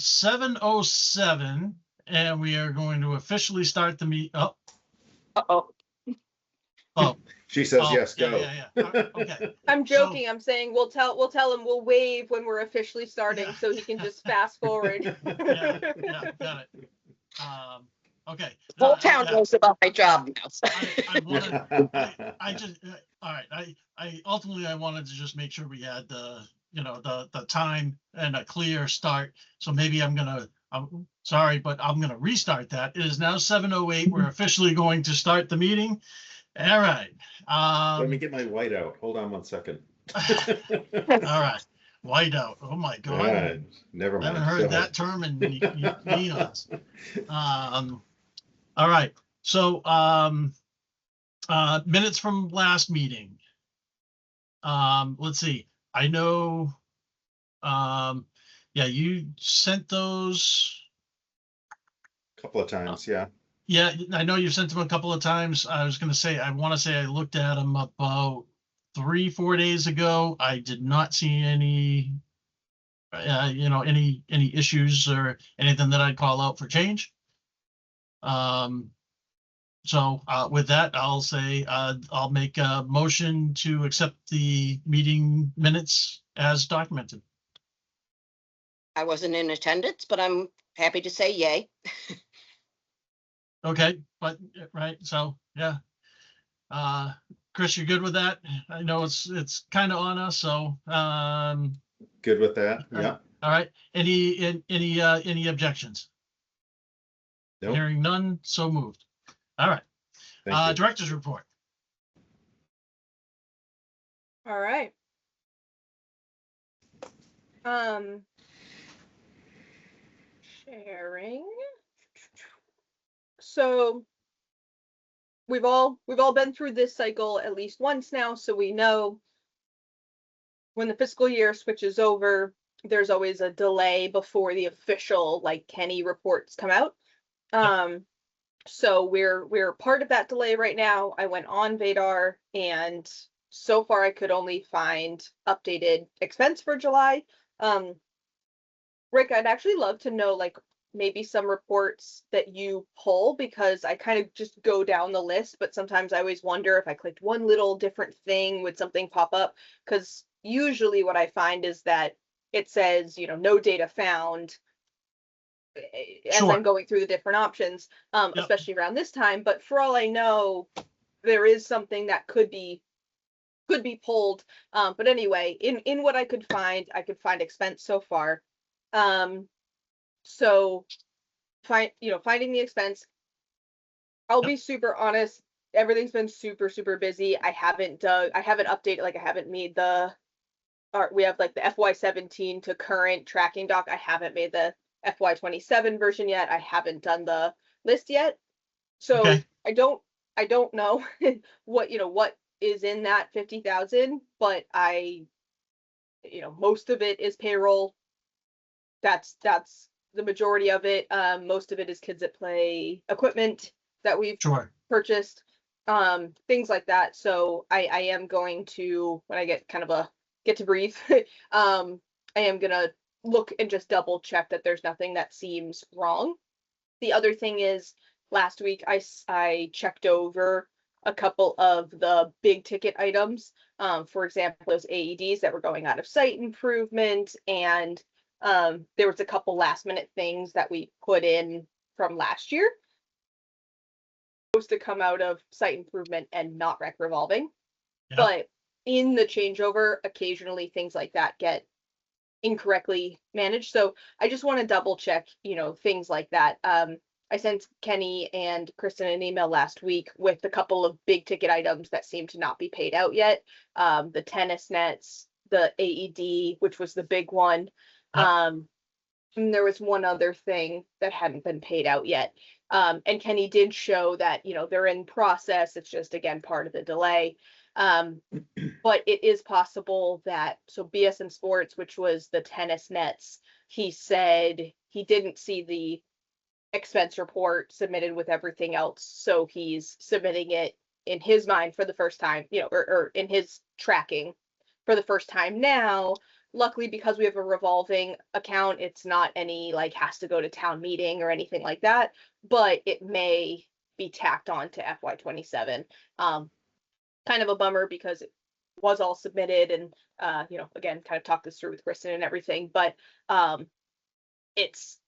7:07, and we are going to officially start the meet. Oh, Uh-oh. oh, She says, oh, yes, yeah, go. yeah. Okay. I'm So- joking. I'm saying we'll tell him we'll wave when we're officially starting, Yeah. so he can just fast forward. Yeah, got it. Okay. Whole Uh, town yeah. knows about my job now. I wanted, I just, all right, I ultimately, I wanted to just make sure we had the time and a clear start. So maybe I'm sorry, but I'm gonna restart that. It is now 7:08. We're officially going to start the meeting. All right. Let me get my white out. Hold on 1 second. All right. Whiteout. Oh my God. Yeah, never I mind. haven't Go heard ahead. that term in eons. All right. So minutes from last meeting. Let's see. I know yeah, you sent those. Couple of times, yeah. Yeah, I know you sent them a couple of times. I was gonna say, I want to say I looked at them about 3-4 days ago. I did not see any any issues or anything that I'd call out for change. So with that, I'll say I'll make a motion to accept the meeting minutes as documented. I wasn't in attendance, but I'm happy to say yay. Okay, but right, so yeah. Chris, you're good with that? I know it's kind of on us, so Good with that, all right. yeah. All right. Any objections? Nope. Hearing none, so moved. All right. Thank you. Director's report. All right. Sharing. So we've all been through this cycle at least once now, so we know when the fiscal year switches over, there's always a delay before the official Kenny reports come out. So we're part of that delay right now. I went on Vadar, and so far I could only find updated expense for July. Rick, I'd actually love to know maybe some reports that you pull, because I kind of just go down the list, but sometimes I always wonder if I clicked one little different thing, would something pop up? Because usually what I find is that it says, no data found as Sure. I'm going through the different options, Yep. especially around this time. But for all I know, there is something that could be pulled. But anyway, in what I could find expense so far. So finding the expense, I'll be super honest, everything's been super, super busy. I haven't updated, I haven't made we have the FY17 to current tracking doc. I haven't made the FY27 version yet. I haven't done the list yet. So Okay. I don't know what is in that 50,000, but most of it is payroll. That's the majority of it. Most of it is Kids at Play equipment that we've Sure. purchased, things like that. So I am going to, when I get get to breathe, I am gonna look and just double check that there's nothing that seems wrong. The other thing is, last week I checked over a couple of the big ticket items. For example, those AEDs that were going out of site improvement, and there was a couple last minute things that we put in from last year, supposed to come out of site improvement and not rec revolving. Yeah. But in the changeover, occasionally things like that get incorrectly managed. So I just want to double check, things like that. I sent Kenny and Kristen an email last week with a couple of big ticket items that seem to not be paid out yet. The tennis nets, the AED, which was the big one. And there was one other thing that hadn't been paid out yet. And Kenny did show that, they're in process. It's just, again, part of the delay. But it is possible that, so BSN Sports, which was the tennis nets, he said he didn't see the expense report submitted with everything else. So he's submitting it in his mind for the first time, or in his tracking for the first time now. luckily, because we have a revolving account, it's not any like has to go to town meeting or anything like that, but it may be tacked on to FY27. Kind of a bummer because it was all submitted and, again, kind of talked this through with Kristen and everything, but it's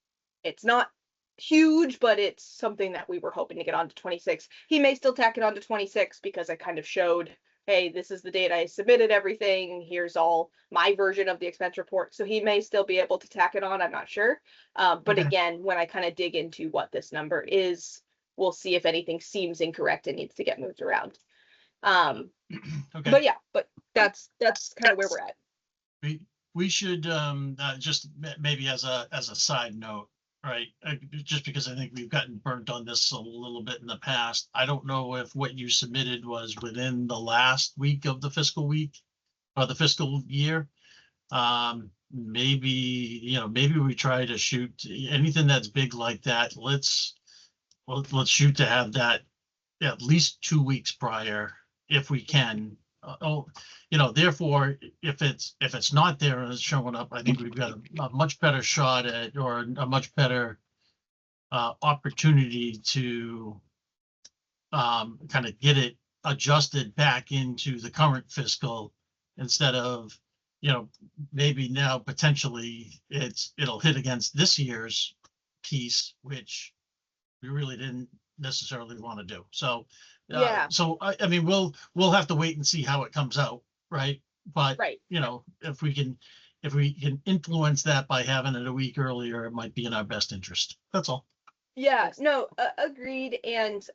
not huge, but it's something that we were hoping to get onto 26. He may still tack it onto 26 because I kind of showed, hey, this is the date I submitted everything. Here's all my version of the expense report. So he may still be able to tack it on. I'm not sure. But Okay. again, when I kind of dig into what this number is, we'll see if anything seems incorrect and needs to get moved around. Okay. But yeah, but that's kind of where we're at. We should just maybe as a side note, right? Just because I think we've gotten burnt on this a little bit in the past. I don't know if what you submitted was within the last week of the fiscal week or the fiscal year. Maybe we try to shoot anything that's big like that. Let's shoot to have that at least 2 weeks prior if we can. Therefore, if it's not there and it's showing up, I think we've got a much better shot at, or a much better opportunity to kind of get it adjusted back into the current fiscal, instead of, maybe now potentially it'll hit against this year's piece, which we really didn't necessarily want to do. So Yeah. So I mean, we'll have to wait and see how it comes out, right? But Right. if we can influence that by having it a week earlier, it might be in our best interest. That's all. Yeah, no, agreed. And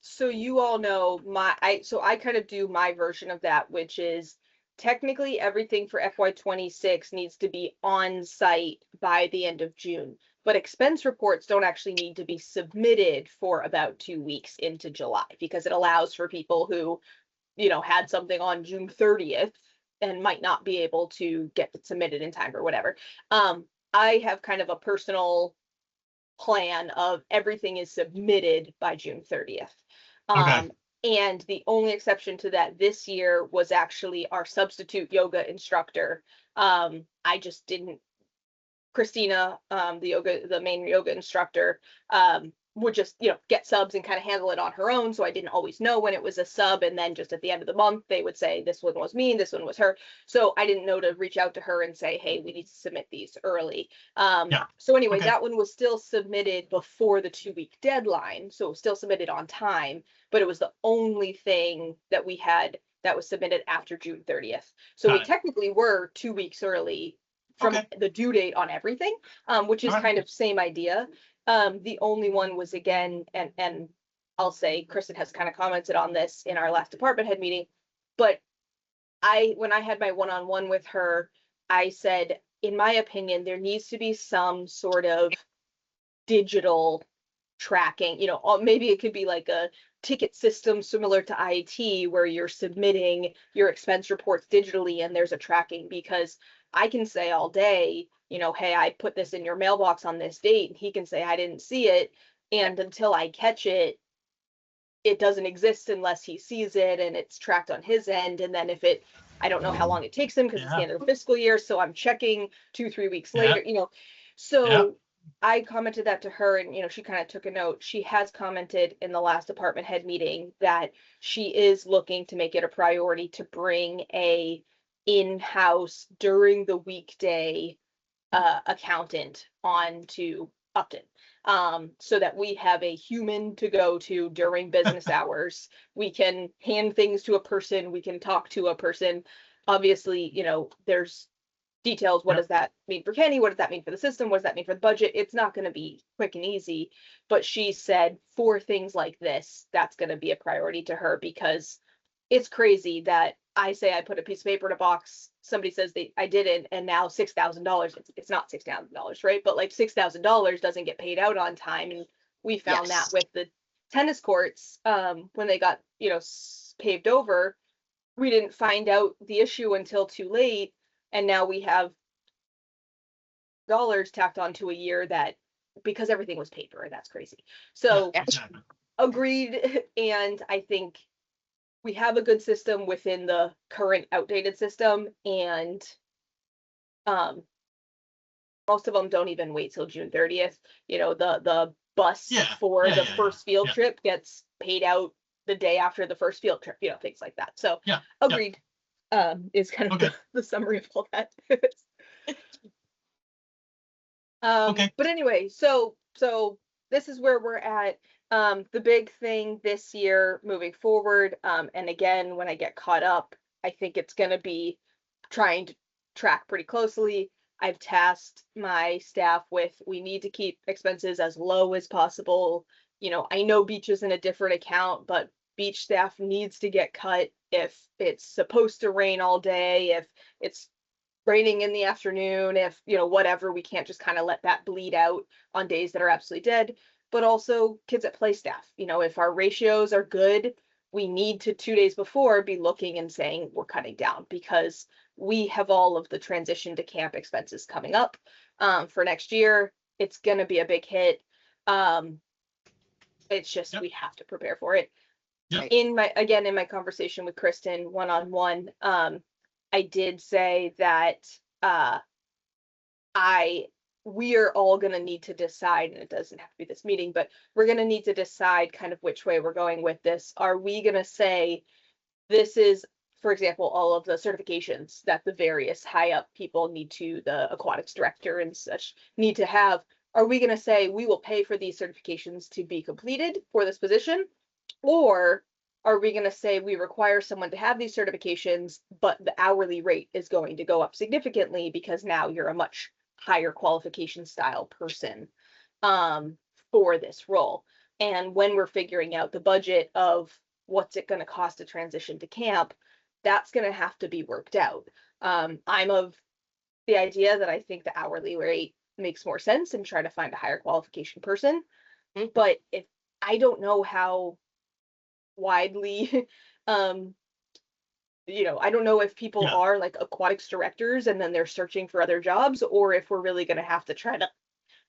so you all know I kind of do my version of that, which is technically everything for FY26 needs to be on site by the end of June. But expense reports don't actually need to be submitted for about 2 weeks into July, because it allows for people who, had something on June 30th and might not be able to get it submitted in time or whatever. I have kind of a personal plan of everything is submitted by June 30th. Okay. And the only exception to that this year was actually our substitute yoga instructor. I just didn't Christina, the main yoga instructor, would just, get subs and kind of handle it on her own. So I didn't always know when it was a sub. And then just at the end of the month, they would say, this one was me, this one was her. So I didn't know to reach out to her and say, hey, we need to submit these early. So anyway, Okay. that one was still submitted before the 2-week deadline. So it was still submitted on time, but it was the only thing that we had that was submitted after June 30th. So we Got it. technically were 2 weeks early from Okay. the due date on everything, which is Alright. kind of same idea. The only one was, again, and I'll say Kristen has kind of commented on this in our last department head meeting, but when I had my one-on-one with her, I said, in my opinion, there needs to be some sort of digital tracking, maybe it could be like a ticket system similar to IT where you're submitting your expense reports digitally and there's a tracking, because I can say all day, hey, I put this in your mailbox on this date, and he can say, I didn't see it. And until I catch it, it doesn't exist unless he sees it and it's tracked on his end. And then I don't know how long it takes him because it's the end of the fiscal year. So I'm checking 2-3 weeks later, so I commented that to her, and, she kind of took a note. She has commented in the last department head meeting that she is looking to make it a priority to bring a in-house during the weekday accountant on to Upton, so that we have a human to go to during business hours. We can hand things to a person, we can talk to a person. Obviously, there's details. What does that mean for Kenny? What does that mean for the system? What does that mean for the budget? It's not going to be quick and easy, but she said for things like this, that's going to be a priority to her, because it's crazy that I say I put a piece of paper in a box, somebody says I didn't, and now $6,000, it's not $6,000, right? But like $6,000 doesn't get paid out on time. And we found that Yes. with the tennis courts, when they got, paved over, we didn't find out the issue until too late. And now we have dollars tacked onto a year that, because everything was paper, and that's crazy. So Exactly. agreed. And I think we have a good system within the current outdated system, and Most of them don't even wait till June 30th. You know, the bus for the first field trip gets paid out the day after the first field trip, you know, things like that. So agreed. Is kind of the summary of all that. But anyway, so this is where we're at. The big thing this year moving forward, and again, when I get caught up, I think it's going to be trying to track pretty closely. I've tasked my staff with, we need to keep expenses as low as possible. You know, I know beach is in a different account, but beach staff needs to get cut if it's supposed to rain all day, if it's raining in the afternoon, if, you know, whatever, we can't just kind of let that bleed out on days that are absolutely dead. But also kids at play staff, you know, if our ratios are good, we need to 2 days before be looking and saying we're cutting down, because we have all of the transition to camp expenses coming up for next year. It's going to be a big hit. It's just, we have to prepare for it. In my conversation with Kristen one-on-one, I did say that we are all going to need to decide, and it doesn't have to be this meeting, but we're going to need to decide kind of which way we're going with this. Are we going to say this is, for example, all of the certifications that the various high up people need to, the aquatics director and such need to have? Are we going to say we will pay for these certifications to be completed for this position? Or are we going to say we require someone to have these certifications, but the hourly rate is going to go up significantly because now you're a much higher qualification style person for this role? And when we're figuring out the budget of what's it going to cost to transition to camp, that's going to have to be worked out. I'm of the idea that I think the hourly rate makes more sense and try to find a higher qualification person. But if I don't know how widely you know, I don't know if people are like aquatics directors and then they're searching for other jobs, or if we're really going to have to try to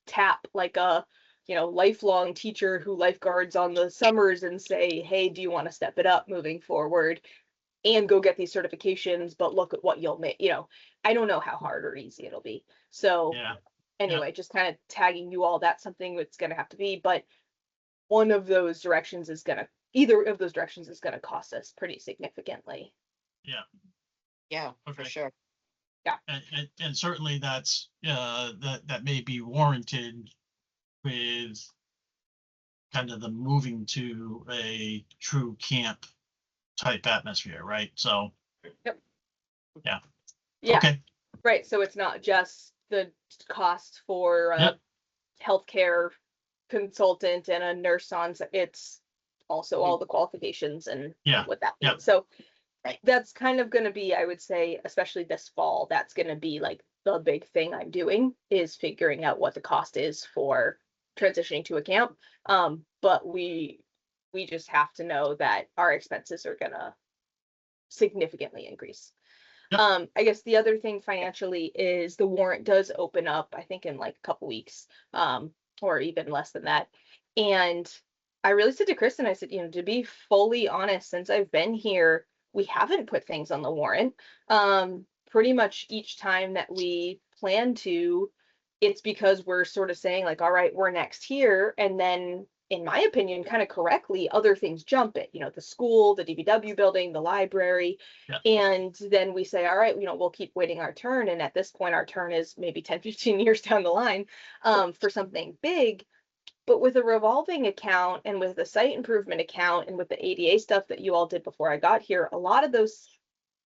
tap like a, you know, lifelong teacher who lifeguards on the summers and say, hey, do you want to step it up moving forward and go get these certifications, but look at what you'll make. You know, I don't know how hard or easy it'll be. So anyway, just kind of tagging you all, that's something that's going to have to be, but one of those directions is going to, either of those directions is going to cost us pretty significantly. Yeah, for sure. And certainly that's that may be warranted with kind of the moving to a true camp type atmosphere, right? So yeah. Okay. Right. So it's not just the cost for a healthcare consultant and a nurse on, it's also all the qualifications and what that means. So that's kind of going to be, I would say, especially this fall, that's going to be like the big thing I'm doing, is figuring out what the cost is for transitioning to a camp. But we just have to know that our expenses are going to significantly increase. I guess the other thing financially is the warrant does open up, I think in like a couple weeks, or even less than that. And I really said to Kristen, I said, you know, to be fully honest, since I've been here, we haven't put things on the warrant. Pretty much each time that we plan to, it's because we're sort of saying like, all right, we're next here. And then, in my opinion, kind of correctly, other things jump it, you know, the school, the DBW building, the library. And then we say, all right, you know, we'll keep waiting our turn. And at this point, our turn is maybe 10, 15 years down the line for something big. But with a revolving account and with the site improvement account and with the ADA stuff that you all did before I got here, a lot of those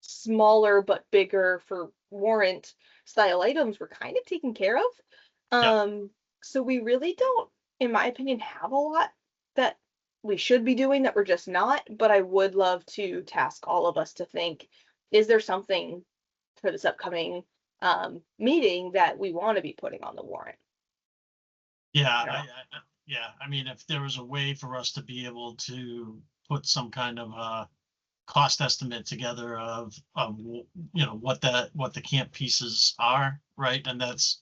smaller but bigger for warrant style items were kind of taken care of. So we really don't, in my opinion, have a lot that we should be doing that we're just not. But I would love to task all of us to think, is there something for this upcoming meeting that we want to be putting on the warrant? I mean, if there was a way for us to be able to put some kind of a cost estimate together of you know what the camp pieces are, right? And that's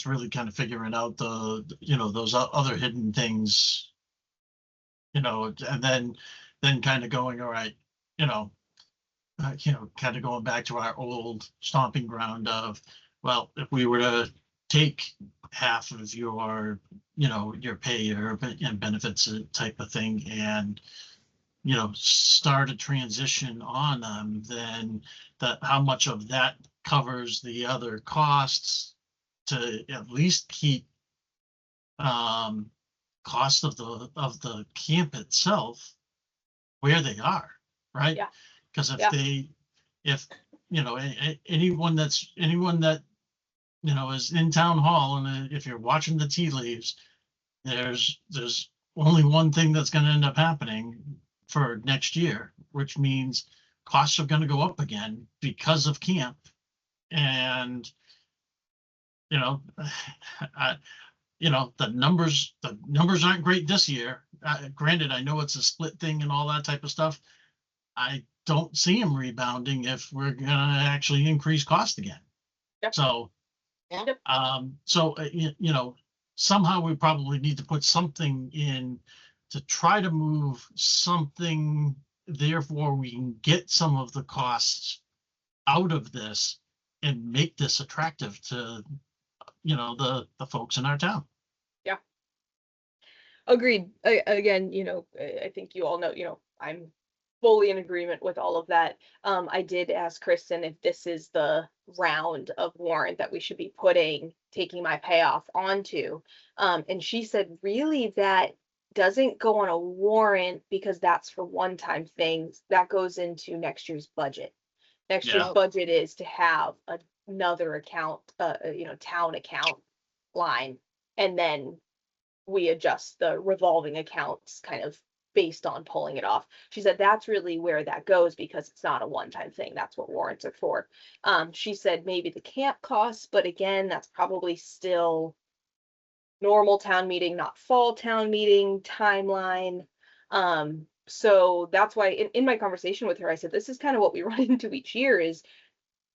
really kind of figuring out the, you know, those other hidden things, you know, and then kind of going, all right, you know, kind of going back to our old stomping ground of, well, if we were to take half of your, your pay or and benefits type of thing and, start a transition on them, then how much of that covers the other costs to at least keep cost of the camp itself where they are, right? Yeah. Because Yeah. if anyone that is in town hall, and if you're watching the tea leaves, there's only one thing that's going to end up happening for next year, which means costs are going to go up again because of camp. And the numbers aren't great this year. Granted, I know it's a split thing and all that type of stuff. I don't see them rebounding if we're gonna actually increase cost again. Yep. So, Yeah. Somehow we probably need to put something in to try to move something. Therefore, we can get some of the costs out of this and make this attractive to, the folks in our town. Yeah. Agreed. Again, I think you all know, I'm fully in agreement with all of that. I did ask Kristen if this is the round of warrant that we should be taking my payoff onto. And she said, really, that doesn't go on a warrant because that's for one-time things. That goes into next year's budget. Next year's Yeah. budget is to have another account, town account line, and then we adjust the revolving accounts kind of based on pulling it off. She said that's really where that goes because it's not a one-time thing. That's what warrants are for. She said maybe the camp costs, but again, that's probably still normal town meeting, not fall town meeting timeline. So that's why in my conversation with her, I said, this is kind of what we run into each year is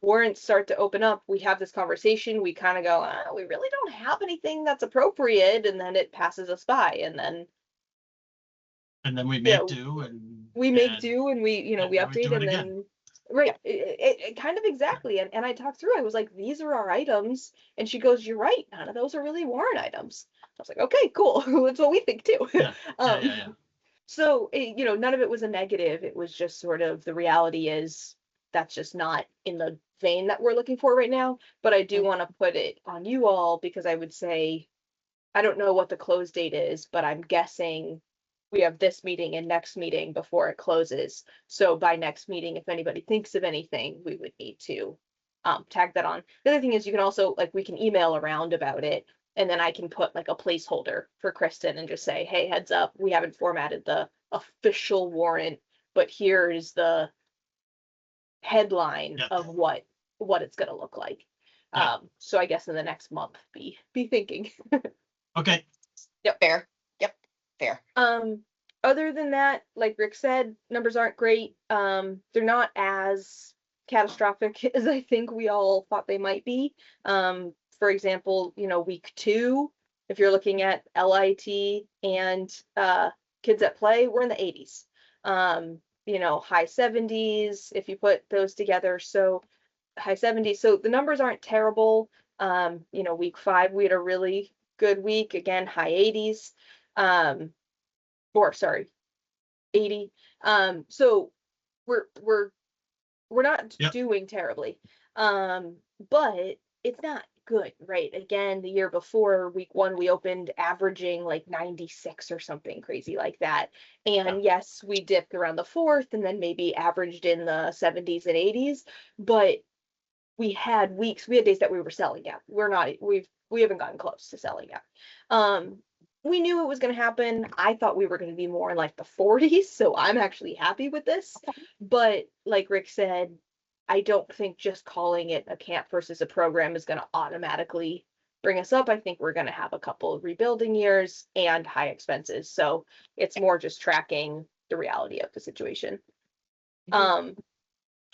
warrants start to open up. We have this conversation. We kind of go, we really don't have anything that's appropriate. And then it passes us by. And then we make do and we make do and we and update do it and again. then right. It kind of exactly. And I talked through, I was like, these are our items. And she goes, you're right. None of those are really warrant items. I was like, okay, cool. That's what we think too. Yeah. So, none of it was a negative. It was just sort of the reality is that's just not in the vein that we're looking for right now. But I do want to put it on you all because I would say, I don't know what the close date is, but I'm guessing we have this meeting and next meeting before it closes. So by next meeting, if anybody thinks of anything, we would need to tag that on. The other thing is you can also, we can email around about it. And then I can put like a placeholder for Kristen and just say, hey, heads up, we haven't formatted the official warrant, but here is the headline of what it's going to look like. So I guess in the next month, be thinking. Okay. Yep. Fair. Yep. Fair. Other than that, like Rick said, numbers aren't great. They're not as catastrophic as I think we all thought they might be. For example, week 2, if you're looking at LIT and kids at play, we're in the 80s. High 70s if you put those together. So high 70s. So the numbers aren't terrible. Week 5, we had a really good week. Again, high 80s. 80. So we're not doing terribly. But it's not good, right? Again, the year before, week 1, we opened averaging like 96 or something crazy like that. And yes, we dipped around the 4th and then maybe averaged in the 70s and 80s, but we had days that we were selling out. We haven't gotten close to selling out. We knew it was going to happen. I thought we were going to be more in like the 40s, so I'm actually happy with this. But like Rick said, I don't think just calling it a camp versus a program is going to automatically bring us up. I think we're going to have a couple of rebuilding years and high expenses. So it's more just tracking the reality of the situation.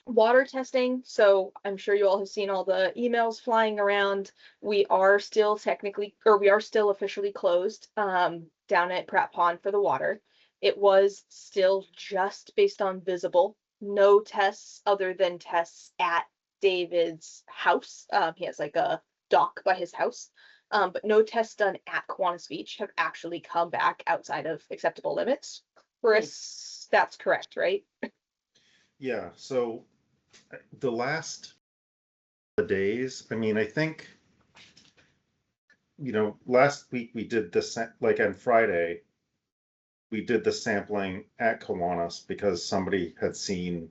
Water testing. So I'm sure you all have seen all the emails flying around. We are still officially closed down at Pratt Pond for the water. It was still just based on visible, no tests other than tests at David's house. He has like a dock by his house. But no tests done at Kiwanis Beach have actually come back outside of acceptable limits. Chris, that's correct, right? Yeah, so the last days, I mean, I think, last week we did like on Friday, we did the sampling at Kiwanis because somebody had seen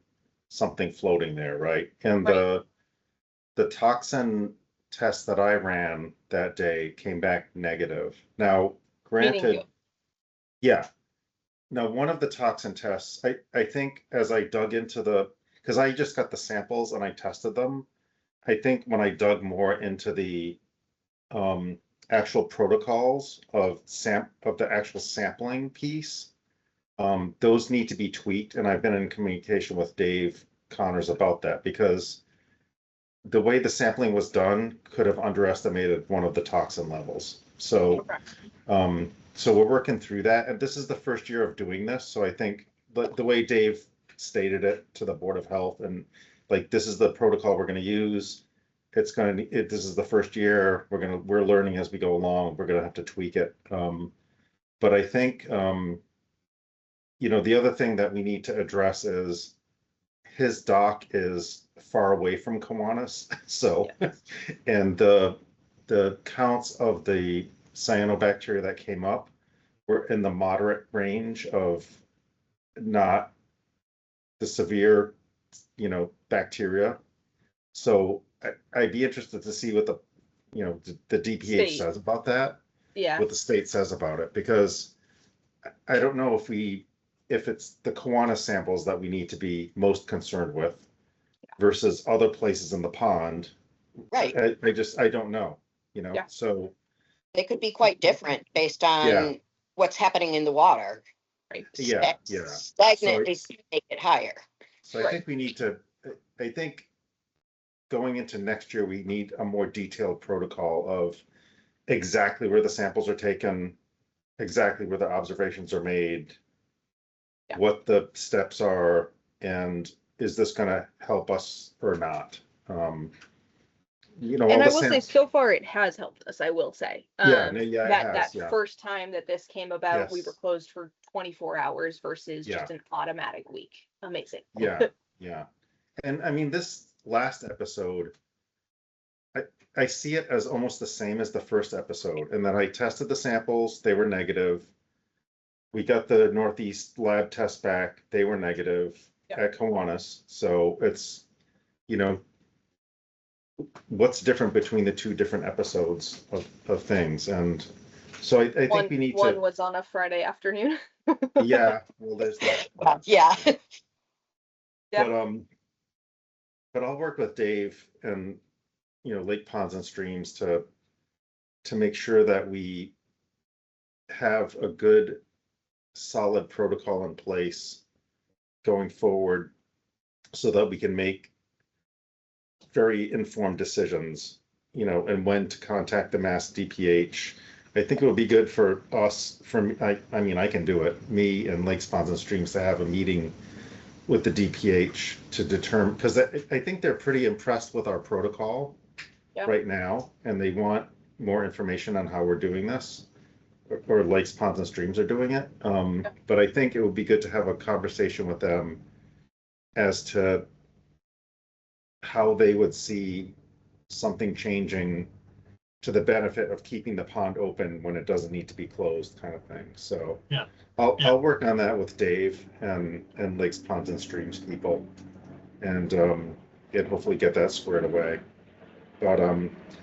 something floating there, right? And Right. the toxin test that I ran that day came back negative. Now, granted, yeah. Now, one of the toxin tests, I think as I dug into because I just got the samples and I tested them. I think when I dug more into the actual protocols of the actual sampling piece, those need to be tweaked. And I've been in communication with Dave Connors about that because the way the sampling was done could have underestimated one of the toxin levels. So, so we're working through that, and this is the first year of doing this. So I think the way Dave stated it to the Board of Health, and like this is the protocol we're going to use. This is the first year we're learning as we go along. We're going to have to tweak it. But I think the other thing that we need to address is his dock is far away from Kiwanis. So, and the counts of the cyanobacteria that came up were in the moderate range of not the severe, bacteria. So I'd be interested to see what the DPH State says about that. Yeah. What the state says about it, because I don't know if it's the Kiwanis samples that we need to be most concerned with versus other places in the pond. Right. I don't know, so. They could be quite different based on what's happening in the water. Right. Yeah. Stagnant is to make it higher. So I think we need to, I think going into next year, we need a more detailed protocol of exactly where the samples are taken, exactly where the observations are made, what the steps are, and is this going to help us or not? And I will say, so far it has helped us. I will say, that first time that this came about, we were closed for 24 hours versus just an automatic week. Amazing. Yeah. And I mean, this last episode, I see it as almost the same as the first episode, and then I tested the samples; they were negative. We got the Northeast lab test back; they were negative at Kiwanis. So it's, what's different between the two different episodes of things, and so I think we need one was on a Friday afternoon. Yeah, well, there's that. But I'll work with Dave and Lake Ponds and Streams to make sure that we have a good, solid protocol in place going forward, so that we can make very informed decisions, and when to contact the Mass DPH. I think it would be good for us, I mean, I can do it, me and Lakes, Ponds and Streams, to have a meeting with the DPH to determine, because I think they're pretty impressed with our protocol right now, and they want more information on how we're doing this, or Lakes, Ponds and Streams are doing it. But I think it would be good to have a conversation with them as to how they would see something changing to the benefit of keeping the pond open when it doesn't need to be closed, kind of thing. So I'll work on that with Dave and Lakes, Ponds and Streams people, and hopefully get that squared away. But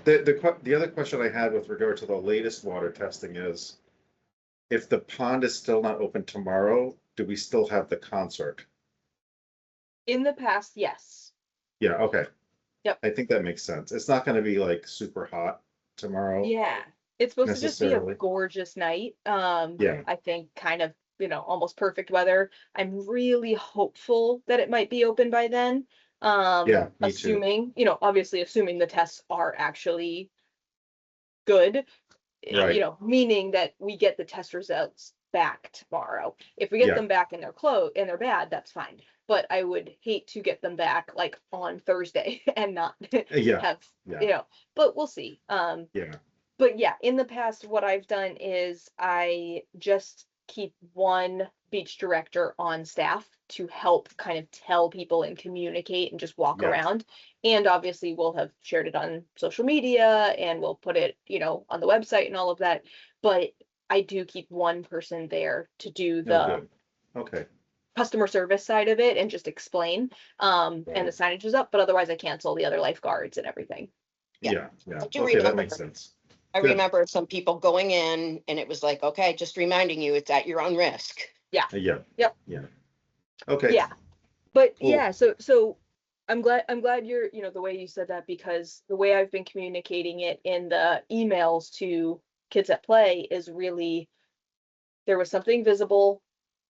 the other question I had with regard to the latest water testing is, if the pond is still not open tomorrow, do we still have the concert? In the past, yes. Yeah, okay. Yep. I think that makes sense. It's not going to be like super hot tomorrow. Yeah, it's supposed to just be a gorgeous night. I think kind of, almost perfect weather. I'm really hopeful that it might be open by then. Me assuming, obviously assuming the tests are actually good, Right. Meaning that we get the test results back tomorrow. If we get Yeah. them back and they're and they're bad, that's fine. But I would hate to get them back like on Thursday and not Yeah, have, yeah. but we'll see. Yeah, But yeah, in the past, what I've done is I just keep one beach director on staff to help kind of tell people and communicate and just walk Yeah. around. And obviously we'll have shared it on social media and we'll put it, on the website and all of that. But I do keep one person there to do no, the good. Okay, customer service side of it and just explain. And the Right. signage is up, but otherwise I cancel the other lifeguards and everything. Yeah. yeah, yeah. I do Okay, that remember. makes sense. I Good. remember some people going in and it was like, okay, just reminding you, it's at your own risk. Yeah. Yep. Yeah. Okay. Yeah. But Cool. yeah, so I'm glad you're, the way you said that, because the way I've been communicating it in the emails to Kids at Play is really, there was something visible.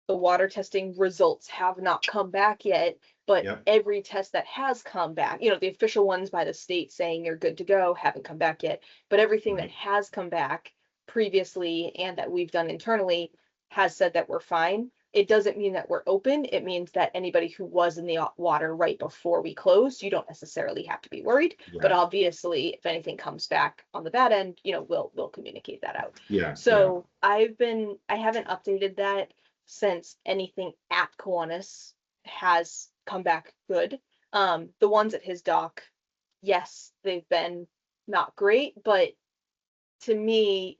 The water testing results have not come back yet, but Yep. every test that has come back, the official ones by the state saying you're good to go haven't come back yet, but everything that Right. has come back previously and that we've done internally has said that we're fine. It doesn't mean that we're open. It means that anybody who was in the water right before we closed, you don't necessarily have to be worried. But Yeah. obviously, if anything comes back on the bad end, we'll communicate that out. Yeah. So I haven't updated that since anything at Kiwanis has come back good. The ones at his dock, yes, they've been not great, but to me,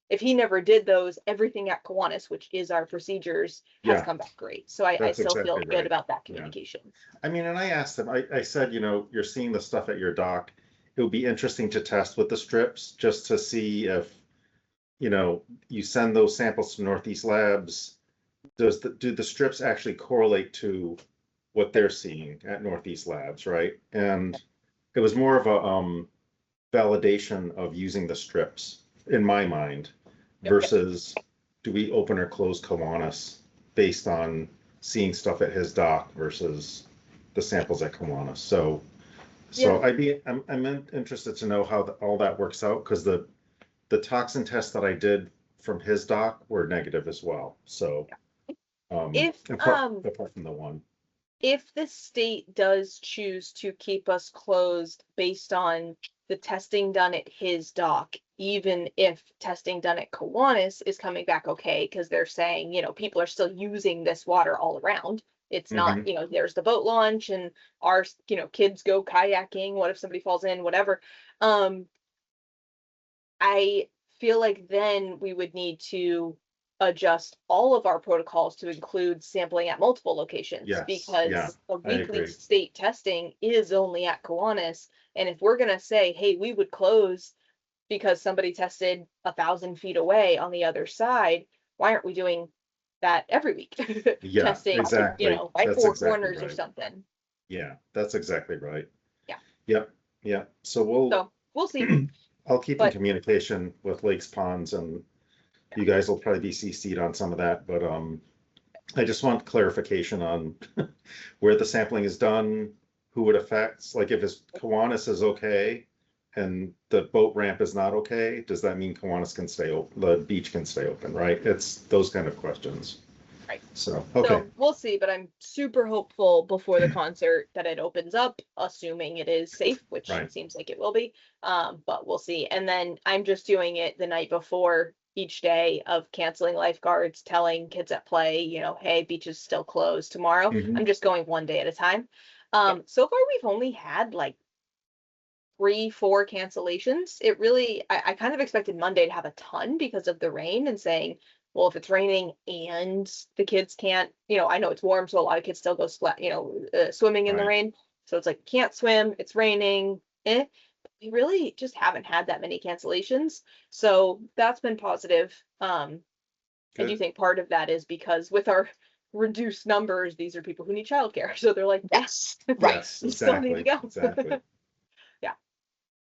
if he never did those, everything at Kiwanis, which is our procedures, has Yeah. come back great. So I That's still feel exactly good right. about that Yeah. communication. I mean, and I asked them, I said, you're seeing the stuff at your dock. It would be interesting to test with the strips just to see if, you send those samples to Northeast Labs. Do the strips actually correlate to what they're seeing at Northeast Labs, right? And it was more of a validation of using the strips in my mind versus do we open or close Kiwanis based on seeing stuff at his dock versus the samples at Kiwanis. So I'm interested to know how all that works out, because the toxin tests that I did from his dock were negative as well. So apart from the one. If the state does choose to keep us closed based on the testing done at his dock, even if testing done at Kiwanis is coming back okay, because they're saying, people are still using this water all around. It's not, there's the boat launch and our, kids go kayaking. What if somebody falls in, whatever. I feel like then we would need to adjust all of our protocols to include sampling at multiple locations. Yes, Because yeah, the I weekly agree. state testing is only at Kiwanis. And if we're gonna say, hey, we would close because somebody tested 1,000 feet away on the other side, why aren't we doing that every week? Yeah, Testing, exactly. That's four exactly corners or right. something. Yeah, that's exactly right. Yeah. Yep. Yeah. So We'll see. I'll keep in But- communication with Lakes Ponds, and you guys will probably be CC'd on some of that, but I just want clarification on where the sampling is done, who it affects. Like if Kiwanis is okay and the boat ramp is not okay, does that mean Kiwanis can stay open, the beach can stay open, right? It's those kind of questions. Right. So, okay. So we'll see, but I'm super hopeful before the concert that it opens up, assuming it is safe, which Right. it seems like it will be. But we'll see. And then I'm just doing it the night before each day of canceling lifeguards, telling Kids at Play, hey, beach is still closed tomorrow. Mhm. I'm just going one day at a time. So far we've only had like 3-4 cancellations. It really, I kind of expected Monday to have a ton because of the rain and saying, well, if it's raining and the kids can't, I know it's warm, so a lot of kids still go swimming in the Right. rain. So it's like, can't swim, it's raining. We really just haven't had that many cancellations. So that's been positive. I do Good. think part of that is because with our reduced numbers, these are people who need childcare. So they're like, Yes, right. Yes, you still need to exactly, go. exactly.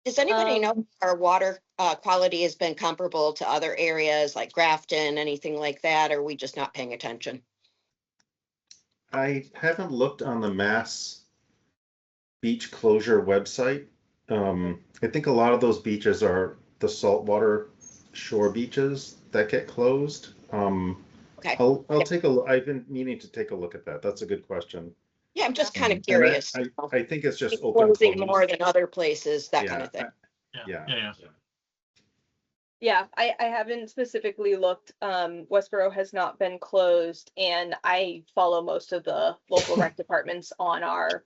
Does anybody Um, know if our water quality has been comparable to other areas like Grafton, anything like that? Or are we just not paying attention? I haven't looked on the Mass beach closure website. I think a lot of those beaches are the saltwater shore beaches that get closed. Okay. I'll Yeah. take a look. I've been meaning to take a look at that. That's a good question. Yeah, I'm just kind of And curious. I think it's just open. Closing close. more than other places, that kind Yeah, of thing. Yeah. Yeah, I haven't specifically looked. Westboro has not been closed, and I follow most of the local rec departments on our,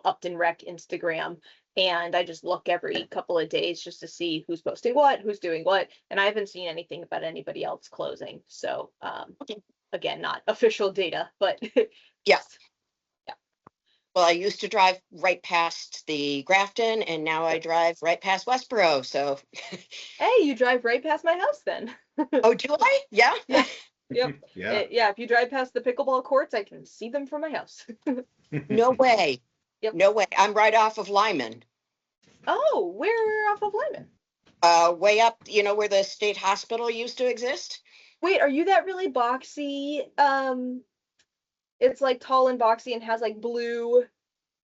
Upton Rec Instagram. And I just look every couple of days just to see who's posting what, who's doing what, and I haven't seen anything about anybody else closing. So, Okay. again, not official data, but Yeah. Well, I used to drive right past the Grafton, and now I drive right past Westboro, so. hey, you drive right past my house then. Oh, do I? Yeah? Yeah. Yep. Yeah. Yeah, if you drive past the pickleball courts, I can see them from my house. No way. Yep. No way. I'm right off of Lyman. Oh, we're off of Lyman. Way up, where the state hospital used to exist? Wait, are you that really boxy? It's like tall and boxy and has like blue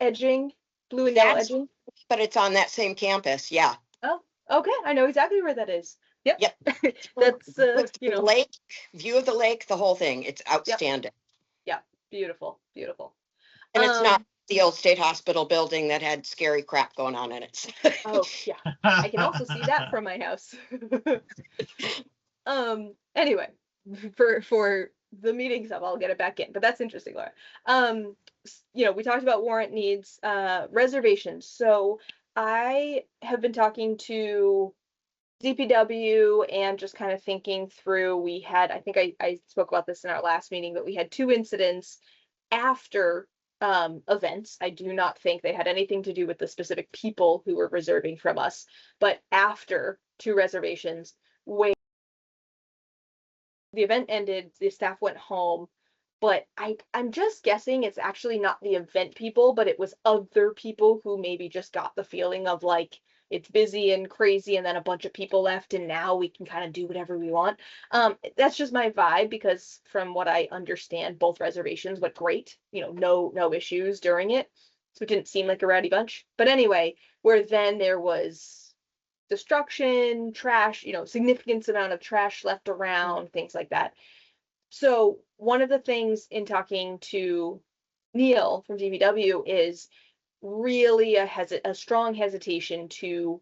edging, blue and yellow That's- edging. But it's on that same campus, yeah. Oh, okay. I know exactly where that is. Yep. Yep. That's With the lake, view of the lake, the whole thing. It's outstanding. beautiful, beautiful. And it's not the old state hospital building that had scary crap going on in it. Oh, yeah. I can also see that from my house. Anyway, for the meeting stuff, I'll get it back in, but that's interesting, Laura. We talked about warrant needs, reservations. So I have been talking to DPW and just kind of thinking through, I think I spoke about this in our last meeting, but we had 2 incidents after events. I do not think they had anything to do with the specific people who were reserving from us, but after 2 reservations where the event ended, the staff went home, but I'm just guessing it's actually not the event people, but it was other people who maybe just got the feeling of like it's busy and crazy, and then a bunch of people left, and now we can kind of do whatever we want. That's just my vibe, because from what I understand, both reservations went great. No issues during it, so it didn't seem like a rowdy bunch. But anyway, where then there was destruction, trash, significant amount of trash left around, things like that. So one of the things in talking to Neil from DPW is really a strong hesitation to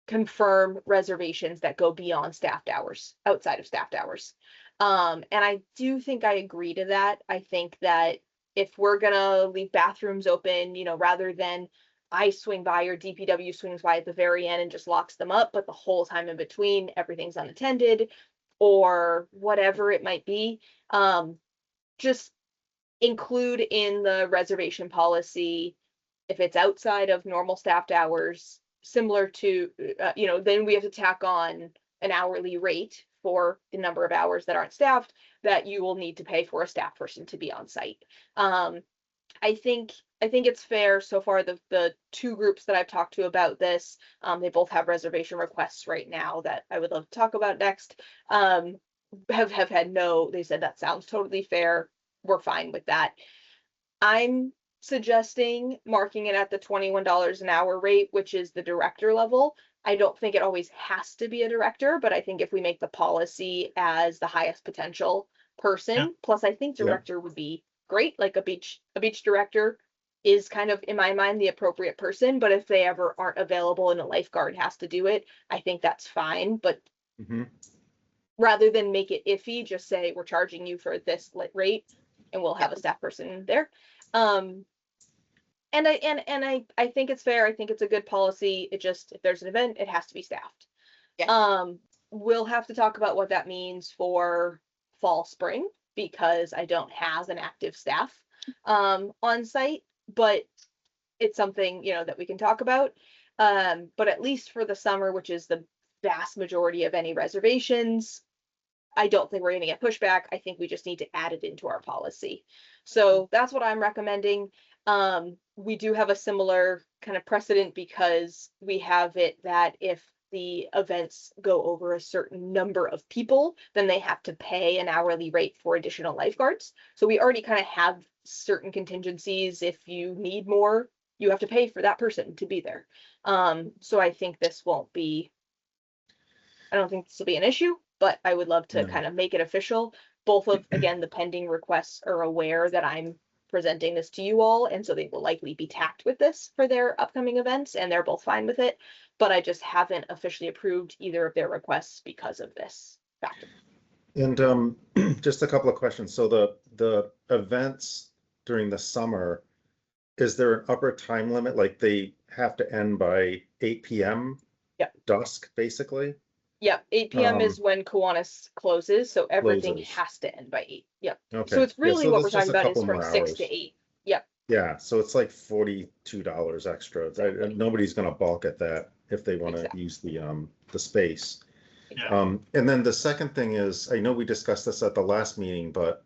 confirm reservations that go beyond staffed hours, outside of staffed hours. And I do think I agree to that. I think that if we're gonna leave bathrooms open, rather than I swing by or DPW swings by at the very end and just locks them up, but the whole time in between, everything's unattended or whatever it might be, just include in the reservation policy, if it's outside of normal staffed hours, similar to, then we have to tack on an hourly rate for the number of hours that aren't staffed, that you will need to pay for a staff person to be on site. I think it's fair so far. The 2 groups that I've talked to about this, they both have reservation requests right now that I would love to talk about next. Have had they said that sounds totally fair. We're fine with that. I'm suggesting marking it at the $21 an hour rate, which is the director level. I don't think it always has to be a director, but I think if we make the policy as the highest potential person, plus I think director would be great, like a beach director is kind of, in my mind, the appropriate person, but if they ever aren't available and a lifeguard has to do it, I think that's fine. But rather than make it iffy, just say we're charging you for this rate and we'll have a staff person there. And I think it's fair. I think it's a good policy. It just, if there's an event, it has to be staffed. We'll have to talk about what that means for fall, spring, because I don't have an active staff on site, but it's something, that we can talk about. But at least for the summer, which is the vast majority of any reservations, I don't think we're going to get pushback. I think we just need to add it into our policy. So that's what I'm recommending. We do have a similar kind of precedent, because we have it that if the events go over a certain number of people, then they have to pay an hourly rate for additional lifeguards. So we already kind of have certain contingencies. If you need more, you have to pay for that person to be there. So I think this won't be, I don't think this will be an issue. but I would love to Yeah. kind of make it official. Both of, again, the pending requests are aware that I'm presenting this to you all, and so they will likely be tacked with this for their upcoming events, and they're both fine with it. But I just haven't officially approved either of their requests because of this factor. And just a couple of questions. So the events during the summer, is there an upper time limit? Like they have to end by 8 p.m. Yep. Dusk, basically? Yep, 8 p.m. is when Kiwanis closes, so everything Closes. has to end by 8. Yep. Okay. So it's Yeah, really so what that's we're talking just a about is couple from more 6 hours. to 8. Yep. Yeah, so it's like $42 extra. Exactly. Nobody's gonna balk at that if they want to Exactly. use the space. Yeah. And then the second thing is, I know we discussed this at the last meeting, but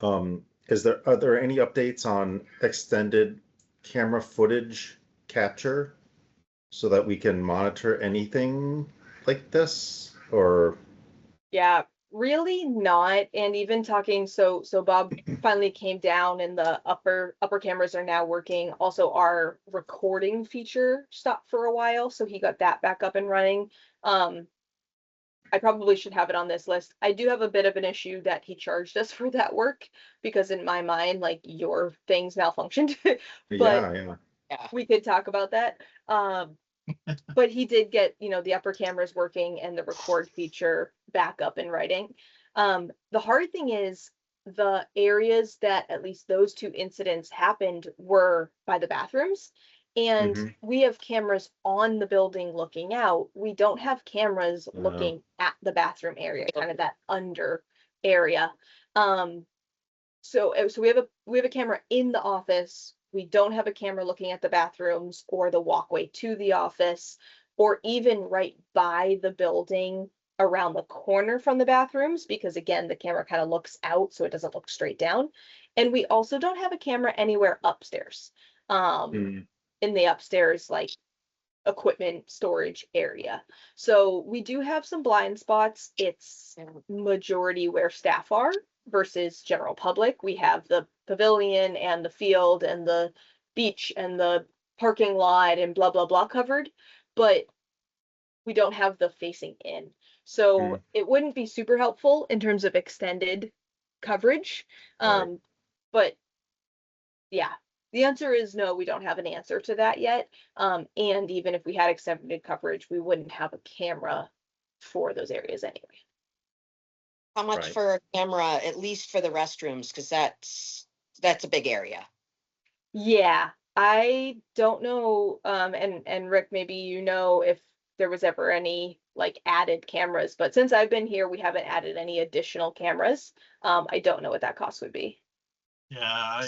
are there any updates on extended camera footage capture so that we can monitor anything like this? Or Yeah, really not. And even talking, so Bob finally came down and the upper cameras are now working. Also, our recording feature stopped for a while, so he got that back up and running. I probably should have it on this list. I do have a bit of an issue that he charged us for that work because in my mind, like your things malfunctioned. But yeah. we could talk about that. But he did get, the upper cameras working and the record feature back up and running. The hard thing is the areas that at least those two incidents happened were by the bathrooms. And Mhm. we have cameras on the building looking out. We don't have cameras looking at the bathroom area, kind of that under area. So we have a camera in the office. We don't have a camera looking at the bathrooms or the walkway to the office, or even right by the building around the corner from the bathrooms, because again, the camera kind of looks out, so it doesn't look straight down. And we also don't have a camera anywhere upstairs, Mm. in the upstairs, like equipment storage area. So we do have some blind spots. It's majority where staff are versus general public. We have the pavilion and the field and the beach and the parking lot and blah, blah, blah covered, but we don't have the facing in. So it wouldn't be super helpful in terms of extended coverage. Right. But yeah, the answer is no, we don't have an answer to that yet. And even if we had extended coverage, we wouldn't have a camera for those areas anyway. How much Right. for a camera, at least for the restrooms, because that's a big area. Yeah, I don't know, and Rick, maybe if there was ever any like added cameras, but since I've been here, we haven't added any additional cameras. I don't know what that cost would be. Yeah,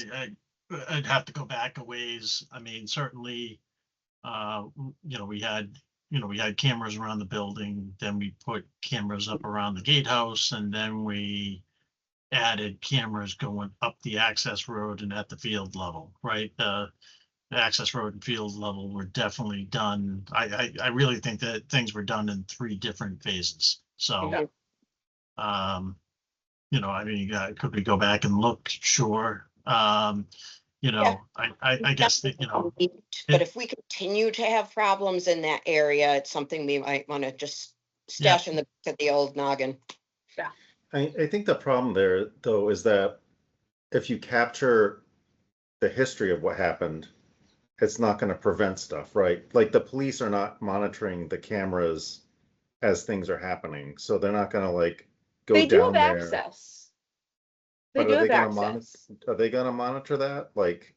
I'd have to go back a ways. I mean, certainly, we had cameras around the building, then we put cameras up around the gatehouse, and then we added cameras going up the access road and at the field level, right? The access road and field level were definitely done. I really think that things were done in 3 different phases. So, I mean, could we go back and look? Sure. I guess that, But if we continue to have problems in that area, it's something we might want to just stash in the old noggin. I think the problem there, though, is that if you capture the history of what happened, it's not going to prevent stuff, right? Like the police are not monitoring the cameras as things are happening, so they're not going to like go They do down have there. access. They But do are they have going to access. are they going to monitor that? Like,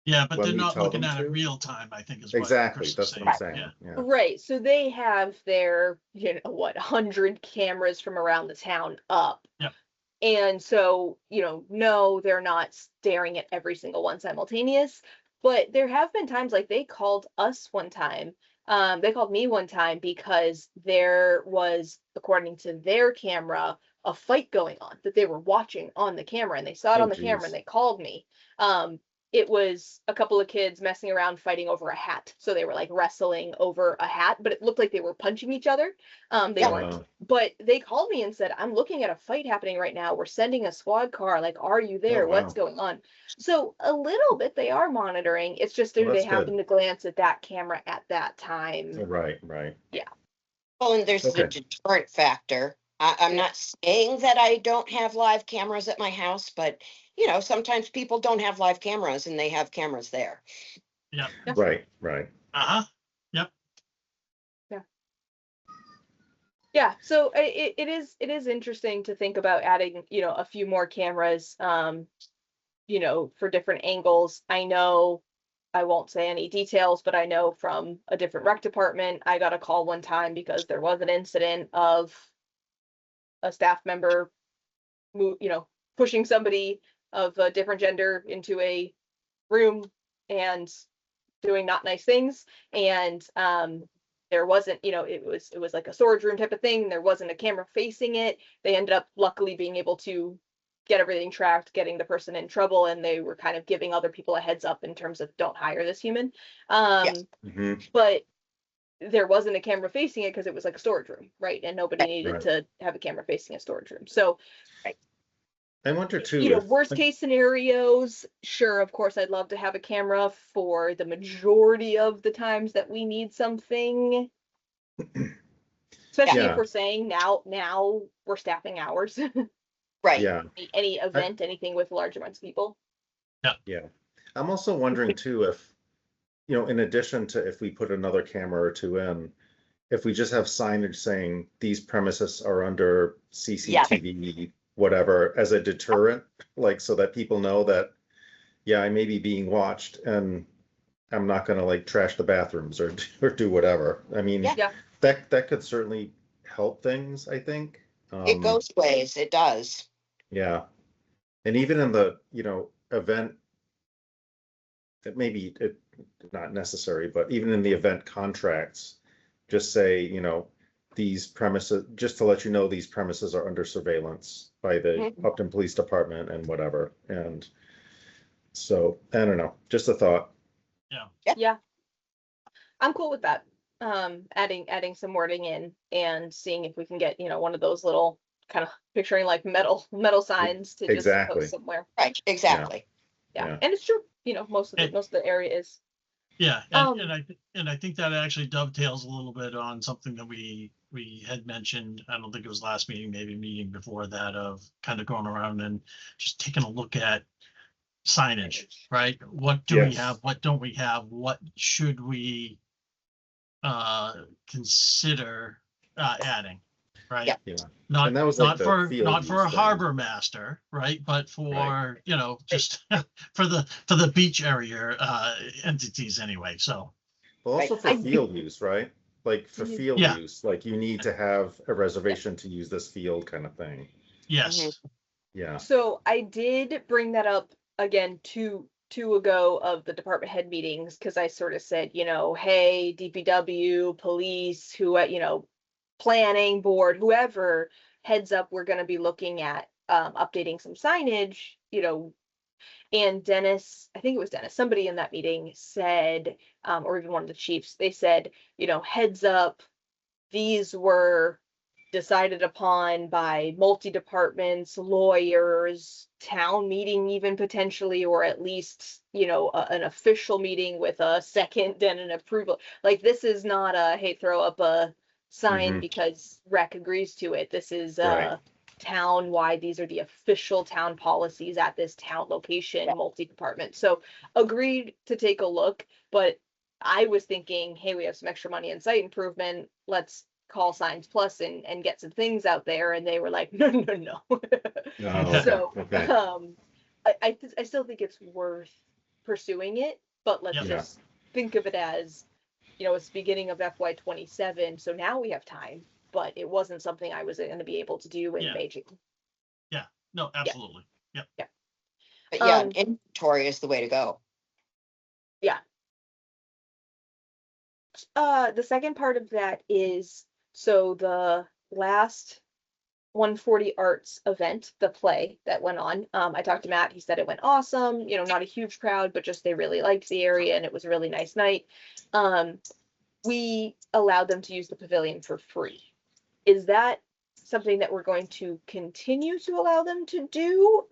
yeah, but when they're we not tell looking them at it to? real time, I think is what Exactly, Chris is that's what I'm saying. Yeah. Yeah. Right. So they have their, 100 cameras from around the town up. Yep. And so, no, they're not staring at every single one simultaneous. But there have been times like they called us one time. They called me one time because there was, according to their camera, a fight going on that they were watching on the camera, and they saw it Oh, on the camera geez. and they called me. It was a couple of kids messing around fighting over a hat. So they were like wrestling over a hat, but it looked like they were punching each other. They Yeah. weren't. But they called me and said, I'm looking at a fight happening right now. We're sending a squad car. Like, are you there? Oh, What's wow. going on? So a little bit they are monitoring. It's just Well, they that's happen good. to glance at that camera at that time. Right. Well, and there's the Okay. deterrent factor. I'm not saying that I don't have live cameras at my house, but you know, sometimes people don't have live cameras and they have cameras there. Yep. Right, right. Uh-huh. Yeah, so it is interesting to think about adding, a few more cameras, for different angles. I know I won't say any details, but I know from a different rec department, I got a call one time because there was an incident of a staff member pushing somebody of a different gender into a room and doing not nice things. And there wasn't, it was like a storage room type of thing. There wasn't a camera facing it. They ended up luckily being able to get everything tracked, getting the person in trouble, and they were kind of giving other people a heads up in terms of don't hire this human. Mhm. But there wasn't a camera facing it because it was like a storage room, right? And nobody Right. needed Right. to have a camera facing a storage room. So I wonder too if, worst case scenarios, sure, of course, I'd love to have a camera for the majority of the times that we need something. Especially Yeah. if we're saying now we're staffing hours. Right. yeah, Any event, anything with large amounts of people. yeah. I'm also wondering too if, in addition to if we put another camera or two in, if we just have signage saying these premises are under CCTV, whatever, as a deterrent, like so that people know that, yeah, I may be being watched and I'm not gonna like trash the bathrooms or do whatever. I mean, Yeah. Yeah. that could certainly help things, I think. It goes ways. It does. Yeah. And even in the, event, that maybe it not necessary, but even in the event contracts, just say, these premises, just to let you know, these premises are under surveillance by the Mhm. Upton Police Department and whatever. And so, I don't know, just a thought. Yeah. I'm cool with that. Adding some wording in and seeing if we can get, one of those little kind of picturing like metal signs to just Exactly. post somewhere. Right. Exactly. Yeah. Yeah. And it's true, most of the area is. Yeah, Um, and I think that actually dovetails a little bit on something that we had mentioned. I don't think it was last meeting, maybe meeting before that, of kind of going around and just taking a look at signage, right? What do we Yes. have? What don't we have? What should we consider adding, right? Yeah. Yeah. Not And that was like not the for field not for use a thing. harbor master, right? But for Right. just for the beach area entities anyway. So Well, also Right. for field use, right? Like for Mhm. field Yeah. use, like you need to have a reservation to use this field kind of thing. yes, Yeah. So I did bring that up again two ago of the department head meetings because I sort of said, hey, DPW, police, who, planning board, whoever, heads up, we're going to be looking at updating some signage, and Dennis, I think it was Dennis, somebody in that meeting said, or even one of the chiefs, they said, heads up, these were decided upon by multi-departments, lawyers, town meeting even potentially, or at least, an official meeting with a second and an approval. Like this is not a, hey, throw up a sign Mhm. because rec agrees to it. This is Right. town-wide. These are the official town policies at this town location, multi-department. So agreed to take a look, but I was thinking, hey, we have some extra money in site improvement. Let's call Signs Plus and get some things out there. And they were like, no. Oh, okay. So, Okay. I still think it's worth pursuing it, but let's Yep. Yeah. just think of it as, it's beginning of FY 27. So now we have time, but it wasn't something I was going to be able to do in Yeah. May, June. No, absolutely. But yeah, Um, inventory is the way to go. The second part of that is, so the last 140 Arts event, the play that went on, I talked to Matt, he said it went awesome, not a huge crowd, but just they really liked the area and it was a really nice night. We allowed them to use the pavilion for free. Is that something that we're going to continue to allow them to do?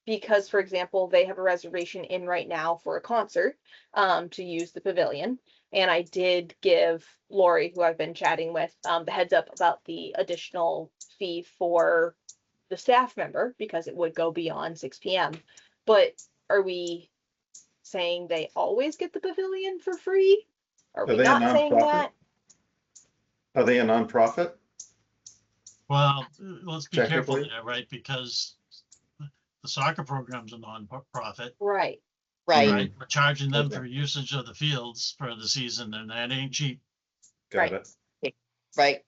because, for example, they have a reservation in right now for a concert, to use the pavilion. And I did give Lori, who I've been chatting with, the heads up about the additional fee for the staff member, because it would go beyond 6 PM. But are we saying they always get the pavilion for free? Are we they a not saying nonprofit? that? Are they a nonprofit? Well, let's be careful Technically. there, right? Because the soccer program's a non-profit, Right. Right, right? We're charging them Okay. for usage of the fields for the season, and that ain't cheap. Got Right. it. right.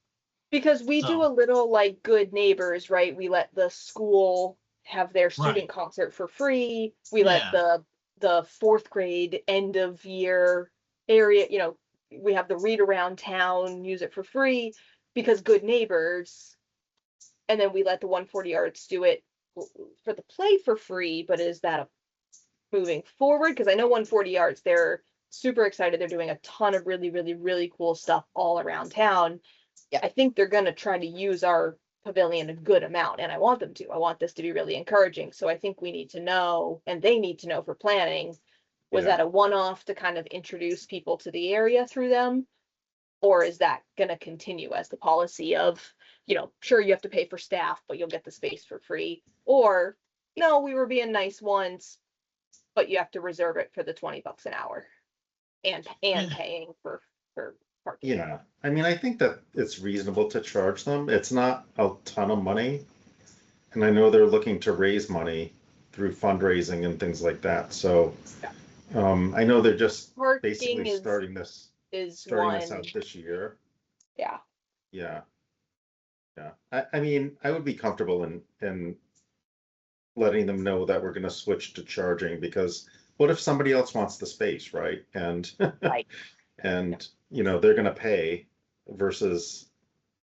Because we do So- a little like good neighbors, right? We let the school have their student Right. concert for free. We let Yeah. the fourth grade end of year area, we have the read around town, use it for free because good neighbors. And then we let the 140 Arts do it for the play for free, but is that moving forward? Because I know 140 Arts, they're super excited. They're doing a ton of really, really, really cool stuff all around town. Yeah. I think they're gonna try to use our pavilion a good amount, and I want them to. I want this to be really encouraging. So I think we need to know, and they need to know for planning, was Yeah. that a one-off to kind of introduce people to the area through them? Or is that gonna continue as the policy of, sure, you have to pay for staff, but you'll get the space for free? Or, no, we were being nice once, but you have to reserve it for the $20 an hour. And Yeah. paying for parking. Yeah, I mean, I think that it's reasonable to charge them. It's not a ton of money. And I know they're looking to raise money through fundraising and things like that, so. I know they're just Parking basically is starting this one, out this year. yeah. Yeah. Yeah, I mean, I would be comfortable in letting them know that we're gonna switch to charging, because what if somebody else wants the space, right? And Right. and they're gonna pay versus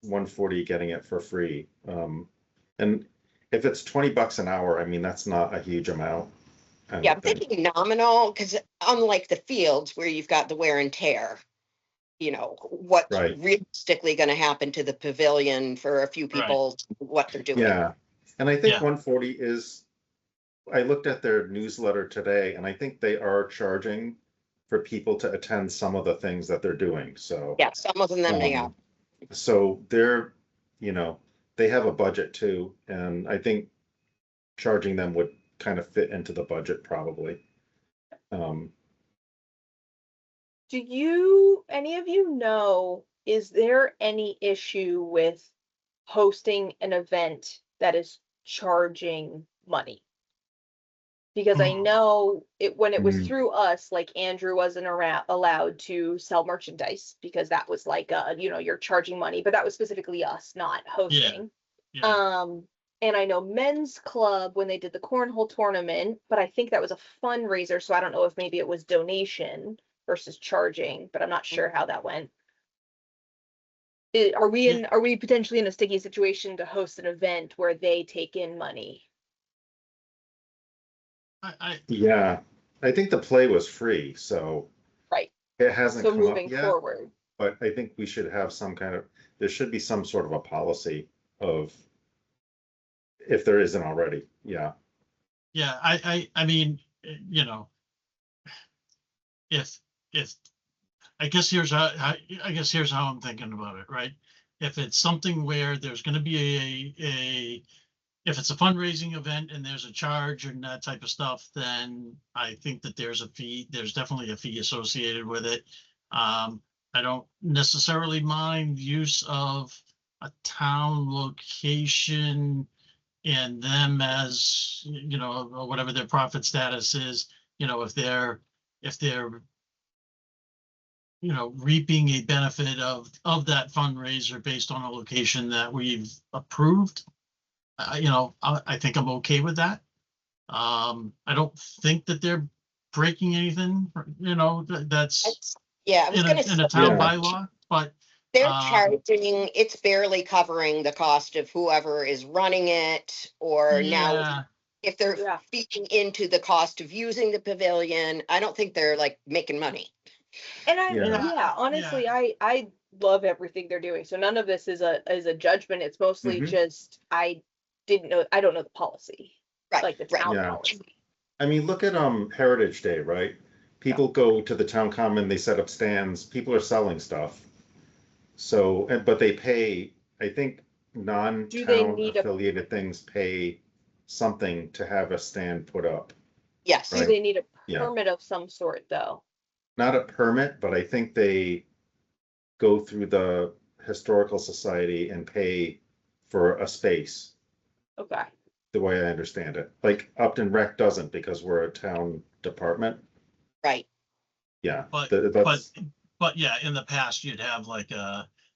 140 getting it for free. And if it's $20 an hour, I mean, that's not a huge amount. I Yeah, I'm don't think. thinking nominal, because unlike the fields where you've got the wear and tear, what's Right. realistically going to happen to the pavilion for a few Right. people, what they're doing. Yeah, and I think Yeah. 140 is, I looked at their newsletter today, and I think they are charging for people to attend some of the things that they're doing, so. Yeah, some of them they are. So they're, they have a budget too, and I think charging them would kind of fit into the budget probably. Do any of you know, is there any issue with hosting an event that is charging money? Because I know when it was Mhm. through us, like Andrew wasn't allowed to sell merchandise because that was like, you're charging money, but that was specifically us, not hosting. Yeah. And I know Men's Club, when they did the cornhole tournament, but I think that was a fundraiser, so I don't know if maybe it was donation versus charging, but I'm not sure how that went. Are we potentially in a sticky situation to host an event where they take in money? Yeah, I think the play was free, so. Right. It hasn't So come up moving yet, forward, but I think we should have there should be some sort of a policy of, if there isn't already, yeah. Yeah, I mean, if I guess here's how I'm thinking about it, right? If it's something where there's going to be if it's a fundraising event and there's a charge and that type of stuff, then I think that there's a fee. There's definitely a fee associated with it. I don't necessarily mind use of a town location and them as, or whatever their profit status is, if they're reaping a benefit of that fundraiser based on a location that we've approved. I think I'm okay with that. I don't think that they're breaking anything, that's Yeah, I was in going a to town Yeah. bylaw, but they're um, charging, it's barely covering the cost of whoever is running it, or now yeah, if they're Yeah. feeding into the cost of using the pavilion, I don't think they're like making money. and Yeah. honestly, I love everything they're doing. So none of this is a judgment. It's mostly Mhm. just I don't know the policy. Right, like the right. town Yeah. hours. I mean, look at Heritage Day, right? People go to the town common, they set up stands, people are selling stuff. So, but they pay, I think non-town need a- affiliated things pay something to have a stand put up. Yes, Do Right. they need a Yeah. permit of some sort, though? Not a permit, but I think they go through the historical society and pay for a space, Okay, the way I understand it. Like Upton Rec doesn't because we're a town department. right. Yeah, But, that's, but yeah, in the past, you'd have like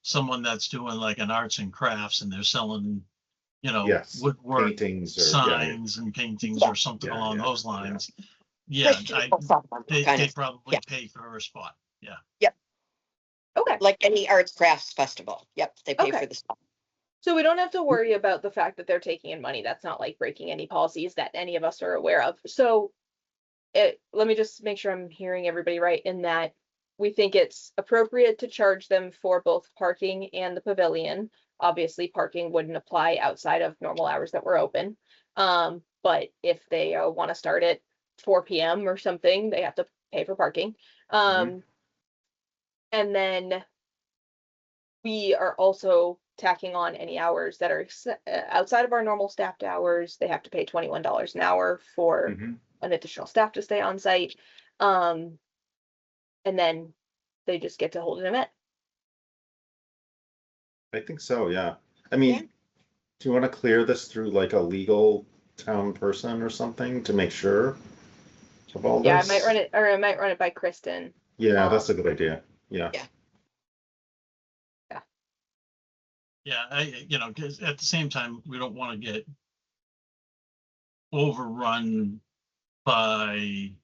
someone that's doing like an arts and crafts and they're selling, you know, yes, woodwork paintings or, yeah, signs and paintings Yeah. or something Yeah, along yeah, those yeah. lines. Yeah, Christian or something, they kind of, probably yeah. pay for a spot. Yeah. okay. like any arts crafts festival. Yep, they pay Okay. for the stuff. So we don't have to worry about the fact that they're taking in money. That's not like breaking any policies that any of us are aware of. So let me just make sure I'm hearing everybody right in that we think it's appropriate to charge them for both parking and the pavilion. Obviously, parking wouldn't apply outside of normal hours that we're open. But if they want to start at 4 p.m. or something, they have to pay for parking. And then we are also tacking on any hours that are outside of our normal staffed hours. They have to pay $21 an hour for Mhm. an additional staff to stay on site. And then they just get to hold an event. I think so, yeah. I mean, do you want to clear this through like a legal town person or something to make sure of all Yeah, this? I might run it, or I might run it by Kristen. Yeah, that's a good idea. Yeah. Yeah. Yeah, you know, 'cause at the same time, we don't want to get overrun by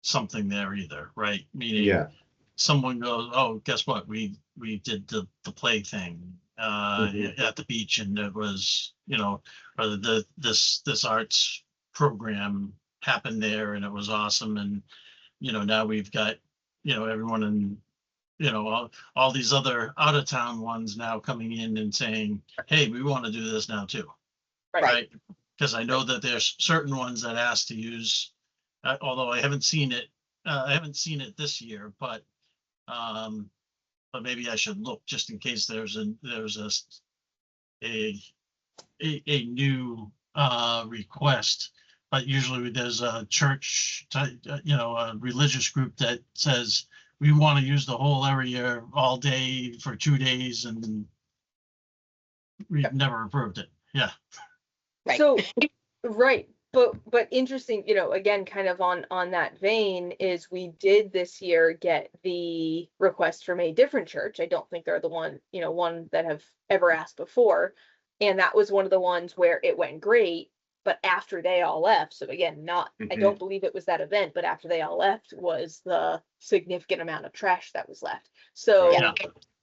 something there either, right? Meaning Yeah. someone goes, oh, guess what? We did the play thing Mhm. at the beach and it was, you know, or this arts program happened there and it was awesome. And, you know, now we've got, you know, everyone in, you know, all these other out of town ones now coming in and saying, hey, we want to do this now too. Right. Right. Because I know that there's certain ones that ask to use, although I haven't seen it this year, but maybe I should look just in case there's a new request. But usually there's a church, you know, a religious group that says we want to use the whole area all day for 2 days, and we've never approved it. Yeah. Right. So, right, but interesting, you know, again, kind of on that vein is we did this year get the request from a different church. I don't think they're the one that have ever asked before. And that was one of the ones where it went great, but after they all left, so again, I don't believe it was that event, but after they all left was the significant amount of trash that was left. So Yeah.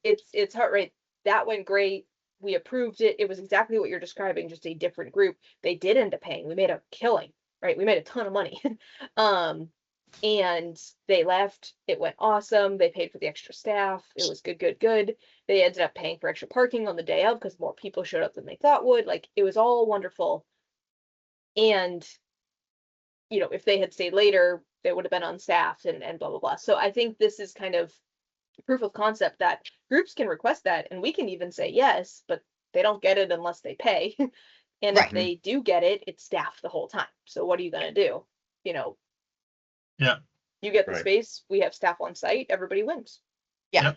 it's hard, right? That went great. We approved it. It was exactly what you're describing, just a different group. They did end up paying. We made a killing, right? We made a ton of money. And they left. It went awesome. They paid for the extra staff. It was good. They ended up paying for extra parking on the day of because more people showed up than they thought would. Like, it was all wonderful. And, you know, if they had stayed later, they would have been unstaffed and blah, blah, blah. So I think this is kind of proof of concept that groups can request that and we can even say yes, but they don't get it unless they pay. And if Right. they do get it, it's staffed the whole time. So what are you going to do? You know, Yeah. you get the Right. space, we have staff on site, everybody wins. Right.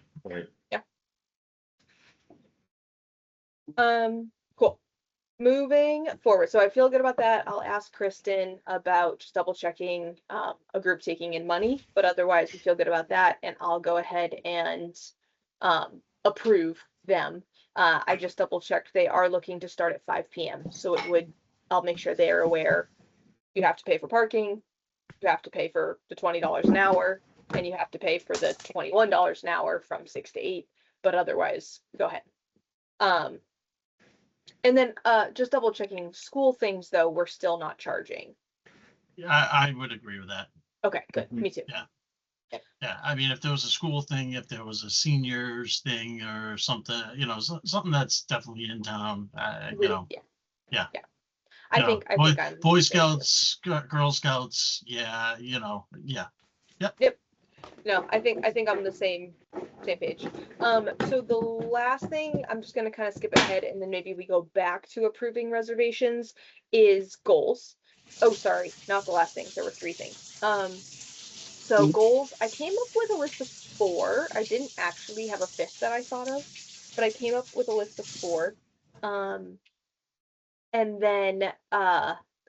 Cool. Moving forward. So I feel good about that. I'll ask Kristen about just double checking a group taking in money, but otherwise we feel good about that. And I'll go ahead and approve them. I just double checked. They are looking to start at 5 p.m. So I'll make sure they are aware. You have to pay for parking. You have to pay for the $20 an hour, and you have to pay for the $21 an hour from 6 to 8. But otherwise, go ahead. And then just double checking school things though, we're still not charging. Yeah, I would agree with that. Okay, good. Mhm. Me too. Yeah, I mean, if there was a school thing, if there was a seniors thing or something, you know, something that's definitely in town, you know. Yeah. Yeah. I you know, think I'm Boy the same too. Scouts, Girl Scouts, yeah, yeah. No, I think I'm on the same page. So the last thing, I'm just gonna kind of skip ahead and then maybe we go back to approving reservations, is goals. Oh, sorry, not the last thing. There were 3 things. So goals, I came up with a list of 4. I didn't actually have a 5th that I thought of, but I came up with a list of 4. And then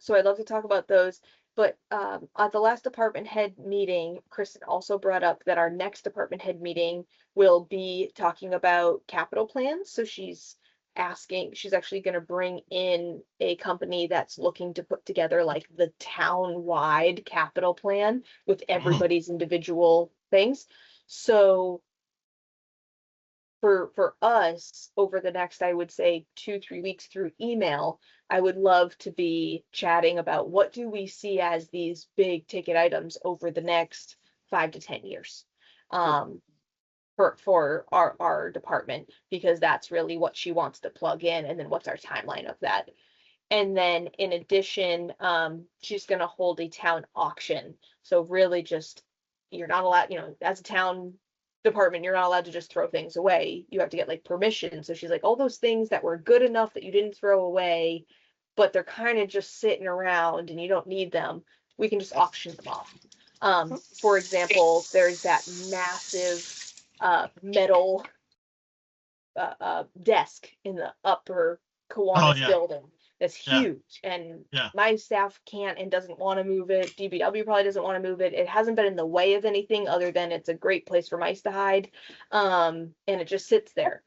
so I'd love to talk about those. But at the last department head meeting, Kristen also brought up that our next department head meeting will be talking about capital plans. So she's actually going to bring in a company that's looking to put together like the town-wide capital plan with everybody's individual things. So for us, over the next, I would say 2-3 weeks through email, I would love to be chatting about what do we see as these big ticket items over the next 5 to 10 years. For our department, because that's really what she wants to plug in, and then what's our timeline of that. And then in addition, she's gonna hold a town auction. So really just, you're not allowed, as a town department, you're not allowed to just throw things away. You have to get like permission. So she's like, all those things that were good enough that you didn't throw away, but they're kind of just sitting around and you don't need them, we can just auction them off. For example, there's that massive metal desk in the upper Kiwanis building that's huge, and my staff can't and doesn't want to move it. DBW probably doesn't want to move it. It hasn't been in the way of anything other than it's a great place for mice to hide, and it just sits there.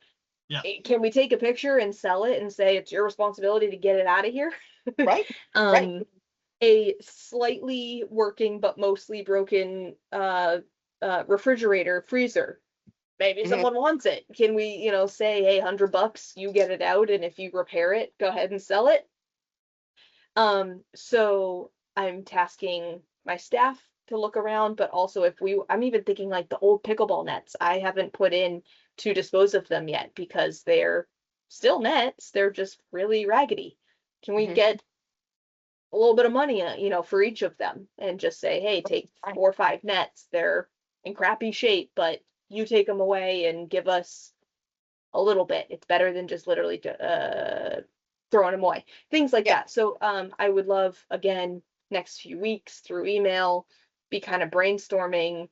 Can we take a picture and sell it and say it's your responsibility to get it out of here? Right. Right. A slightly working but mostly broken refrigerator freezer. Maybe someone wants it. Can we, say, hey, $100, you get it out, and if you repair it, go ahead and sell it. So I'm tasking my staff to look around, but also I'm even thinking like the old pickleball nets. I haven't put in to dispose of them yet because they're still nets. They're just really raggedy. Can we get a little bit of money, for each of them, and just say, hey, take 4 or 5 nets. They're in crappy shape, but you take them away and give us a little bit. It's better than just literally throwing them away. Things like that. So I would love, again, next few weeks through email, be kind of brainstorming.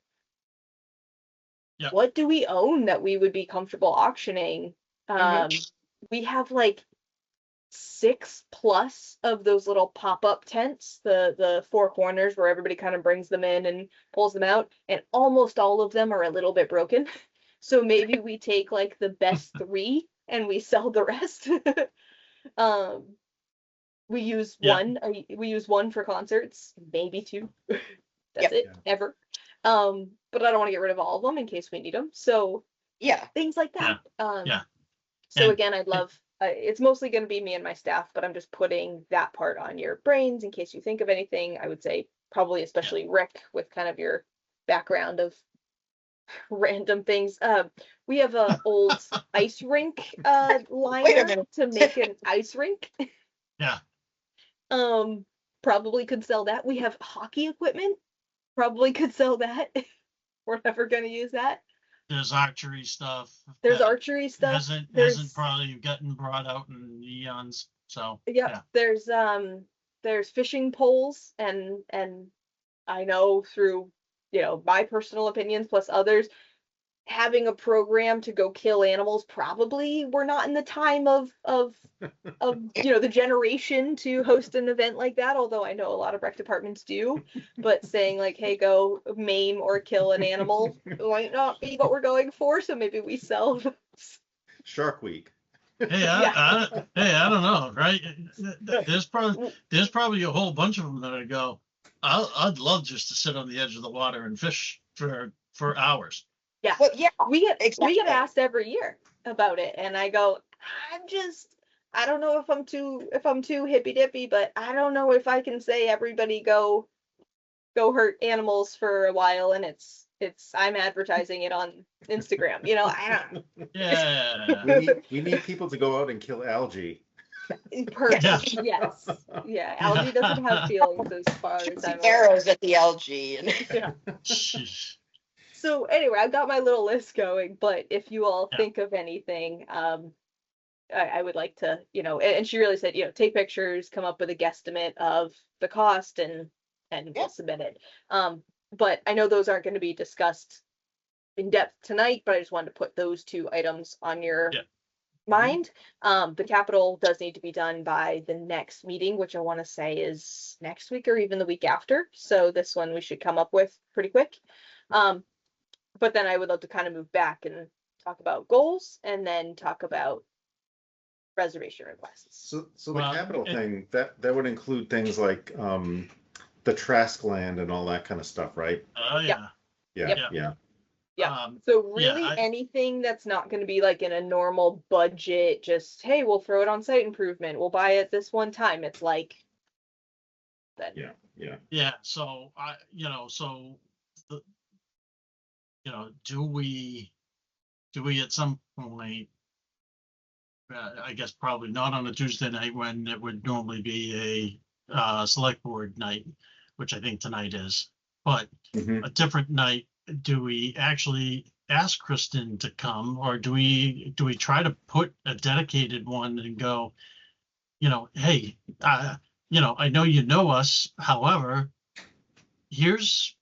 What do we own that we would be comfortable auctioning? We have like 6+ of those little pop-up tents, the 4 corners where everybody kind of brings them in and pulls them out, and almost all of them are a little bit broken. So maybe we take like the best 3 and we sell the rest. We use one for concerts, maybe 2. That's it, ever. But I don't want to get rid of all of them in case we need them. So things like that. So again, I'd love, it's mostly going to be me and my staff, but I'm just putting that part on your brains in case you think of anything. I would say probably especially Rick, with kind of your background of random things. We have a old ice rink liner to make an ice rink. Probably could sell that. We have hockey equipment. Probably could sell that. We're never going to use that. There's archery stuff. Hasn't probably gotten brought out in eons. So there's fishing poles, and I know through my personal opinions plus others, having a program to go kill animals, probably we're not in the time of the generation to host an event like that, although I know a lot of rec departments do. But saying like, hey, go maim or kill an animal might not be what we're going for, so maybe we sell those. Shark Week. Hey, I don't know, right? There's probably a whole bunch of them that I go, I'd love just to sit on the edge of the water and fish for hours. Yeah. Well, we get asked every year about it, and I go, I don't know if I'm too hippy dippy, but I don't know if I can say everybody go hurt animals for a while, and I'm advertising it on Instagram. I don't know. Yeah. We need people to go out and kill algae. Perfect, yes. Yeah, Algae doesn't have feelings as far as I'm aware. Arrows at the LG and Sheesh. So anyway, I've got my little list going, but if you all Yeah. think of anything, I would like to, and she really said, take pictures, come up with a guesstimate of the cost and Yeah. we'll submit it. But I know those aren't going to be discussed in depth tonight, but I just wanted to put those two items on your Yeah. mind. The capital does need to be done by the next meeting, which I want to say is next week or even the week after. So this one we should come up with pretty quick. But then I would love to kind of move back and talk about goals and then talk about reservation requests. So the Well, capital thing, that would include things like, the Trask land and all that kind of stuff, right? Oh, yeah. Yeah, Yep. yeah. Yeah. So yeah, really I- anything that's not going to be like in a normal budget, just, hey, we'll throw it on site improvement. We'll buy it this one time. It's like, then. Yeah. Yeah, so do we at some point, I guess probably not on a Tuesday night when it would normally be a select board night, which I think tonight is, but Mhm. a different night, do we actually ask Kristen to come, or do we try to put a dedicated one and go, hey, I know you know us, however, here's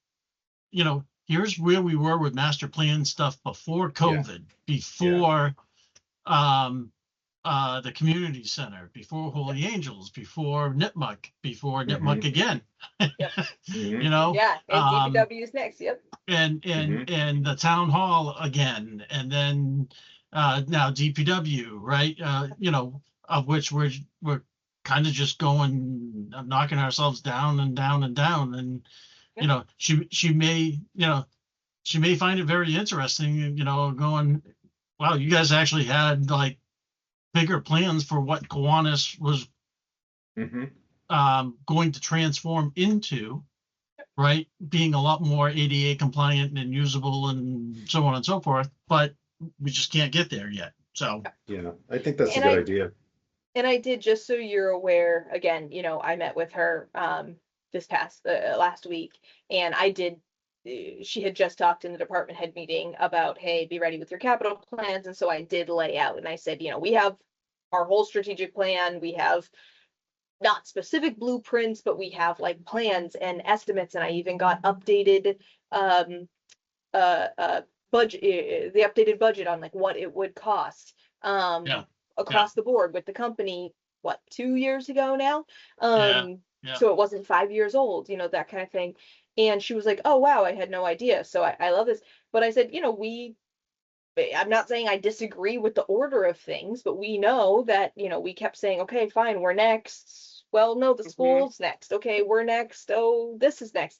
where we were with master plan stuff before COVID, before the community center, before Holy Angels, before Nipmuc, before Nipmuc again. Mhm. Yeah, and DPW is next. Yep. And the town hall again, and then now DPW, right? Of which we're kind of just going, knocking ourselves down and down and down, and she may find it very interesting, going, wow, you guys actually had like bigger plans for what Kiwanis was Mhm. going to transform into, right? Being a lot more ADA compliant and usable and so on and so forth, but we just can't get there yet. So Yeah, I think that's a And good I- idea. And I did, just so you're aware, again, I met with her this past last week, and I did. She had just talked in the department head meeting about, hey, be ready with your capital plans, and so I did lay out, and I said, we have our whole strategic plan. We have not specific blueprints, but we have like plans and estimates, and I even got updated budget, the updated budget on like what it would cost. Yeah. Across the board with the company, what, 2 years ago now? Yeah. So it wasn't 5 years old, that kind of thing. And she was like, oh, wow, I had no idea. So I love this. But I said, I'm not saying I disagree with the order of things, but we know that, we kept saying, okay, fine, we're next. Well, no, the school's next. Okay, we're next. Oh, this is next.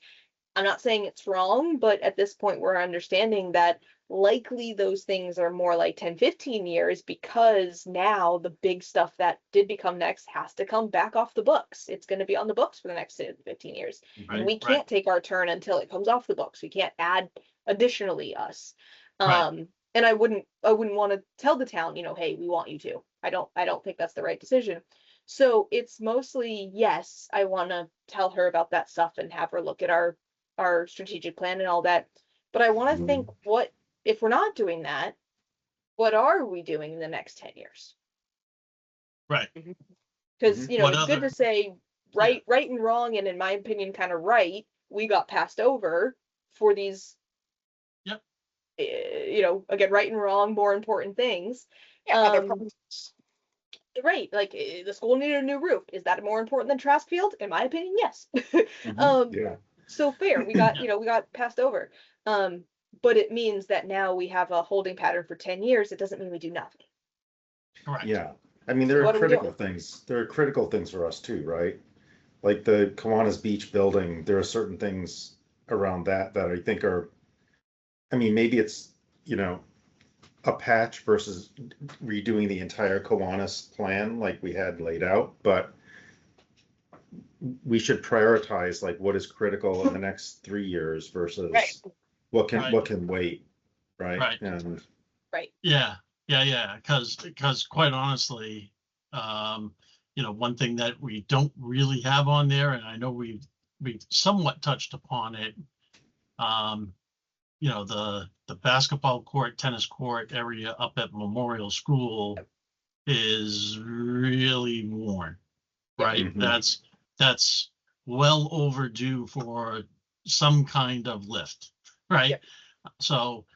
I'm not saying it's wrong, but at this point, we're understanding that likely those things are more like 10, 15 years, because now the big stuff that did become next has to come back off the books. It's going to be on the books for the next 15 years. And we can't take our turn until it comes off the books. We can't add additionally us. Right. And I wouldn't want to tell the town, hey, we want you to. I don't think that's the right decision. So it's mostly, yes, I want to tell her about that stuff and have her look at our strategic plan and all that. But I want to think, what if we're not doing that, what are we doing in the next 10 years? Right. Because, Mhm. What it's good other- to say right and wrong, and in my opinion, kind of right, we got passed over for these, Yep. Again, right and wrong, more important things. yeah, other problems. Right, like the school needed a new roof. Is that more important than Trask Field? In my opinion, yes. Yeah. So fair, we got, Yeah. we got passed over. But it means that now we have a holding pattern for 10 years. It doesn't mean we do nothing. Correct. Yeah, I mean, there are What are we critical doing? things. There are critical things for us too, right? Like the Kiwanis Beach building, there are certain things around that I think are, I mean, maybe it's, a patch versus redoing the entire Kiwanis plan like we had laid out, but we should prioritize like what is critical in the next 3 years versus Right. what Right. can wait, right? Right. And Yeah. Because quite honestly, one thing that we don't really have on there, and I know we've somewhat touched upon it. The basketball court, tennis court area up at Memorial School is really worn, right? Mhm. That's well overdue for some kind of lift, right? Yep. So,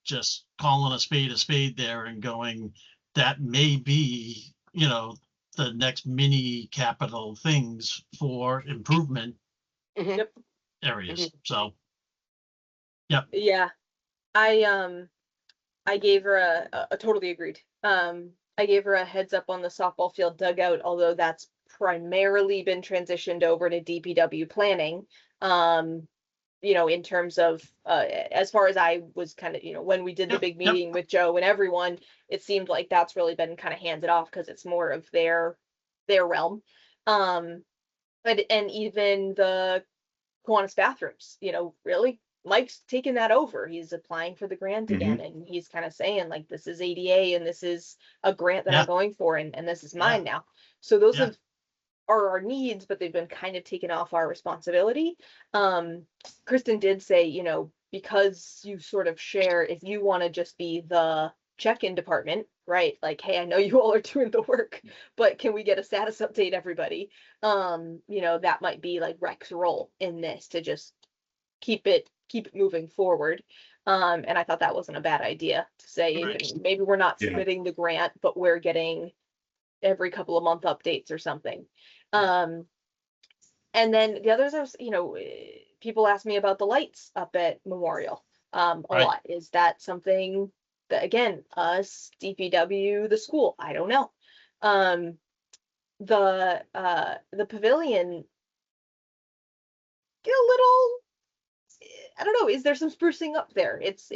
just calling a spade there and going, that may be, the next mini capital things for improvement Mhm. Yep. areas. Mhm. So, Yeah, I gave her a totally agreed. I gave her a heads up on the softball field dugout, although that's primarily been transitioned over to DPW planning. In terms of as far as I was kind of, when we did the yep, big yep, meeting with Joe and everyone, it seemed like that's really been kind of handed off because it's more of their realm. And even the Kiwanis bathrooms, really, Mike's taking that over. He's applying for the grant again, Mhm. and he's kind of saying like, this is ADA and this is a grant that I'm yeah, going for, and this is yeah, mine now. So those yeah, are our needs, but they've been kind of taken off our responsibility. Kristen did say, because you sort of share, if you want to just be the check-in department, right? Like, hey, I know you all are doing the work, but can we get a status update, everybody? That might be like Rec's role in this, to just keep it moving forward. And I thought that wasn't a bad idea to say, right, maybe we're not Yeah. submitting the grant, but we're getting every couple of month updates or something. Um, and then the others are, people ask me about the lights up at Memorial a right. lot. Is that something that, again, us, DPW, the school? I don't know. The pavilion get a little, I don't know, is there some sprucing up there? It's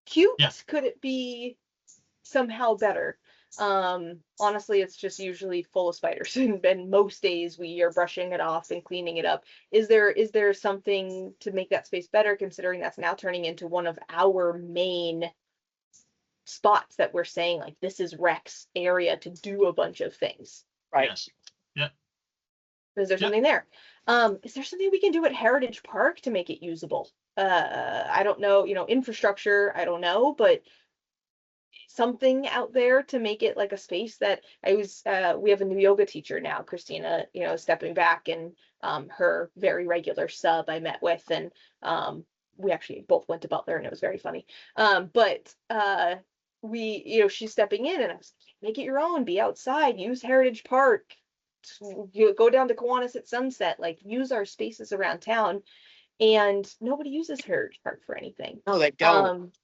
cute. Yeah. Could it be somehow better? Honestly, it's just usually full of spiders, and most days we are brushing it off and cleaning it up. Is there something to make that space better, considering that's now turning into one of our main spots that we're saying like, this is Rec's area to do a bunch of things? Right. Yes. Yeah. Is there Yeah. something there? Is there something we can do at Heritage Park to make it usable? I don't know, infrastructure, I don't know, but something out there to make it like a space that we have a new yoga teacher now, Christina, stepping back, and her very regular sub I met with, and we actually both went to Butler, and it was very funny. But she's stepping in, and I was like, make it your own, be outside, use Heritage Park, go down to Kiwanis at sunset, like, use our spaces around town. And nobody uses Heritage Park for anything. No, they don't.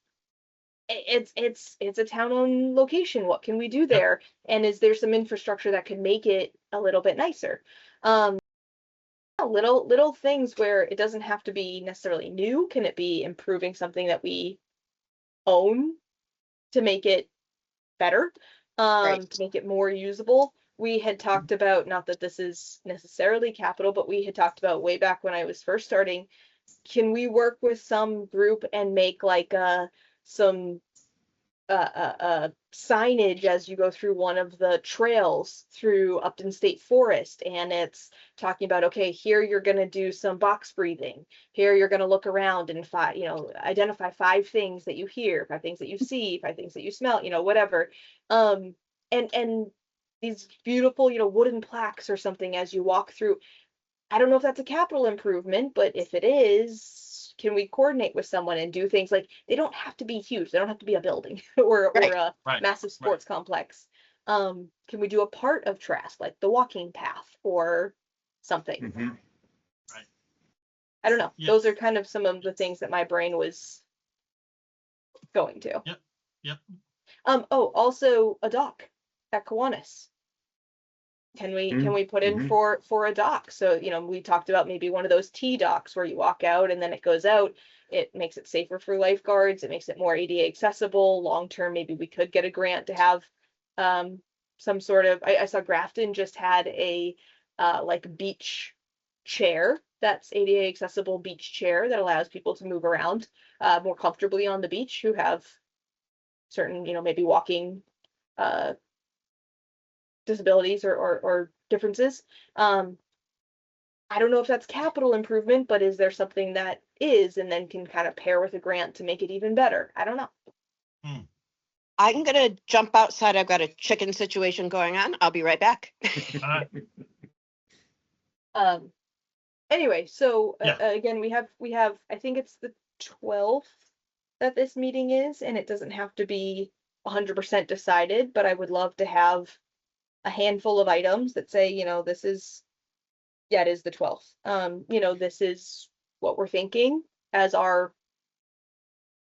It's a town-owned location. What can we do Yep. there? And is there some infrastructure that could make it a little bit nicer? Little things where it doesn't have to be necessarily new. Can it be improving something that we own to make it better? Right. To make it more usable. We had talked about, not that this is necessarily capital, but we had talked about way back when I was first starting, can we work with some group and make like some signage as you go through one of the trails through Upton State Forest, and it's talking about, okay, here you're going to do some box breathing, here you're going to look around and identify 5 things that you hear, 5 things that you see, 5 things that you smell, whatever. And these beautiful, wooden plaques or something as you walk through. I don't know if that's a capital improvement, but if it is, can we coordinate with someone and do things like, they don't have to be huge. They don't have to be a building or Right. a Right. massive sports complex. Can we do a part of Trask, like the walking path or something? Mhm. Right. I don't know. Yeah. Those are kind of some of the things that my brain was going to. Yep. Yep. Oh, also a dock at Kiwanis. Can we put in Mhm. for a dock? So, we talked about maybe one of those T docks where you walk out and then it goes out. It makes it safer for lifeguards. It makes it more ADA accessible. Long term, maybe we could get a grant to have some sort of, I saw Grafton just had a like beach chair that's ADA accessible, beach chair that allows people to move around more comfortably on the beach, who have certain, maybe walking disabilities or differences. I don't know if that's capital improvement, but is there something that is and then can kind of pair with a grant to make it even better? I don't know. I'm gonna jump outside. I've got a chicken situation going on. I'll be right back. Anyway, so Yeah. again, we have, I think it's the 12th that this meeting is, and it doesn't have to be 100% decided, but I would love to have a handful of items that say, this is, yeah, it is the 12th. This is what we're thinking as our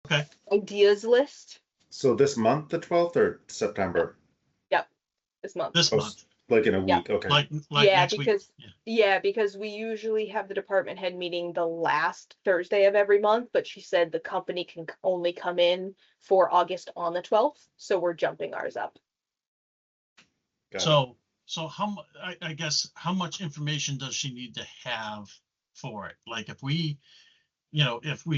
Okay. ideas list So this month, the 12th or September? this month. This Oh, month, Like in a Yeah. week, okay. like Yeah, next week. because Yeah. yeah, because we usually have the department head meeting the last Thursday of every month, but she said the company can only come in for August on the 12th, so we're jumping ours up. Got it. So I guess, how much information does she need to have for it? Like if we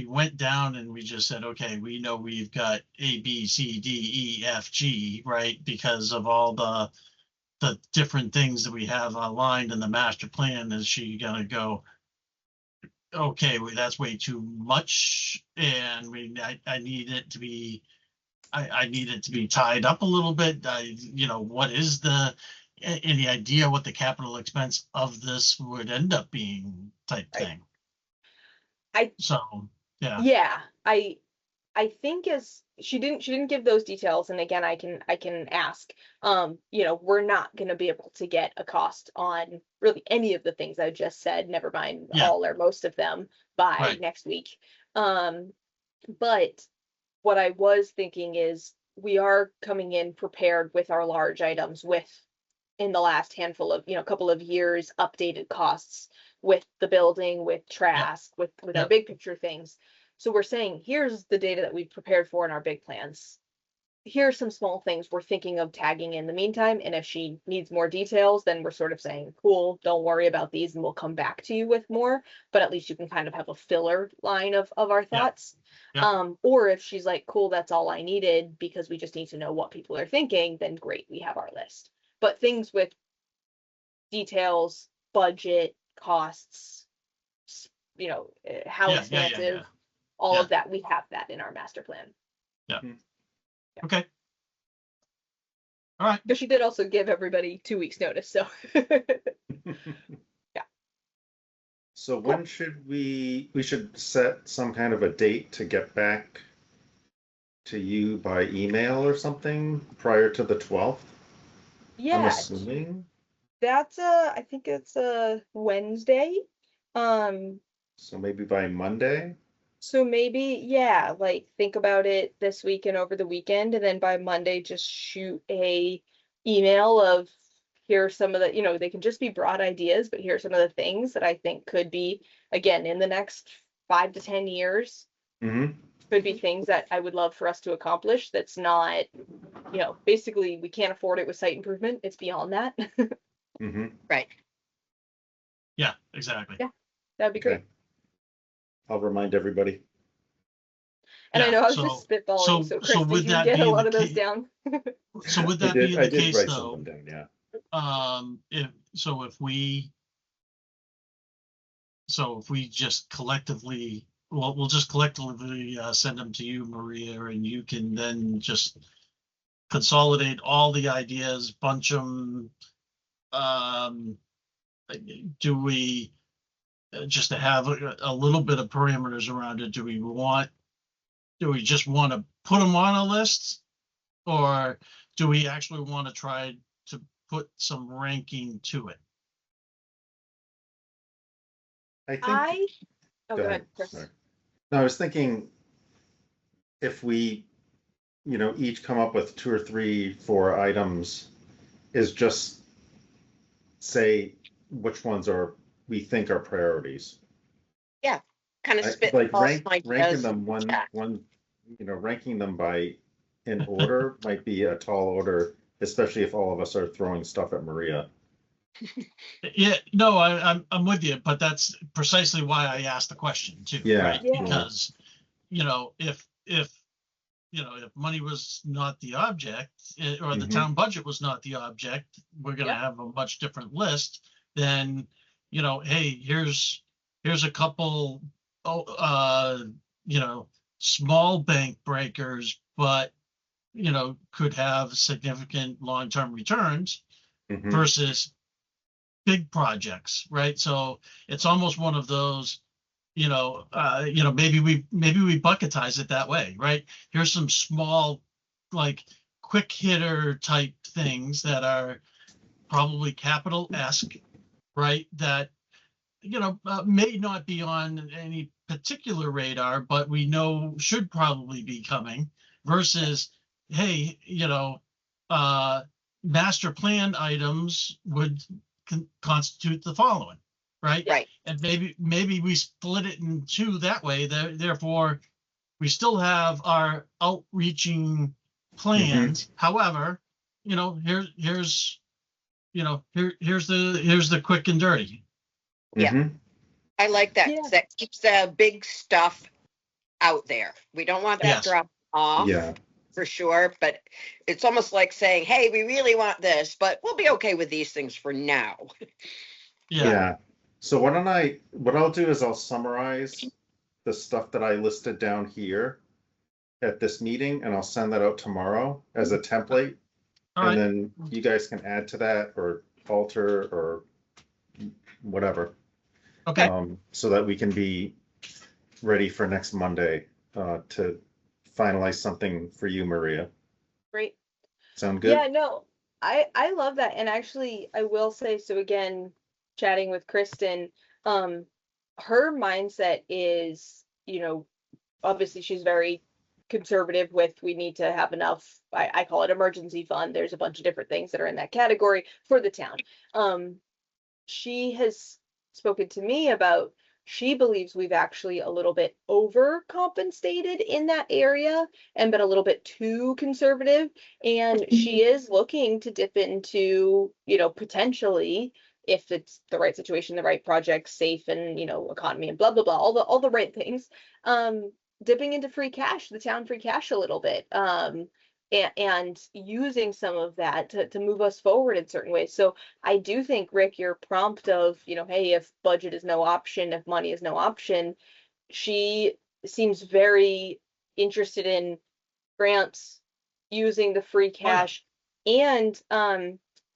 went down and we just said, okay, we know we've got A, B, C, D, E, F, G, right? Because of all the different things that we have aligned in the master plan, is she gonna go, okay, that's way too much, and I need it to be, I need it to be tied up a little bit. What is any idea what the capital expense of this would end up being type Right. thing? I- So, yeah, Yeah, I think as she didn't give those details, and again, I can ask. We're not gonna be able to get a cost on really any of the things I just said, never mind Yeah. all or most of them by Right. next week. But what I was thinking is we are coming in prepared with our large items with in the last handful of, couple of years, updated costs with the building, with Trask, with our Yep. big picture things. So we're saying, here's the data that we've prepared for in our big plans. Here are some small things we're thinking of tagging in the meantime. And if she needs more details, then we're sort of saying, cool, don't worry about these and we'll come back to you with more. But at least you can kind of have a filler line of our thoughts. Yeah. Or if she's like, cool, that's all I needed because we just need to know what people are thinking, then great, we have our list. But things with details, budget, costs, how Yeah, yeah, yeah, expansive, yeah. all Yeah. of that, we have that in our master plan. Okay. All right. But she did also give everybody 2 weeks notice, so. Yeah. So when should we should set some kind of a date to get back to you by email or something prior to the 12th? I'm Yeah, assuming. that's I think it's a Wednesday. So maybe by Monday? So maybe, yeah, like think about it this week and over the weekend, and then by Monday just shoot a email of here are some of the, they can just be broad ideas, but here are some of the things that I think could be, again, in the next 5 to 10 years, Mm-hmm. could be things that I would love for us to accomplish. That's not, basically we can't afford it with site improvement. It's beyond that. Mm-hmm. Right. Yeah, exactly. Yeah. That'd be great. Okay. I'll remind everybody. And I Yeah, know I was so- just spitballing, so- so so Chris, would did you that get be a the lot of those key- down? So would I that be did, the I did case write though? something down, yeah. If we just collectively, we'll just collectively send them to you, Maria, and you can then just consolidate all the ideas, bunch them. Do we just to have a little bit of parameters around it? Do we just want to put them on a list, or do we actually want to try to put some ranking to it? I think. Go ahead, Chris. Sorry. No, I was thinking if we, each come up with 2 or 3, 4 items, is just say which ones we think are priorities. Kind of spit Like all ranking some ideas. them chat. ranking them by in order might be a tall order, especially if all of us are throwing stuff at Maria. Yeah, no, I'm with you, but that's precisely why I asked the question too. Yeah, Right? yeah. Because, if if money was not the object, or the Mhm. town budget was not the object, we're gonna Yep. have a much different list than, hey, here's a couple, oh, small bank breakers, but, could have significant long-term returns Mhm. versus big projects, right? So it's almost one of those, maybe we bucketize it that way, right? Here's some small, like, quick hitter type things that are probably capital-esque, right? That may not be on any particular radar, but we know should probably be coming. Versus, hey, master plan items would constitute the following, right? Right. And maybe we split it in two that way. Therefore, we still have our outreaching plans. However, here's the quick and dirty. Yeah. Mhm. I like that. Yeah. That keeps the big stuff out there. We don't want that Yes. drop off. Yeah. For sure, but it's almost like saying, hey, we really want this, but we'll be okay with these things for now. Yeah. So what I'll do is I'll summarize the stuff that I listed down here at this meeting, and I'll send that out tomorrow as a template. All And right. then you guys can add to that or alter or whatever. Okay. So that we can be ready for next Monday to finalize something for you, Maria. Great. Sound good? Yeah, no, I love that. And actually, I will say, so again, chatting with Kristen, her mindset is, obviously she's very conservative with, we need to have enough, I call it emergency fund. There's a bunch of different things that are in that category for the town. She has spoken to me about, she believes we've actually a little bit overcompensated in that area and been a little bit too conservative. And she is looking to dip into, potentially, if it's the right situation, the right project, safe and, economy and blah, blah, blah, all the right things, dipping into free cash, the town free cash a little bit. And using some of that to move us forward in certain ways. So I do think, Rick, your prompt of, hey, if budget is no option, if money is no option, she seems very interested in grants, using the free cash. And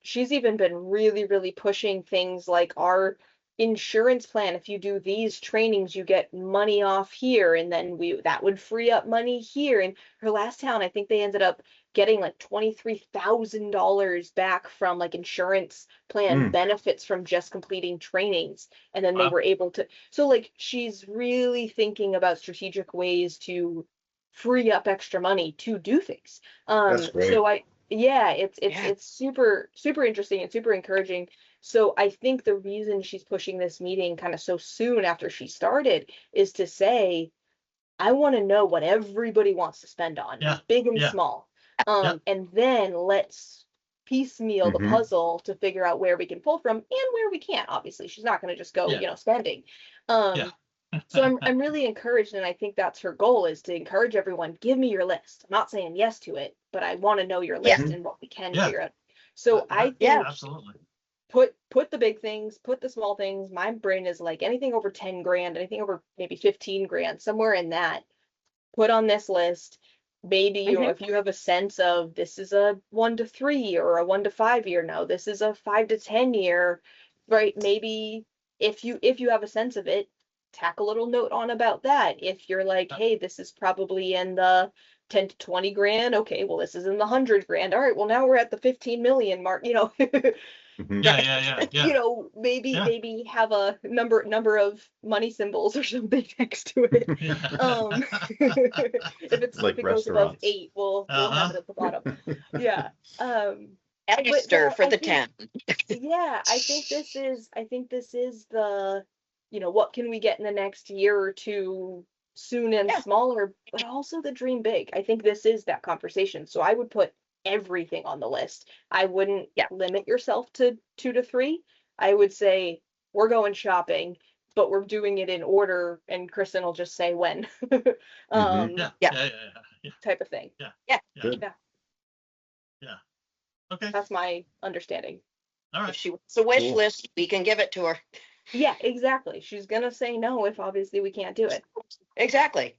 she's even been really, really pushing things like our insurance plan. If you do these trainings, you get money off here, and then that would free up money here. And her last town, I think they ended up getting like $23,000 back from like insurance plan benefits from just completing trainings. And then they Wow. were able to, so like she's really thinking about strategic ways to free up extra money to do things. That's great. So it's Yeah. super, super interesting and super encouraging. So I think the reason she's pushing this meeting kind of so soon after she started is to say, I want to know what everybody wants to spend on, Yeah. big and Yeah. small. Yeah. And then let's piecemeal the Mhm. puzzle to figure out where we can pull from and where we can't. Obviously, she's not going to just go, Yeah. spending. So I'm really encouraged, and I think that's her goal, is to encourage everyone, give me your list. I'm not saying yes to it, but I want to know your Yeah. list and what we can Yeah. figure out. So I think Yeah. Absolutely. put the big things, put the small things. My brain is like anything over 10 grand, anything over maybe 15 grand, somewhere in that, put on this list. Maybe, if you have a sense of this is a 1 to 3 or a 1 to 5 year, no, this is a 5 to 10 year, right? Maybe if you have a sense of it, tack a little note on about that. If you're like, hey, this is probably in the 10 to 20 grand, okay, well, this is in the 100 grand. All right, well, now we're at the 15 million mark, Mhm. Yeah. maybe have a number of money symbols or something next to it. If Like it goes above restaurants. 8, we'll have it at the bottom. Yeah. Register no, for I the think- 10. Yeah, I think this is the, what can we get in the next year or two, soon and Yeah. smaller, but also the dream big. I think this is that conversation. So I would put everything on the list. I wouldn't limit yourself to 2 to 3. I would say we're going shopping, but we're doing it in order, and Kristen will just say when. Mhm. Yeah. Yeah. Yeah. type of thing. Good. Okay, That's my understanding. all If right. she wants a wish Cool. list, we can give it to her. Yeah, exactly. She's gonna say no if obviously we can't do it. Exactly.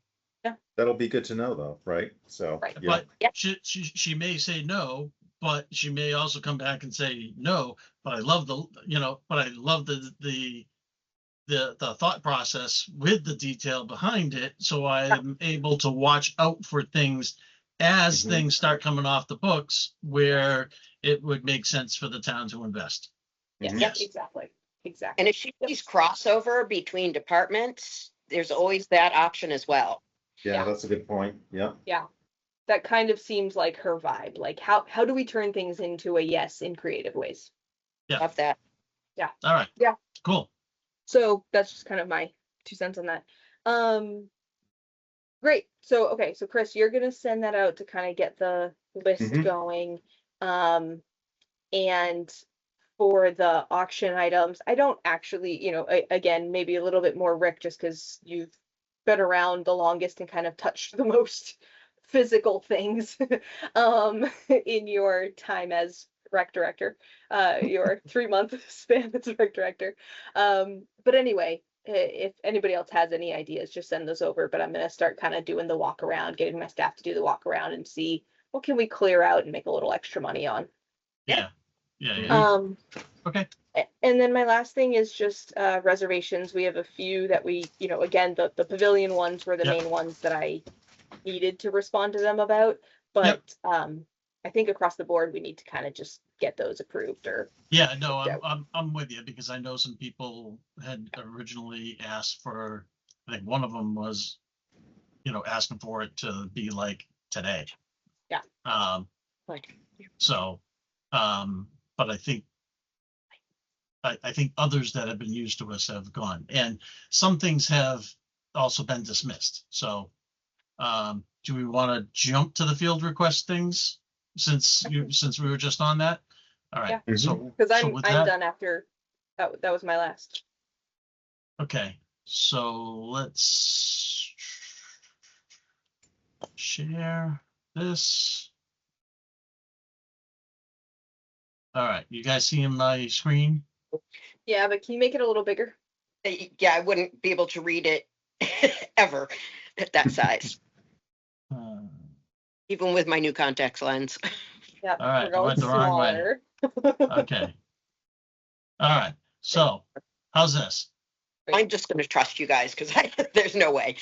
That'll be good to know though, right? So, Right. yeah, But Yep. she may say no, but she may also come back and say no, but I love the thought process with the detail behind it. So I am able to watch out for things as Mhm. things start coming off the books where it would make sense for the town to invest. Yeah, Mhm. Yes. exactly. And if she sees crossover between departments, there's always that option as well. yeah, that's a good point. Yeah. That kind of seems like her vibe. Like how do we turn things into a yes in creative ways? Yeah. Love that. All right. Yeah. Cool. So that's just kind of my 2 cents on that. Great. So okay, so Chris, you're gonna send that out to kind of get the list Mhm. going. And for the auction items, I don't actually, again, maybe a little bit more Rick, just because you've been around the longest and kind of touched the most physical things in your time as rec director, your 3-month span as rec director. But anyway, if anybody else has any ideas, just send those over. But I'm gonna start kind of doing the walk around, getting my staff to do the walk around and see what can we clear out and make a little extra money on. Yeah. Yeah. Mhm. Okay. And then my last thing is just reservations. We have a few that we, again, the pavilion ones were the Yep. main ones that I needed to respond to them about. But I think across the board, we need to kind of just get those approved or. Yeah, no, Yeah. I'm with you because I know some people had originally asked for, I think one of them was, asking for it to be like today. Yeah. Right. So, but I think others that have been used to us have gone, and some things have also been dismissed. So, do we want to jump to the field request things since we were just on that? All right. Yeah. So, Because so I'm with that, done after that was my last. okay. So let's share this. All right. You guys seeing my screen? Yeah, but can you make it a little bigger? Yeah, I wouldn't be able to read it ever at that size, Uh, even with my new contacts lens. Yeah. All right, We're I going went the wrong way. smaller. Okay. All right. So how's this? I'm just going to trust you guys because there's no way.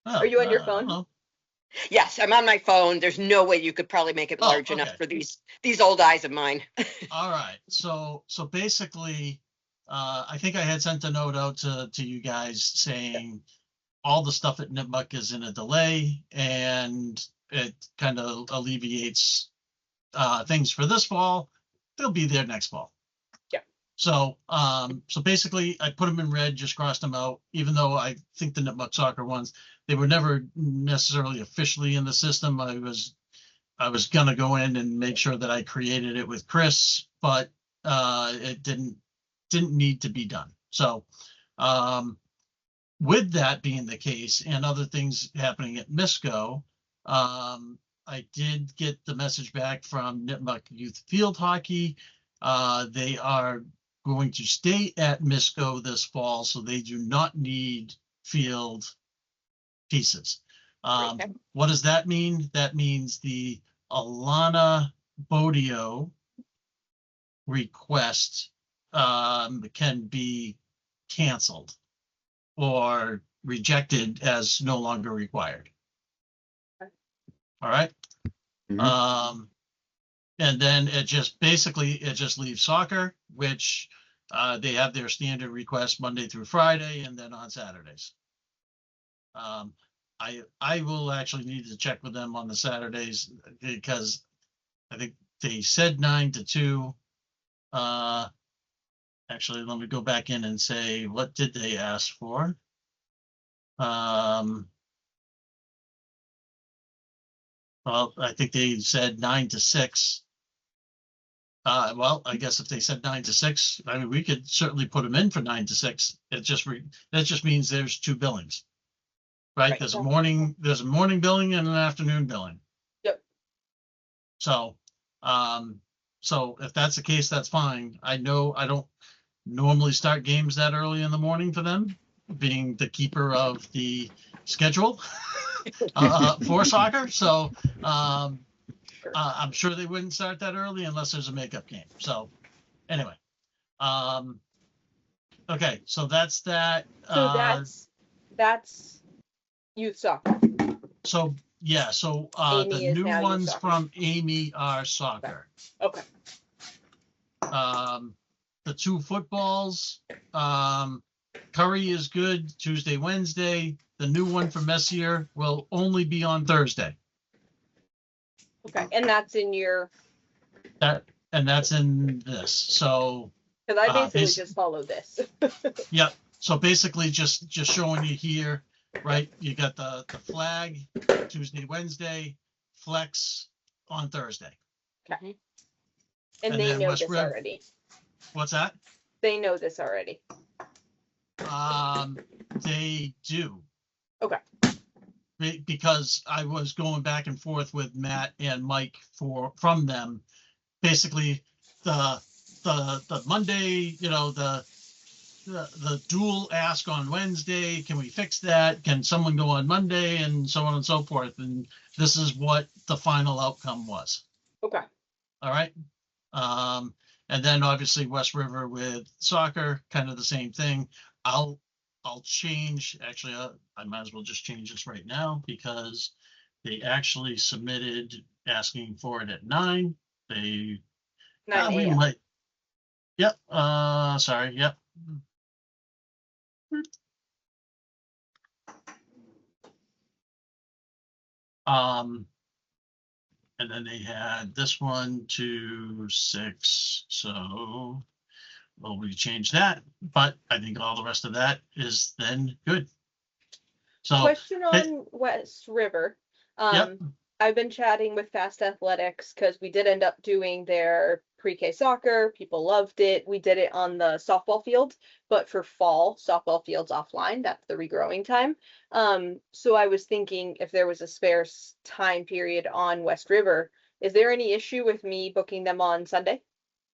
Oh, Are you on your I phone? don't know. Yes, I'm on my phone. There's no way you could probably make it Oh, large enough okay. for these old eyes of mine. All right. So basically, I think I had sent a note out to you guys saying all the stuff at Nipmuc is in a delay and it kind of alleviates things for this fall. They'll be there next fall. Yeah. So basically I put them in red, just crossed them out, even though I think the Nipmuc soccer ones, they were never necessarily officially in the system. I was gonna go in and make sure that I created it with Chris, but it didn't need to be done. So with that being the case and other things happening at MISCO, I did get the message back from Nipmuc Youth Field Hockey. They are going to stay at MISCO this fall, so they do not need field pieces. Okay. What does that mean? That means the Alana Bodio request can be canceled or rejected as no longer required. Okay. All right. Mhm. And then it just leaves soccer, which they have their standard request Monday through Friday and then on Saturdays. I will actually need to check with them on the Saturdays because I think they said 9 to 2. Actually, let me go back in and say, what did they ask for? Well, I think they said 9 to 6. Well, I guess if they said 9 to 6, I mean, we could certainly put them in for 9 to 6. That just means there's 2 billings. Right. There's a morning billing and an afternoon billing. Yep. So, so if that's the case, that's fine. I know I don't normally start games that early in the morning for them, being the keeper of the schedule for soccer. So, I'm sure they wouldn't start that early unless there's a makeup game. So anyway, okay, so that's that. So that's youth soccer. So yeah, so Amy the is new now youth ones soccer. from Amy are soccer. Okay. The two footballs, Curry is good Tuesday, Wednesday. The new one for Messier will only be on Thursday. Okay. And that's in your, And that's in this. So because I basically basi- just followed this. Yep. So basically just showing you here, right? You got the flag Tuesday, Wednesday, flex on Thursday. Mhm. And And they then know West this River- already. What's that? They know this already. They do. Okay. Because I was going back and forth with Matt and Mike from them. Basically, the Monday, the dual ask on Wednesday, can we fix that? Can someone go on Monday, and so on and so forth. And this is what the final outcome was. Okay. All right. And then obviously West River with soccer, kind of the same thing. I'll change, actually, I might as well just change this right now because they actually submitted asking for it at 9. They, 9 we a.m. might, yep, sorry, yep. And then they had this one to 6, so well, we changed that, but I think all the rest of that is then good. So, Question on West River. Yep. I've been chatting with Fast Athletics because we did end up doing their pre-K soccer. People loved it. We did it on the softball field, but for fall, softball field's offline. That's the regrowing time. So I was thinking if there was a spare time period on West River, is there any issue with me booking them on Sunday